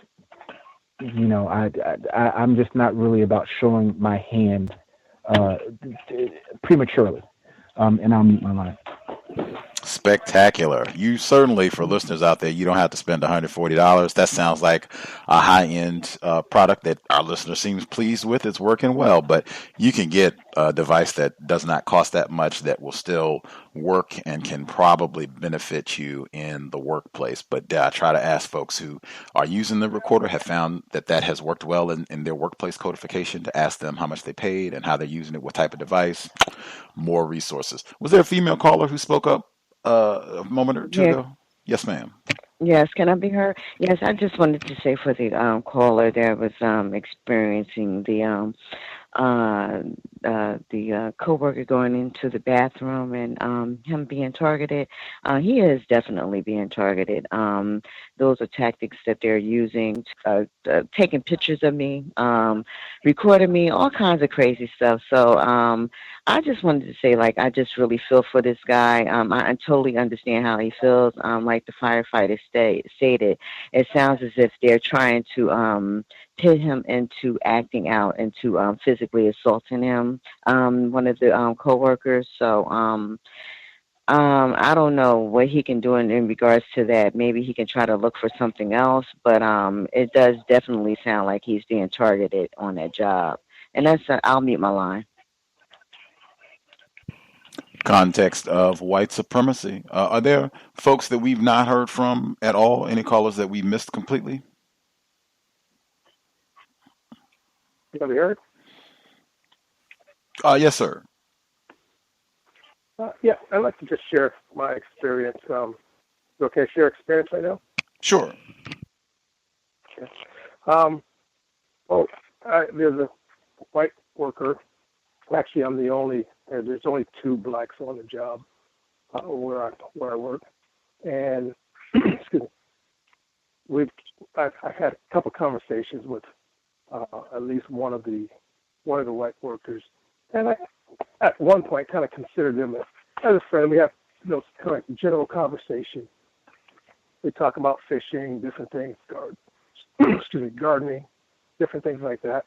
I'm just not really about showing my hand prematurely, and I'll mute my line. Spectacular. You certainly, for listeners out there, you don't have to spend $140. That sounds like a high-end product that our listener seems pleased with. It's working well, but you can get a device that does not cost that much that will still work and can probably benefit you in the workplace. But I try to ask folks who are using the recorder, have found that has worked well in their workplace codification, to ask them how much they paid and how they're using it, what type of device. More resources. Was there a female caller who spoke up a moment or two ago? Yes, ma'am. Yes, can I be heard? Yes, I just wanted to say for the caller that was experiencing the coworker going into the bathroom and him being targeted. He is definitely being targeted. Those are tactics that they're using, taking pictures of me, recording me, all kinds of crazy stuff. So I just wanted to say, like, I just really feel for this guy. I totally understand how he feels. Like the firefighter stated, it sounds as if they're trying to pit him into acting out, into physically assaulting him, one of the coworkers. So I don't know what he can do in regards to that. Maybe he can try to look for something else, but it does definitely sound like he's being targeted on that job. And that's I'll mute my line. Context of white supremacy. Are there folks that we've not heard from at all? Any callers that we missed completely? Can you hear? Yes, sir. Yeah, I'd like to just share my experience. Okay, share experience right now? Sure. Okay. There's a white worker. Actually, I'm the only. There's only 2 blacks on the job where I work, and excuse me. I've had a couple conversations with at least one of the white workers, and I at one point kind of considered them as a friend. We have kind of like general conversation. We talk about fishing, different things, gardening, different things like that.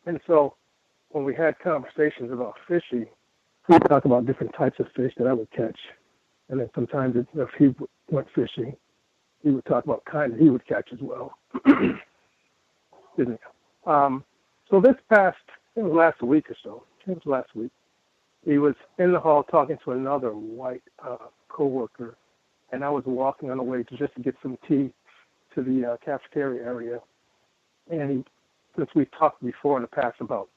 And so when we had conversations about fishing, we would talk about different types of fish that I would catch. And then sometimes if he went fishing, he would talk about kind that he would catch as well. Excuse me. So this past, it was last week or so. It was last week. He was in the hall talking to another white coworker, and I was walking on the way to get some tea to the cafeteria area. And since we've talked before in the past about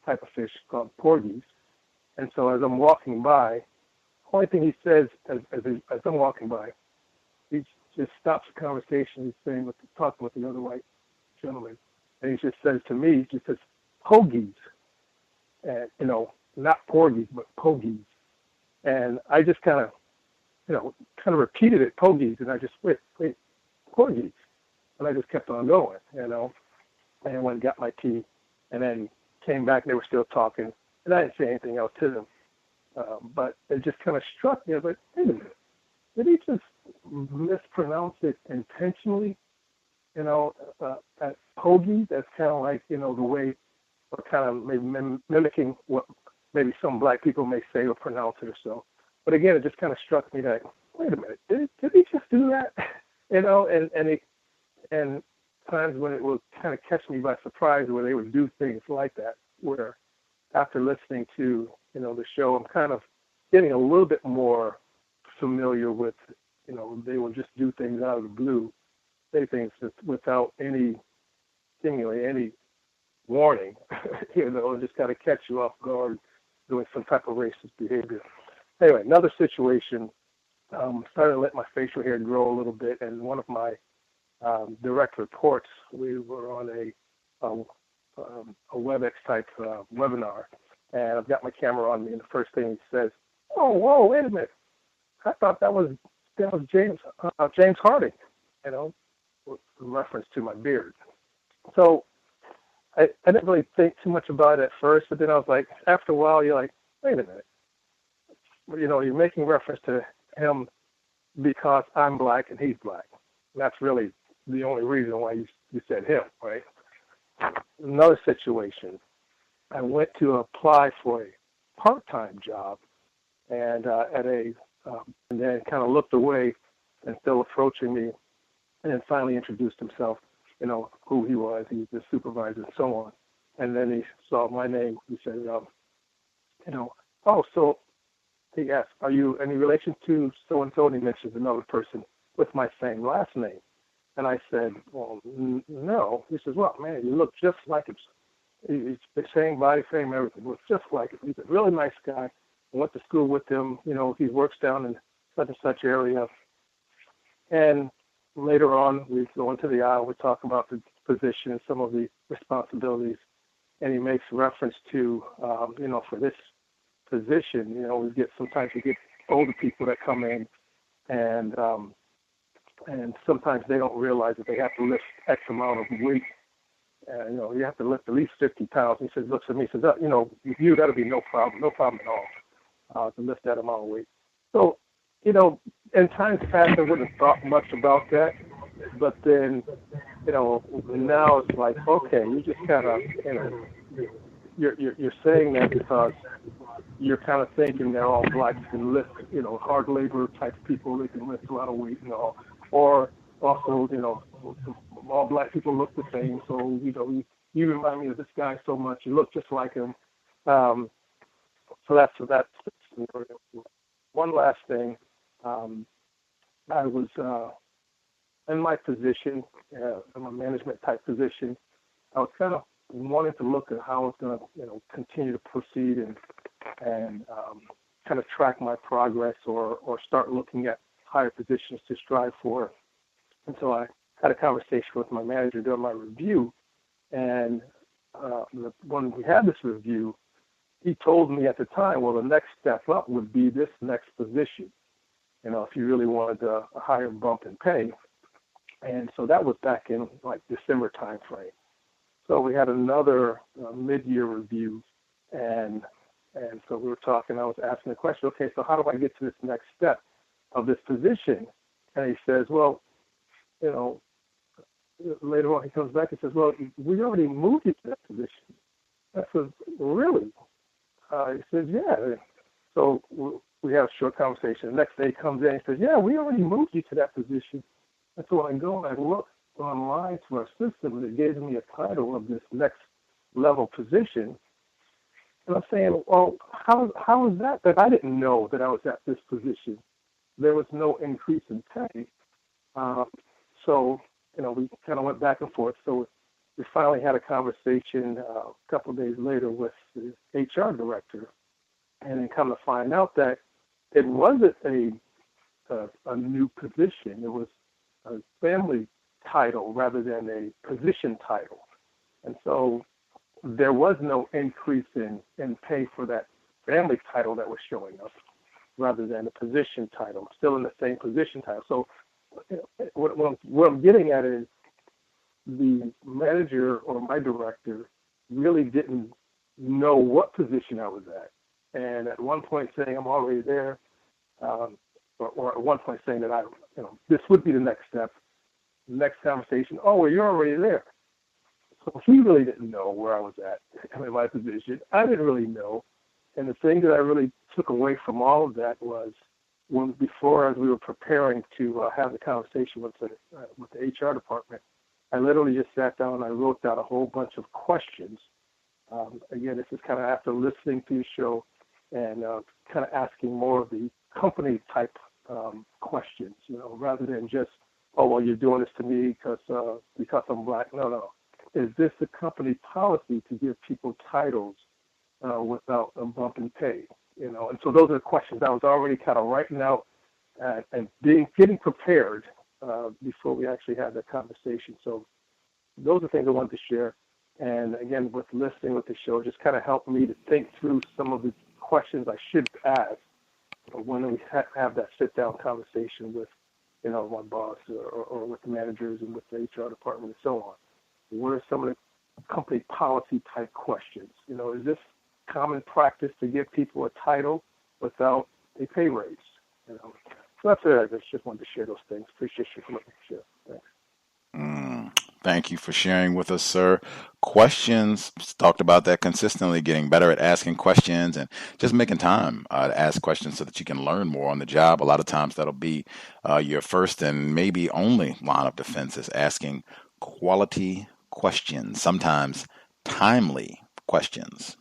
type of fish called porgies, and so as I'm walking by, the only thing he says as I'm walking by, he just stops the conversation. He's saying, talking with the other white gentleman, and he just says to me, he just says, hoagies. and not porgies but pogies, and I just kind of repeated it, pogies, and I just wait, porgies, and I just kept on going, and went and got my tea, and then came back and they were still talking, and I didn't say anything else to them, but it just kind of struck me. I was like, wait a minute, did he just mispronounce it intentionally? At pogie, that's kind of like, the way, or kind of maybe mimicking what maybe some black people may say or pronounce it or so. But again, it just kind of struck me that, wait a minute, did he just do that? And times when it would kind of catch me by surprise where they would do things like that, where after listening to, the show, I'm kind of getting a little bit more familiar with, they will just do things out of the blue, say things without seemingly any warning, and just kind of catch you off guard doing some type of racist behavior. Anyway, another situation, started to let my facial hair grow a little bit, and one of my direct reports, we were on a WebEx type webinar, and I've got my camera on me, and the first thing he says, "Oh, whoa, wait a minute! I thought that was James Harding," with reference to my beard. So I didn't really think too much about it at first, but then I was like, after a while, you're like, wait a minute. You're making reference to him because I'm black and he's black. And that's really the only reason why you said him, right? Another situation, I went to apply for a part-time job, and and then kind of looked away and still approaching me, and then finally introduced himself, who he was. He was the supervisor and so on. And then he saw my name. He said, oh, so he asked, are you any relation to so-and-so? And he mentioned another person with my same last name. And I said, well, no. He says, well, man, you look just like him. He's the same body frame, everything. Looks just like him. He's a really nice guy. I went to school with him. He works down in such and such area. And later on, we go into the aisle. We talk about the position and some of the responsibilities. And he makes reference to, for this position, sometimes we get older people that come in, and sometimes they don't realize that they have to lift X amount of weight. You have to lift at least 50 pounds. He says, looks at me, says, with you, that'll be no problem at all, to lift that amount of weight. So, in times past, I wouldn't have thought much about that. But then, now it's like, okay, you just kind of, you're saying that because you're kind of thinking that all blacks can lift, hard labor type people, they can lift a lot of weight and all. Or also, all black people look the same. So, you remind me of this guy so much. You look just like him. So that's one last thing. I was in my position, in my management type position. I was kind of wanting to look at how I was going to, continue to proceed and kind of track my progress or start looking at higher positions to strive for. And so I had a conversation with my manager during my review, and when we had this review, he told me at the time, well, the next step up would be this next position, if you really wanted a higher bump in pay. And so that was back in like December time frame. So we had another mid-year review, and so we were talking. I was asking the question, okay, so how do I get to this next step of this position? And he says, well, later on he comes back and says, well, we already moved you to that position. I said, really? He says, yeah. So we have a short conversation. The next day he comes in and says, yeah, we already moved you to that position. And so I go and I look online to our system, and it gives me a title of this next level position. And I'm saying, well, how is that I didn't know that I was at this position? There was no increase in pay. So, we kind of went back and forth. So we finally had a conversation a couple of days later with the HR director, and then come to find out that it wasn't a new position. It was a family title rather than a position title. And so there was no increase in pay for that family title that was showing up, rather than a position title, still in the same position title. So what I'm getting at is the manager or my director really didn't know what position I was at. And at one point saying I'm already there, or at one point saying that this would be the next step, next conversation, oh, well, you're already there. So he really didn't know where I was at in my position. I didn't really know. And the thing that I really took away from all of that was before, as we were preparing to have the conversation with the HR department, I literally just sat down and I wrote down a whole bunch of questions. Again, this is kind of after listening to the show and kind of asking more of the company type questions, rather than just, oh, well, you're doing this to me because I'm black. No. Is this a company policy to give people titles without a bump in pay? And so those are the questions I was already kind of writing out and getting prepared before we actually had that conversation. So those are things I wanted to share. And again, with listening with the show, just kind of helped me to think through some of the questions I should ask when we have that sit-down conversation with, my boss or with the managers and with the HR department and so on. What are some of the company policy type questions? Is this common practice to give people a title without a pay raise? So that's it. I just wanted to share those things. Appreciate you for letting me share. Thanks. Thank you for sharing with us, sir. Questions, talked about that consistently, getting better at asking questions and just making time to ask questions so that you can learn more on the job. A lot of times that'll be your first and maybe only line of defense is asking quality questions, sometimes timely questions.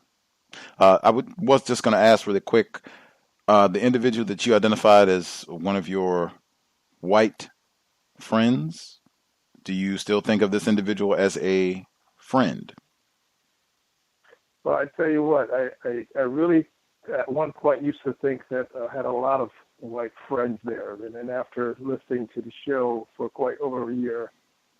I was just going to ask really quick, the individual that you identified as one of your white friends, do you still think of this individual as a friend? Well, I tell you what, I really at one point used to think that I had a lot of white friends there. And then after listening to the show for quite over a year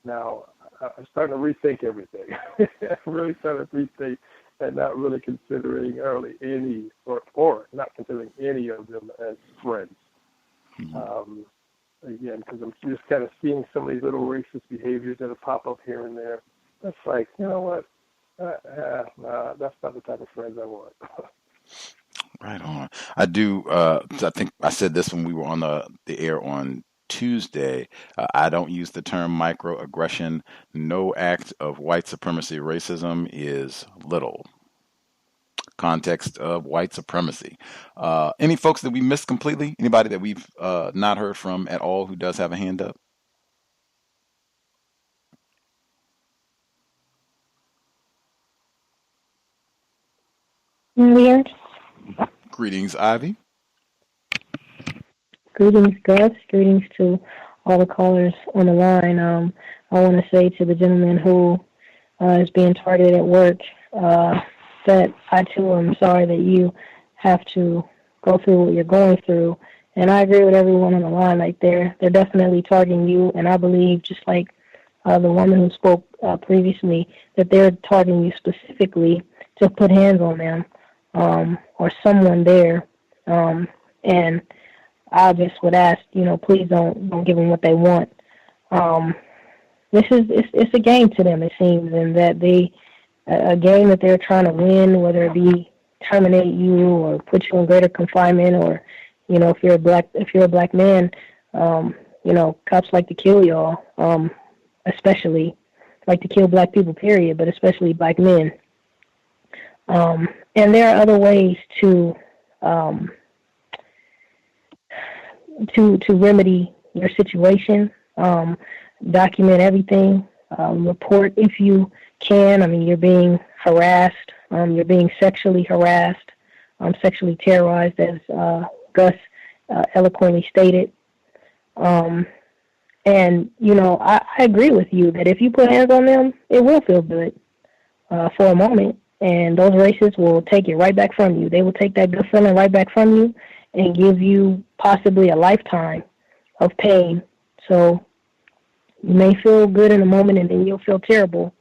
now, I'm starting to rethink everything. I'm really starting to rethink and not really considering any or not considering any of them as friends. Mm-hmm. Again, because I'm just kind of seeing some of these little racist behaviors that pop up here and there. That's like, you know what? That's not the type of friends I want. Right on. I do. I think I said this when we were on the air on Tuesday. I don't use the term microaggression. No act of white supremacy racism is little. Context of white supremacy. Any folks that we missed completely? Anybody that we've not heard from at all who does have a hand up? Weird. Greetings, Ivy. Greetings, Gus. Greetings to all the callers on the line. I want to say to the gentleman who is being targeted at work, that I too am sorry that you have to go through what you're going through. And I agree with everyone on the line. Like they're definitely targeting you. And I believe, just like the woman who spoke previously, that they're targeting you specifically to put hands on them or someone there. And I just would ask, please don't give them what they want. It's a game to them, it seems, and that a game that they're trying to win, whether it be terminate you or put you in greater confinement, or if you're a black man, cops like to kill y'all, especially like to kill black people, period, but especially black men. And there are other ways to remedy your situation. Document everything. Report if you can. I mean, you're being harassed. You're being sexually harassed, sexually terrorized, as Gus eloquently stated. And, I agree with you that if you put hands on them, it will feel good for a moment. And those racists will take it right back from you. They will take that good feeling right back from you and give you possibly a lifetime of pain. So you may feel good in a moment and then you'll feel terrible.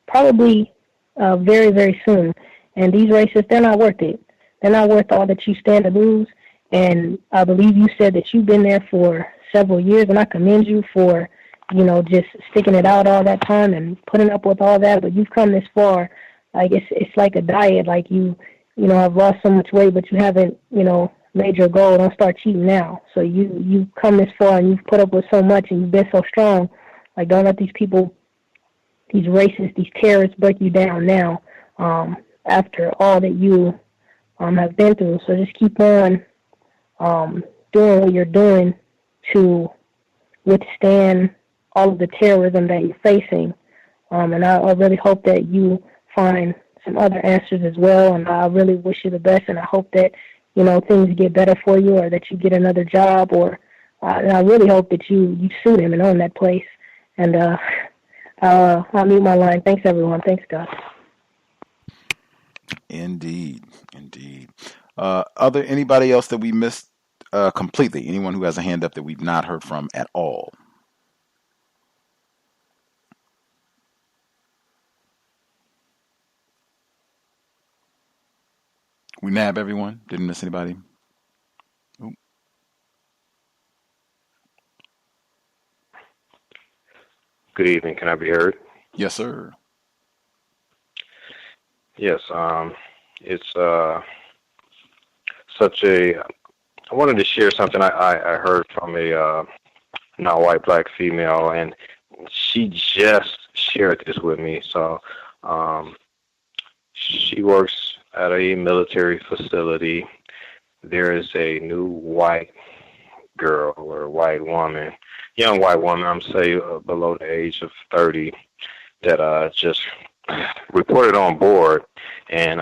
Probably very, very soon. And these racists, they're not worth it. They're not worth all that you stand to lose. And I believe you said that you've been there for several years, and I commend you for, just sticking it out all that time and putting up with all that. But you've come this far. Like it's like a diet. Like you have lost so much weight, but you haven't, made your goal. Don't start cheating now. So you've come this far, and you've put up with so much, and you've been so strong. Like, don't let these people, these racists, these terrorists break you down now. After all that you have been through. So just keep on doing what you're doing to withstand all of the terrorism that you're facing. And I really hope that you find some other answers as well. And I really wish you the best. And I hope that, things get better for you, or that you get another job, or and I really hope that you sue them and own that place. And I'll mute my line. Thanks, everyone. Thanks, Gus. Indeed. Anybody else that we missed completely? Anyone who has a hand up that we've not heard from at all? We nab everyone. Didn't miss anybody. Ooh. Good evening. Can I be heard? Yes, sir. Yes. It's such a. I wanted to share something I heard from a non-white black female, and she just shared this with me. So she works at a military facility. There is a new white girl or white woman, young white woman, I'm saying below the age of 30, that just reported on board, and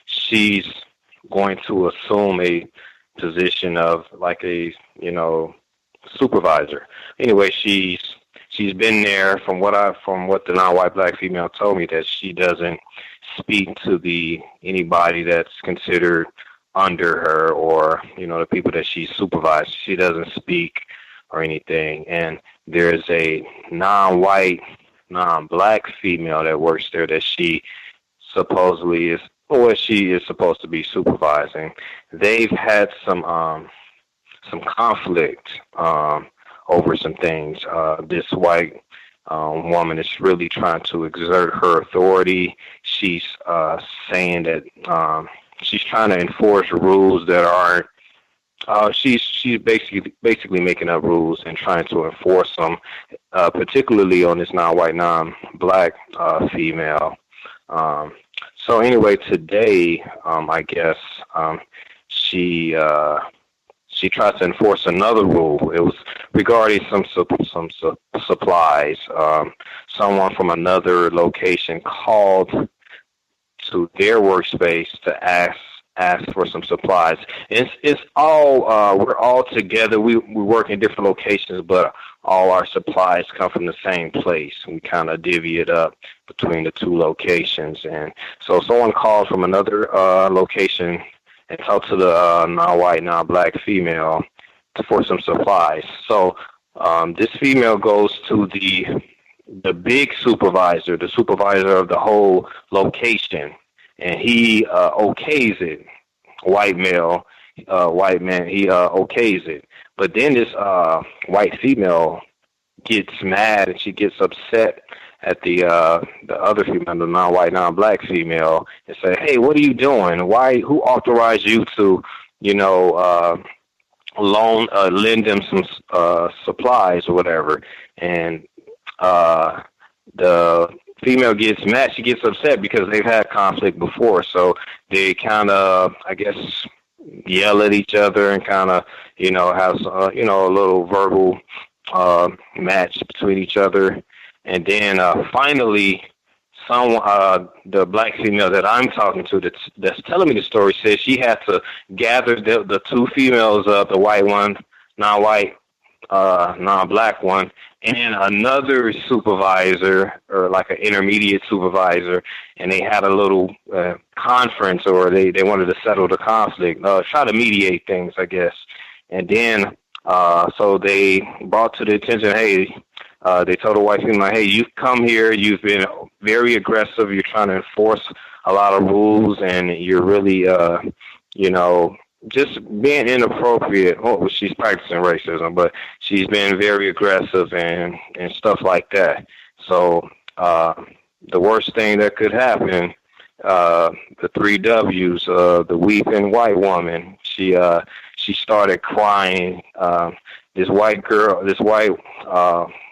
she's going to assume a position of like a supervisor. Anyway, she's been there from what the non-white black female told me, that she doesn't speak to anybody that's considered under her, or the people that she supervises. She doesn't speak or anything. And there's a non-white, non-black female that works there that she supposedly is, or she is supposed to be supervising. They've had some conflict over some things. This white woman is really trying to exert her authority. She's saying that she's trying to enforce rules that aren't. She's basically making up rules and trying to enforce them, particularly on this non-white, non-black female. So anyway, today, I guess she tried to enforce another rule. It was regarding some supplies. Someone from another location called to their workspace to ask for some supplies. It's all we're all together. We work in different locations, but all our supplies come from the same place. We kind of divvy it up between the two locations. And so someone calls from another location and talk to the non-white, non-black female for some supplies. So this female goes to the big supervisor, the supervisor of the whole location, and he okays it. White male, white man, he okays it. But then this white female gets mad, and she gets upset at the other female, the non-white, non-black female, and say, "Hey, what are you doing? Who authorized you to, lend them some supplies or whatever?" And the female gets mad. She gets upset because they've had conflict before, so they kind of, I guess, yell at each other and kind of, have a little verbal match between each other. And then finally, the black female that I'm talking to that's telling me the story says she had to gather the two females up, the white one, non-white, non-black one, and another supervisor, or like an intermediate supervisor, and they had a little conference, or they wanted to settle the conflict, try to mediate things, I guess. And then so they brought to the attention, hey, They told the white female, hey, you've come here, you've been very aggressive, you're trying to enforce a lot of rules, and you're really, just being inappropriate. Oh, she's practicing racism, but she's been very aggressive and stuff like that. So the worst thing that could happen, the 3 W's, the weeping white woman, she started crying. This white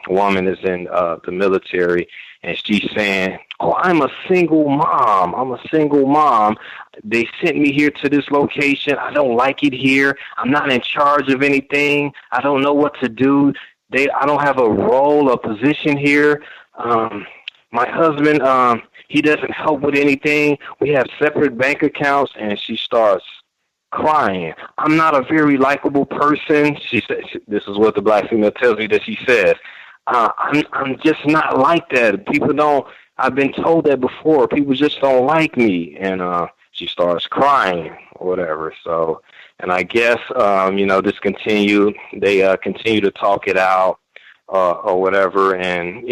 woman is in the military, and she's saying, oh, I'm a single mom. They sent me here to this location. I don't like it here. I'm not in charge of anything. I don't know what to do. I don't have a role or position here. My husband, he doesn't help with anything. We have separate bank accounts, and she starts crying. I'm not a very likable person. She said, this is what the black female tells me that she says. I'm just not like that. I've been told that before. People just don't like me. And she starts crying or whatever. So, and I guess, this continued. They continue to talk it out or whatever. And,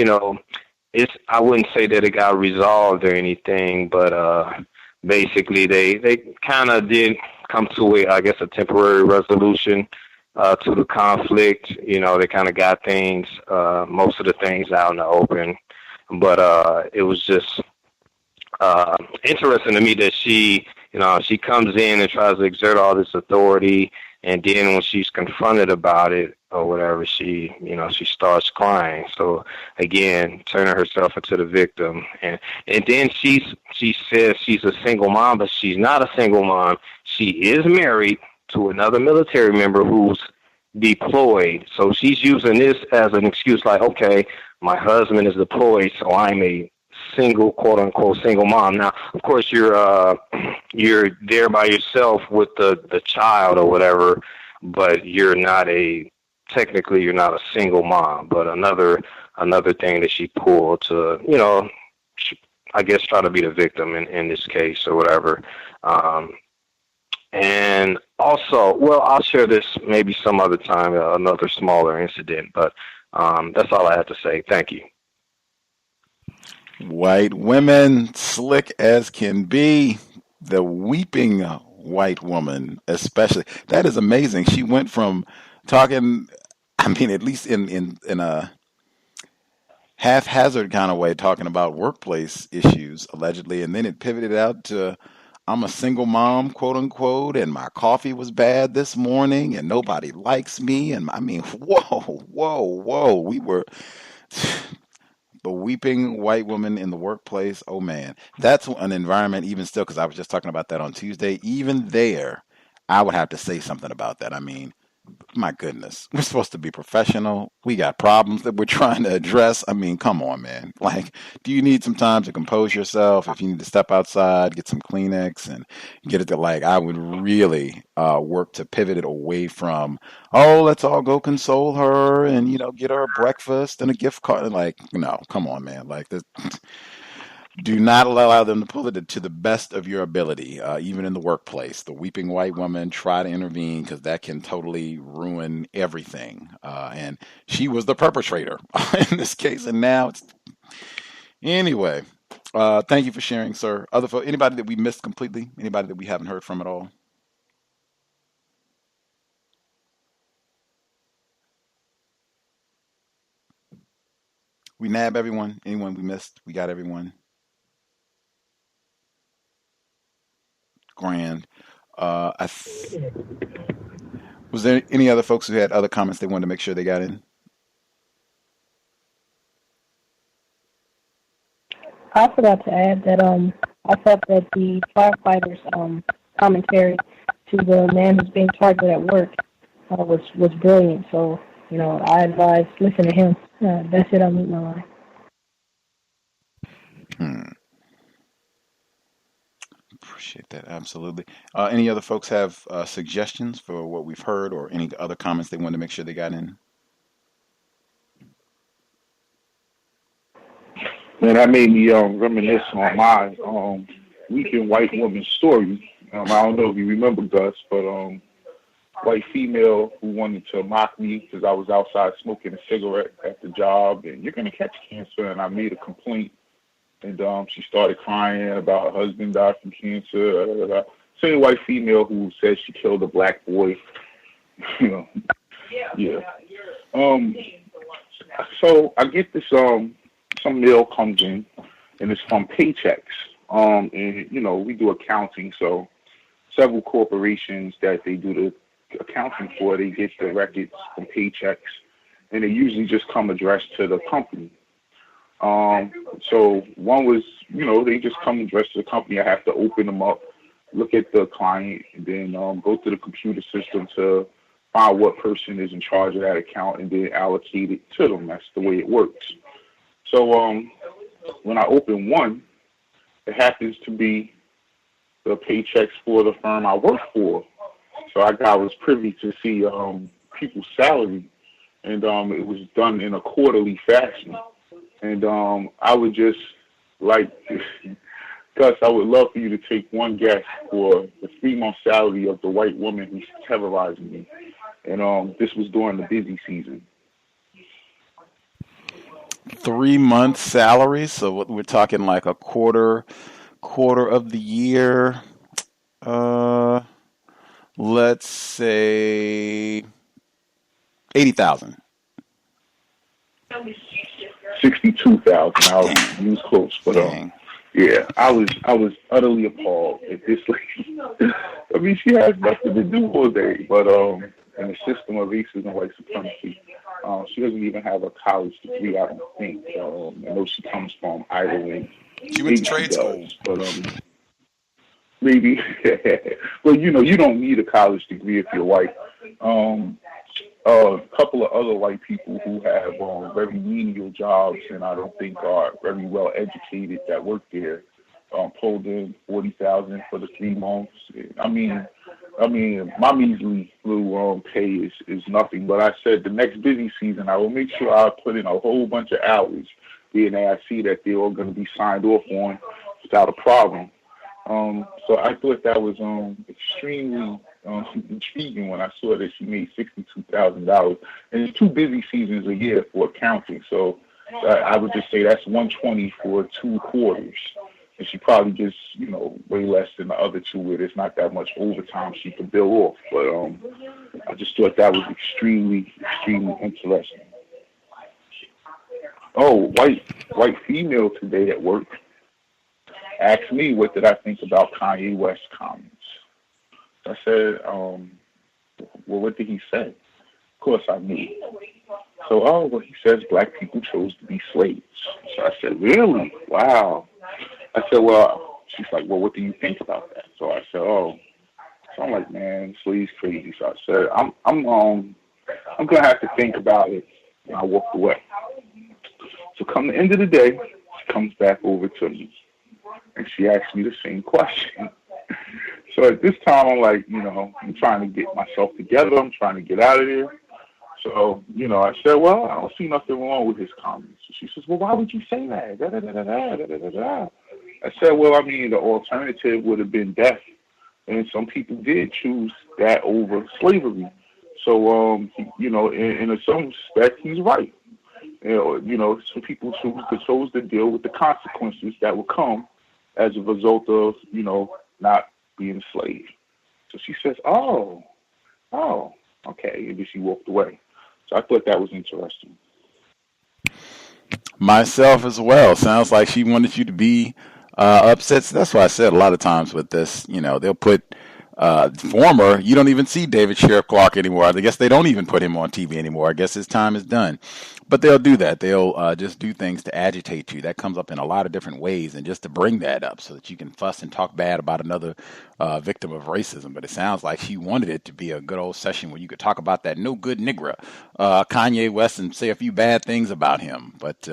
I wouldn't say that it got resolved or anything, but basically they kind of did come to a temporary resolution to the conflict. They kind of got things, most of the things out in the open. But it was just interesting to me that she comes in and tries to exert all this authority, and then when she's confronted about it or whatever, she starts crying. So again, turning herself into the victim, and then she says she's a single mom, but she's not a single mom. She is married to another military member who's deployed. So she's using this as an excuse, like, okay, my husband is deployed, so I'm a single, quote unquote, single mom. Now, of course, you're there by yourself with the child or whatever, but you're not a single mom. But another thing that she pulled to, I guess, try to be the victim in this case or whatever. And also, well, I'll share this maybe some other time, another smaller incident, but that's all I have to say. Thank you. White women, slick as can be. The weeping white woman, especially. That is amazing. She went from talking, at least in a haphazard kind of way, talking about workplace issues, allegedly, and then it pivoted out to, I'm a single mom, quote unquote, and my coffee was bad this morning and nobody likes me. And whoa. We were the weeping white woman in the workplace. Oh man, that's an environment even still, because I was just talking about that on Tuesday. Even there, I would have to say something about that. My goodness, we're supposed to be professional. We got problems that we're trying to address. Come on, man. Do you need some time to compose yourself? If you need to step outside, get some Kleenex and get it to I would really work to pivot it away from, oh, let's all go console her and, get her a breakfast and a gift card. No, come on, man. Do not allow them to pull it to the best of your ability, even in the workplace. The weeping white woman, try to intervene, because that can totally ruin everything. And she was the perpetrator in this case. And now it's... Anyway, thank you for sharing, sir. Anybody that we missed completely? Anybody that we haven't heard from at all? We nab everyone? Anyone we missed? We got everyone? Grand. Was there any other folks who had other comments they wanted to make sure they got in? I forgot to add that I thought that the firefighters' commentary to the man who's being targeted at work was brilliant. So I advise listen to him. That's it. I'll mute my line. Appreciate that. Absolutely. Any other folks have suggestions for what we've heard, or any other comments they wanted to make sure they got in? Man, that made me reminisce on my weeping white woman story. I don't know if you remember, Gus, but white female who wanted to mock me because I was outside smoking a cigarette at the job, and you're gonna catch cancer. And I made a complaint, and she started crying about her husband died from cancer. Same white female who said she killed a black boy. You know, yeah. So I get this. Some mail comes in, and it's from Paychecks. And you know, we do accounting, so several corporations that they do the accounting for, they get the records from Paychecks, and they usually just come addressed to the company. So one was, you know, they just come addressed to the company. I have to open them up, look at the client, and then go to the computer system to find what person is in charge of that account and then allocate it to them. That's the way it works. So when I open one, it happens to be the paychecks for the firm I work for. So I was privy to see people's salary, and it was done in a quarterly fashion. And I would just like, Gus, I would love for you to take one guess for the 3-month salary of the white woman who's terrorizing me. And this was during the busy season. 3 months salary, so what we're talking like a quarter of the year. Let's say 80,000. 62,000. I was close, but yeah, I was utterly appalled at this lady. I mean, she has nothing to do all day, but in the system of racism and white supremacy, she doesn't even have a college degree, I don't think. I know she comes from Ireland. She went to trade school, but maybe. Well, you know, you don't need a college degree if you're white. A couple of other white people who have very menial jobs and I don't think are very well educated that work there pulled in 40,000 for the 3 months. I mean, my measly little pay is nothing. But I said the next busy season I will make sure I put in a whole bunch of hours, being that I see that they're all going to be signed off on without a problem. So I thought that was extremely intriguing when I saw that she made $62,000, and it's 2 busy seasons a year for accounting. So I would just say that's 120 for 2 quarters, and she probably gets, you know, way less than the other 2 where there's not that much overtime she can bill off. But I just thought that was extremely interesting. Oh, white female today at work asked me what did I think about Kanye West comments. I said, well, what did he say? Of course I knew. So, well, he says black people chose to be slaves. So I said, really? Wow. I said, well, she's like, well, what do you think about that? So I said, so I'm like, man, slaves crazy. So I said, I'm gonna have to think about it. And I walked away. So come the end of the day, she comes back over to me and she asked me the same question. So at this time, I'm like, you know, I'm trying to get myself together. I'm trying to get out of there. So, you know, I said, well, I don't see nothing wrong with his comments. So she says, well, why would you say that? Da, da, da, da, da, da, da, da. I said, well, I mean, the alternative would have been death. And some people did choose that over slavery. So, you know, in some respect, he's right. You know, some people chose to deal with the consequences that would come as a result of, you know, not being a slave. So she says, oh, okay. And then she walked away. So I thought that was interesting. Myself as well. Sounds like she wanted you to be upset. So that's why I said a lot of times with this, you know, they'll put you don't even see David Sheriff Clark anymore. I guess they don't even put him on TV anymore. I guess his time is done. But they'll do that. They'll just do things to agitate you. That comes up in a lot of different ways, and just to bring that up so that you can fuss and talk bad about another victim of racism. But it sounds like she wanted it to be a good old session where you could talk about that no good nigger, Kanye West, and say a few bad things about him, but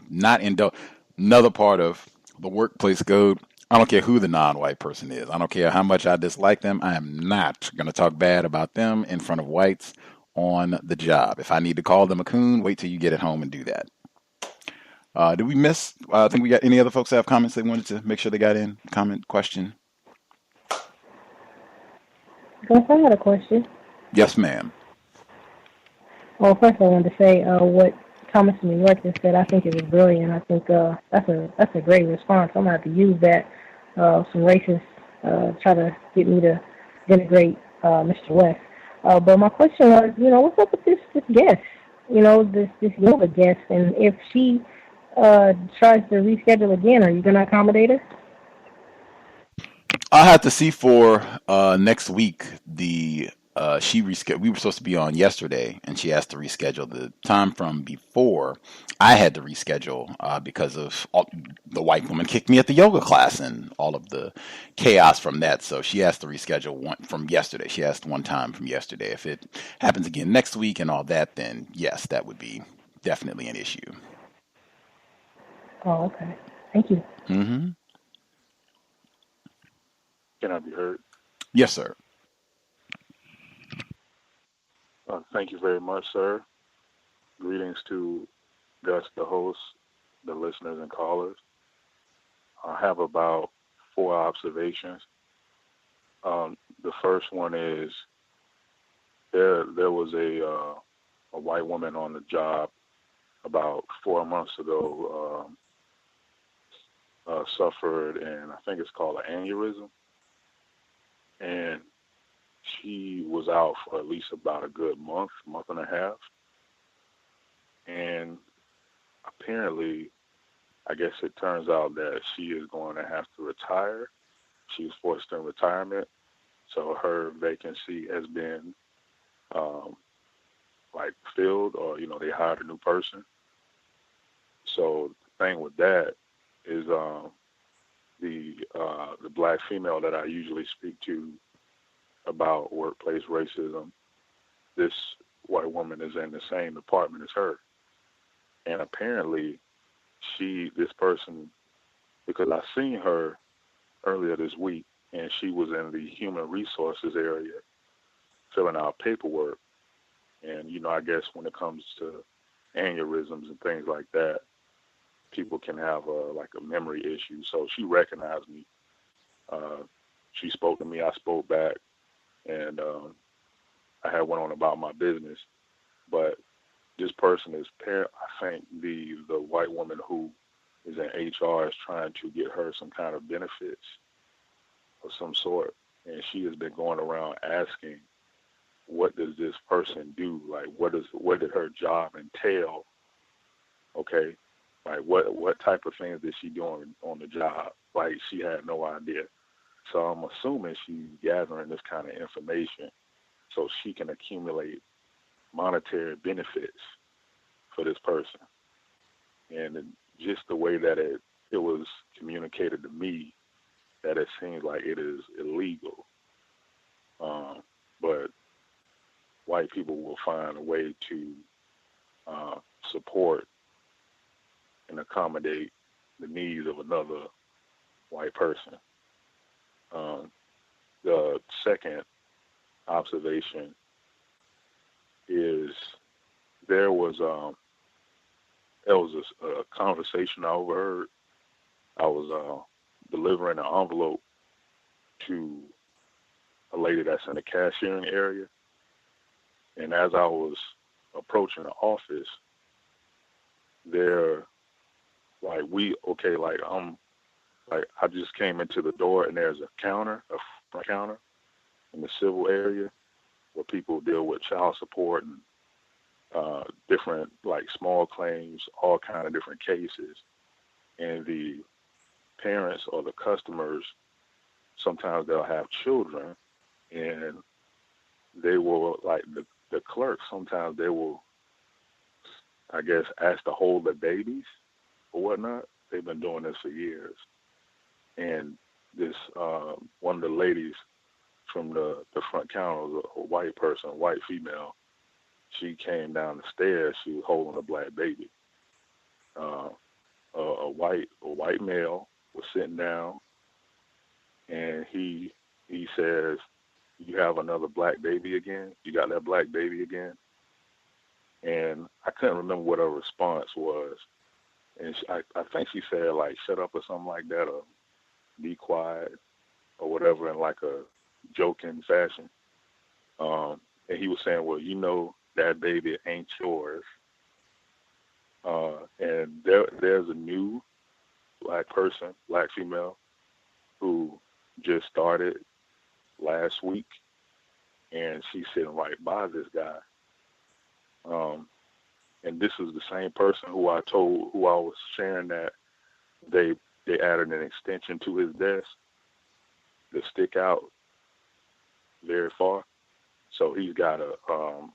not another part of the workplace code. I don't care who the non-white person is. I don't care how much I dislike them. I am not going to talk bad about them in front of whites on the job. If I need to call them a coon, wait till you get at home and do that. Did we miss? I think we got any other folks that have comments they wanted to make sure they got in? Comment, question? Yes, I had a question. Yes, ma'am. Well, first I wanted to say what Thomas in New York just said. I think it was brilliant. I think that's a great response. I'm gonna have to use that. Some racists try to get me to denigrate Mr. West. But my question was, what's up with this guest? This yoga guest, and if she tries to reschedule again, are you gonna accommodate her? I'll have to see for next week. She rescheduled. We were supposed to be on yesterday, and she has to reschedule the time from before. I had to reschedule because of the white woman kicked me at the yoga class and all of the chaos from that. So she has to reschedule one from yesterday. She asked one time from yesterday. If it happens again next week and all that, then yes, that would be definitely an issue. Oh, okay. Thank you. Mm-hmm. Can I be heard? Yes, sir. Thank you very much, sir. Greetings to Gus, the host, the listeners and callers. I have about 4 observations. The first one is there was a white woman on the job about 4 months ago, suffered, and I think it's called an aneurysm. And she was out for at least about a good month and a half. And apparently, I guess it turns out that she is going to have to retire. She was forced in retirement. So her vacancy has been filled, or, they hired a new person. So the thing with that is the black female that I usually speak to about workplace racism, this white woman is in the same department as her. And apparently this person, because I seen her earlier this week, and she was in the human resources area filling out paperwork. And, I guess when it comes to aneurysms and things like that, people can have a memory issue. So she recognized me. She spoke to me, I spoke back, and I had went on about my business. But this person is, I think the white woman who is in HR is trying to get her some kind of benefits of some sort. And she has been going around asking, what does this person do? Like, what did her job entail? Okay. Like, what type of things did she do on the job? Like, she had no idea. So I'm assuming she's gathering this kind of information so she can accumulate monetary benefits for this person. And just the way that it was communicated to me, that it seems like it is illegal. But white people will find a way to support and accommodate the needs of another white person. The second observation is there was a conversation I overheard. I was delivering an envelope to a lady that's in the cashiering area, and as I was approaching the office, I just came into the door, and there's a front counter in the civil area where people deal with child support and different small claims, all kind of different cases. And the parents or the customers, sometimes they'll have children, and they will, the clerks, sometimes they will, I guess, ask to hold the babies or whatnot. They've been doing this for years. And this, one of the ladies from the front counter was a white person, a white female. She came down the stairs. She was holding a black baby. A white male was sitting down, and he says, "You have another black baby again? You got that black baby again?" And I couldn't remember what her response was. And I think she said, "Shut up," or something like that, or "Be quiet," or whatever, in a joking fashion. And he was saying, well, you know, that baby ain't yours. And there's a new black person, black female, who just started last week, and she's sitting right by this guy. And this is the same person who I was sharing that they added an extension to his desk to stick out very far. So he's got an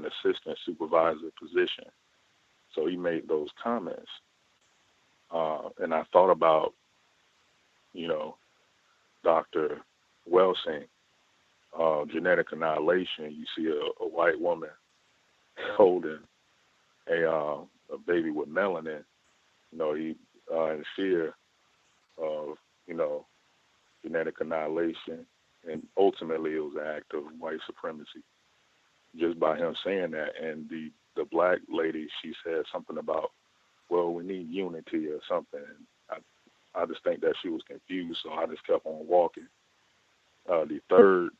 assistant supervisor position. So he made those comments. And I thought about, Dr. Welsing, genetic annihilation. You see a white woman holding a baby with melanin, he in fear of, genetic annihilation. And ultimately it was an act of white supremacy just by him saying that. And the black lady, she said something about, well, we need unity or something. And I just think that she was confused, so I just kept on walking. The third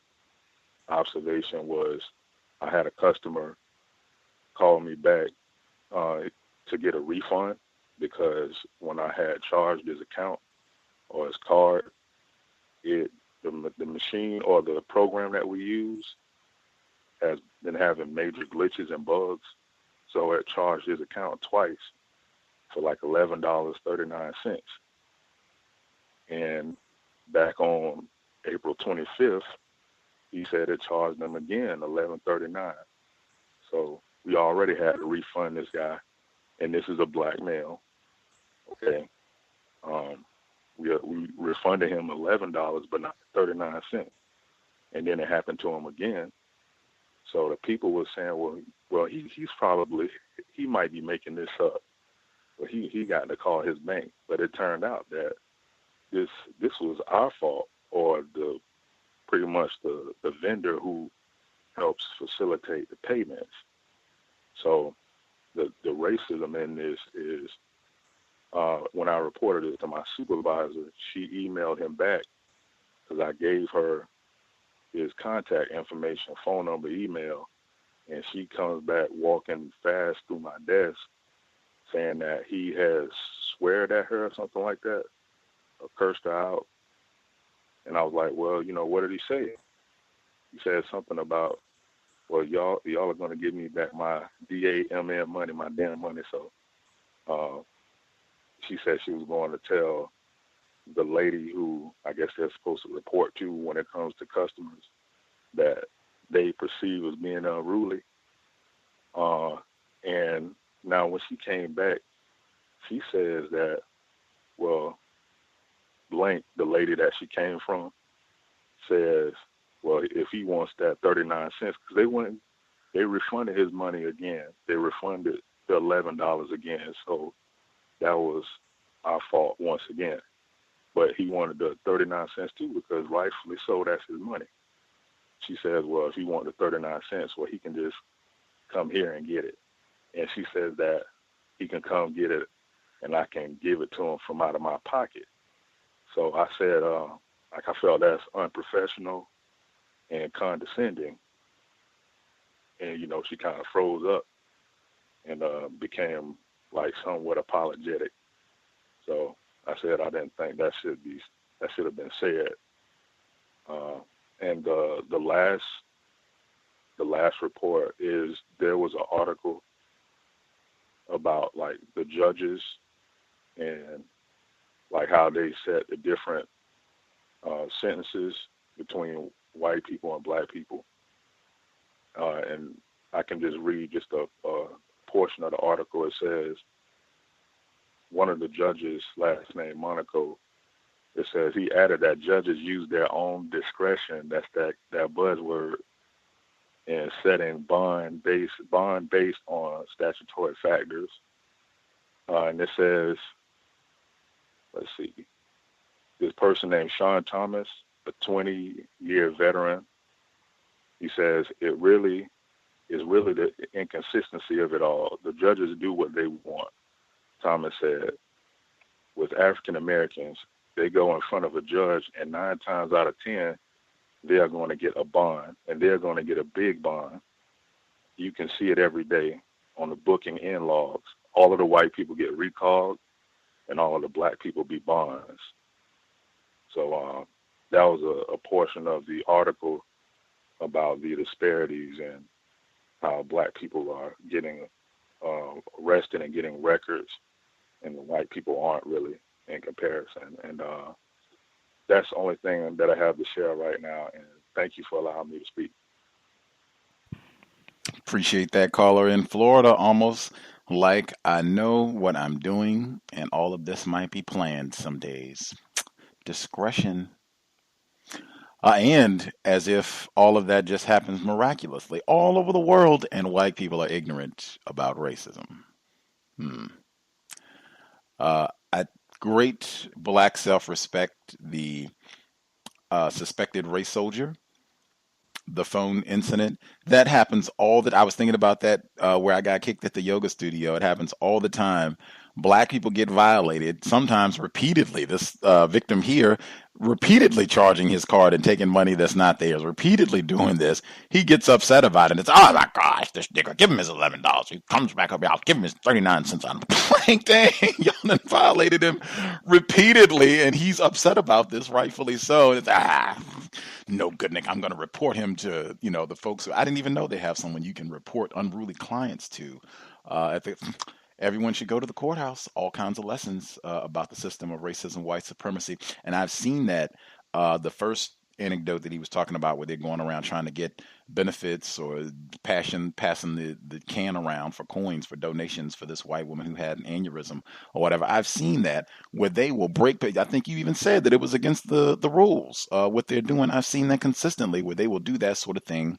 observation was I had a customer call me back to get a refund because when I had charged his account or his card, the machine or the program that we use has been having major glitches and bugs. So it charged his account twice for like $11.39. And back on April 25th, he said it charged them again $11.39. So we already had to refund this guy, and this is a black male. Okay. We refunded him $11, but not 39 cents. And then it happened to him again. So the people were saying, well, he might be making this up. But he got to call his bank. But it turned out that this was our fault, or pretty much the vendor who helps facilitate the payments. So the racism in this is, when I reported it to my supervisor, she emailed him back because I gave her his contact information, phone number, email, and she comes back walking fast through my desk saying that he has sweared at her or something like that, or cursed her out. And I was like, well, what did he say? He said something about, well, y'all are going to give me back my DAMN money, my damn money. So she said she was going to tell the lady who I guess they're supposed to report to when it comes to customers that they perceive as being unruly. And now when she came back, she says that, well, blank, the lady that she came from, says, well, if he wants that 39 cents, because they refunded his money again. They refunded the $11 again. So that was our fault once again. But he wanted the 39 cents too, because rightfully so, that's his money. She says, well, if he wants the 39 cents, well, he can just come here and get it. And she says that he can come get it and I can give it to him from out of my pocket. So I said, I felt that's unprofessional and condescending. And, she kind of froze up and became like somewhat apologetic. So I said I didn't think that should have been said. And the last report is there was an article about like the judges and like how they set the different sentences between white people and black people. And I can just read just a portion of the article. It says, one of the judges, last name Monaco, it says he added that judges use their own discretion, that's that buzzword, in setting bond based on statutory factors. And it says, let's see, this person named Sean Thomas, a 20-year veteran, he says it really is the inconsistency of it all. The judges do what they want. Thomas said, with African Americans, they go in front of a judge and 9 times out of 10, they're going to get a bond, and they're going to get a big bond. You can see it every day on the booking end logs. All of the white people get recalled, and all of the black people be bonds. So that was a portion of the article about the disparities and how black people are getting arrested and getting records, and the white people aren't really in comparison. And that's the only thing that I have to share right now. And thank you for allowing me to speak. Appreciate that, caller in Florida. Almost like I know what I'm doing, and all of this might be planned some days. Discretion. And as if all of that just happens miraculously all over the world, and white people are ignorant about racism. I great black self-respect, the suspected race soldier, the phone incident. That happens all that. I was thinking about that where I got kicked at the yoga studio. It happens all the time. Black people get violated, sometimes repeatedly. This victim here, repeatedly charging his card and taking money that's not theirs, repeatedly doing this. He gets upset about it. It's, oh my gosh, this nigga, give him his $11. He comes back up, I'll give him his 39 cents. I'm like, dang, y'all done violated him repeatedly, and he's upset about this, rightfully so. It's, no good, nigga. I'm going to report him to, the folks who, I didn't even know they have someone you can report unruly clients to. Everyone should go to the courthouse. All kinds of lessons about the system of racism, white supremacy. And I've seen that the first anecdote that he was talking about where they're going around trying to get benefits or passing the can around for coins for donations for this white woman who had an aneurysm or whatever. I've seen that where they will break. I think you even said that it was against the rules, what they're doing. I've seen that consistently where they will do that sort of thing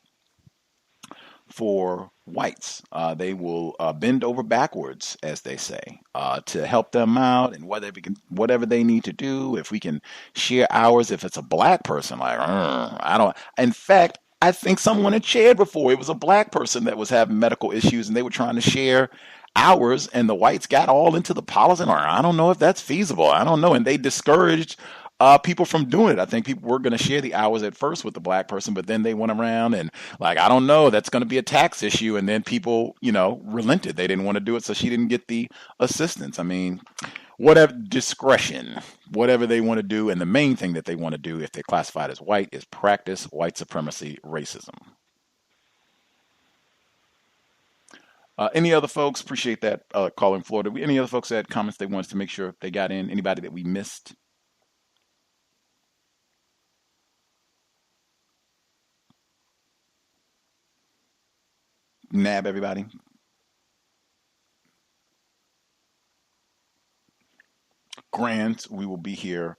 for whites. They will bend over backwards, as they say, to help them out and whatever they need to do. If we can share hours, if it's a black person, like, I don't. In fact, I think someone had shared before. It was a black person that was having medical issues, and they were trying to share hours, and the whites got all into the policy. Or I don't know if that's feasible. I don't know, and they discouraged people from doing it. I think people were going to share the hours at first with the black person, but then they went around and like, I don't know, that's going to be a tax issue. And then people, relented. They didn't want to do it. So she didn't get the assistance. I mean, whatever discretion, whatever they want to do. And the main thing that they want to do if they're classified as white is practice white supremacy racism. Any other folks? Appreciate that call in Florida. Any other folks that had comments they wanted to make sure they got in? Anybody that we missed? Nab everybody. Grant, we will be here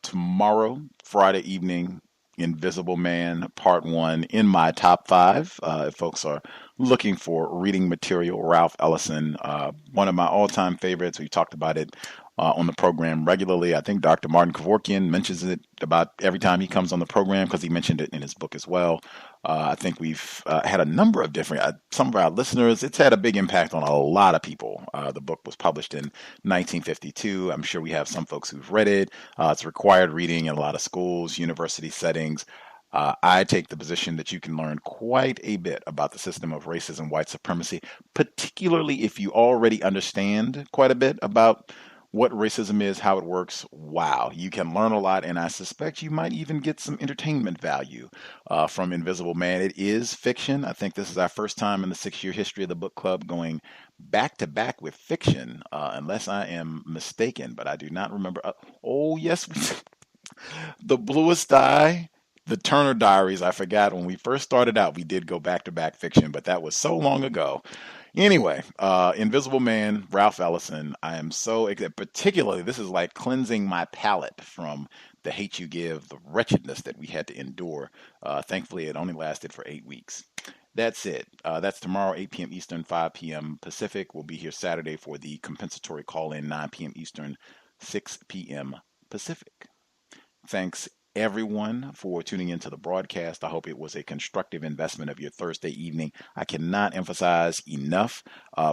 tomorrow, Friday evening, Invisible Man, Part 1, in my top 5. If folks are looking for reading material, Ralph Ellison, one of my all-time favorites. We talked about it on the program regularly. I think Dr. Martin Kevorkian mentions it about every time he comes on the program because he mentioned it in his book as well. I think we've had a number of different, some of our listeners, it's had a big impact on a lot of people. The book was published in 1952. I'm sure we have some folks who've read it. It's required reading in a lot of schools, university settings. I take the position that you can learn quite a bit about the system of racism, white supremacy, particularly if you already understand quite a bit about what racism is, how it works. Wow, you can learn a lot, and I suspect you might even get some entertainment value from Invisible Man. It is fiction. I think this is our first time in the 6-year history of the book club going back to back with fiction, unless I am mistaken, but I do not remember. Oh, yes, The Bluest Eye, the Turner Diaries. I forgot when we first started out, we did go back to back fiction, but that was so long ago. Anyway, Invisible Man, Ralph Ellison. I am so, particularly, this is like cleansing my palate from the hate you give, the wretchedness that we had to endure. Thankfully, it only lasted for 8 weeks. That's it. That's tomorrow, 8 p.m. Eastern, 5 p.m. Pacific. We'll be here Saturday for the compensatory call-in, 9 p.m. Eastern, 6 p.m. Pacific. Thanks, everyone, for tuning into the broadcast. I hope it was a constructive investment of your Thursday evening. I cannot emphasize enough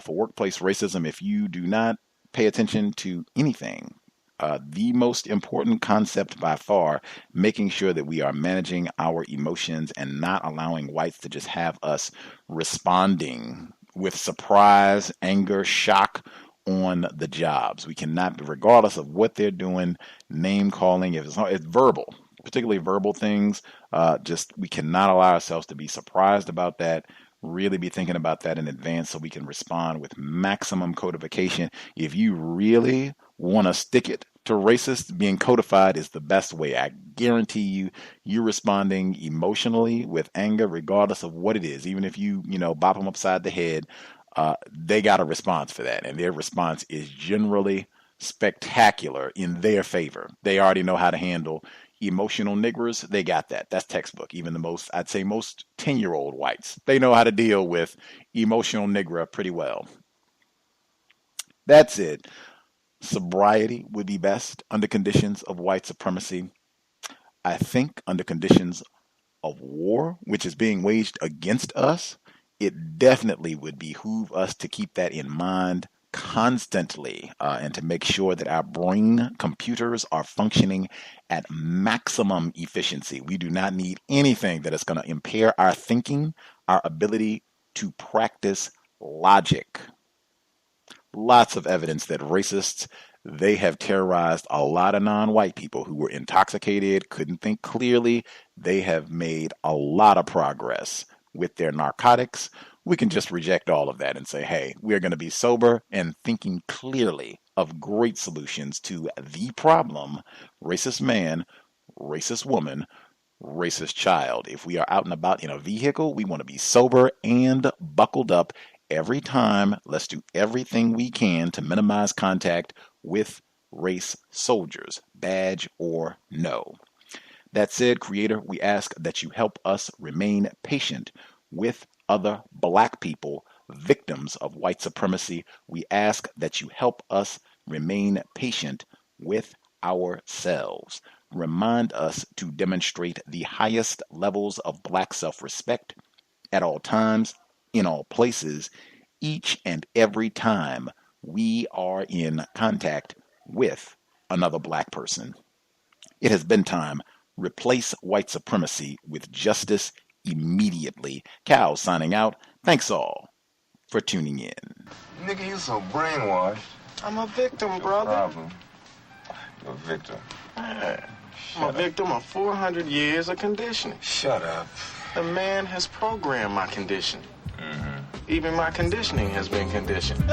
for workplace racism. If you do not pay attention to anything The most important concept by far, making sure that we are managing our emotions and not allowing whites to just have us responding with surprise, anger, shock on the jobs. We cannot, regardless of what they're doing, name calling, if it's verbal, particularly verbal things, we cannot allow ourselves to be surprised about that. Really be thinking about that in advance so we can respond with maximum codification. If you really want to stick it to racist, being codified is the best way. I guarantee you're responding emotionally with anger, regardless of what it is. Even if you bop them upside the head, they got a response for that. And their response is generally spectacular in their favor. They already know how to handle emotional niggers. They got that. That's textbook. Even the most 10-year-old whites, they know how to deal with emotional nigger pretty well. That's it. Sobriety would be best under conditions of white supremacy. I think under conditions of war, which is being waged against us, it definitely would behoove us to keep that in mind constantly, and to make sure that our brain computers are functioning at maximum efficiency. We do not need anything that is going to impair our thinking, our ability to practice logic. Lots of evidence that racists, they have terrorized a lot of non-white people who were intoxicated, couldn't think clearly. They have made a lot of progress with their narcotics. We can just reject all of that and say, hey, we're going to be sober and thinking clearly of great solutions to the problem: racist man, racist woman, racist child. If we are out and about in a vehicle, we want to be sober and buckled up every time. Let's do everything we can to minimize contact with race soldiers, badge or no. That said, Creator, we ask that you help us remain patient with other black people, victims of white supremacy. We ask that you help us remain patient with ourselves. Remind us to demonstrate the highest levels of black self-respect at all times, in all places, each and every time we are in contact with another black person. It has been time. Replace white supremacy with justice immediately. Cal signing out. Thanks all for tuning in. Nigga, you so brainwashed. I'm a victim, brother. Problem. You're a victim. I'm a victim of 400 years of conditioning. Shut up. The man has programmed my conditioning. Mm-hmm. Even my conditioning has been conditioned.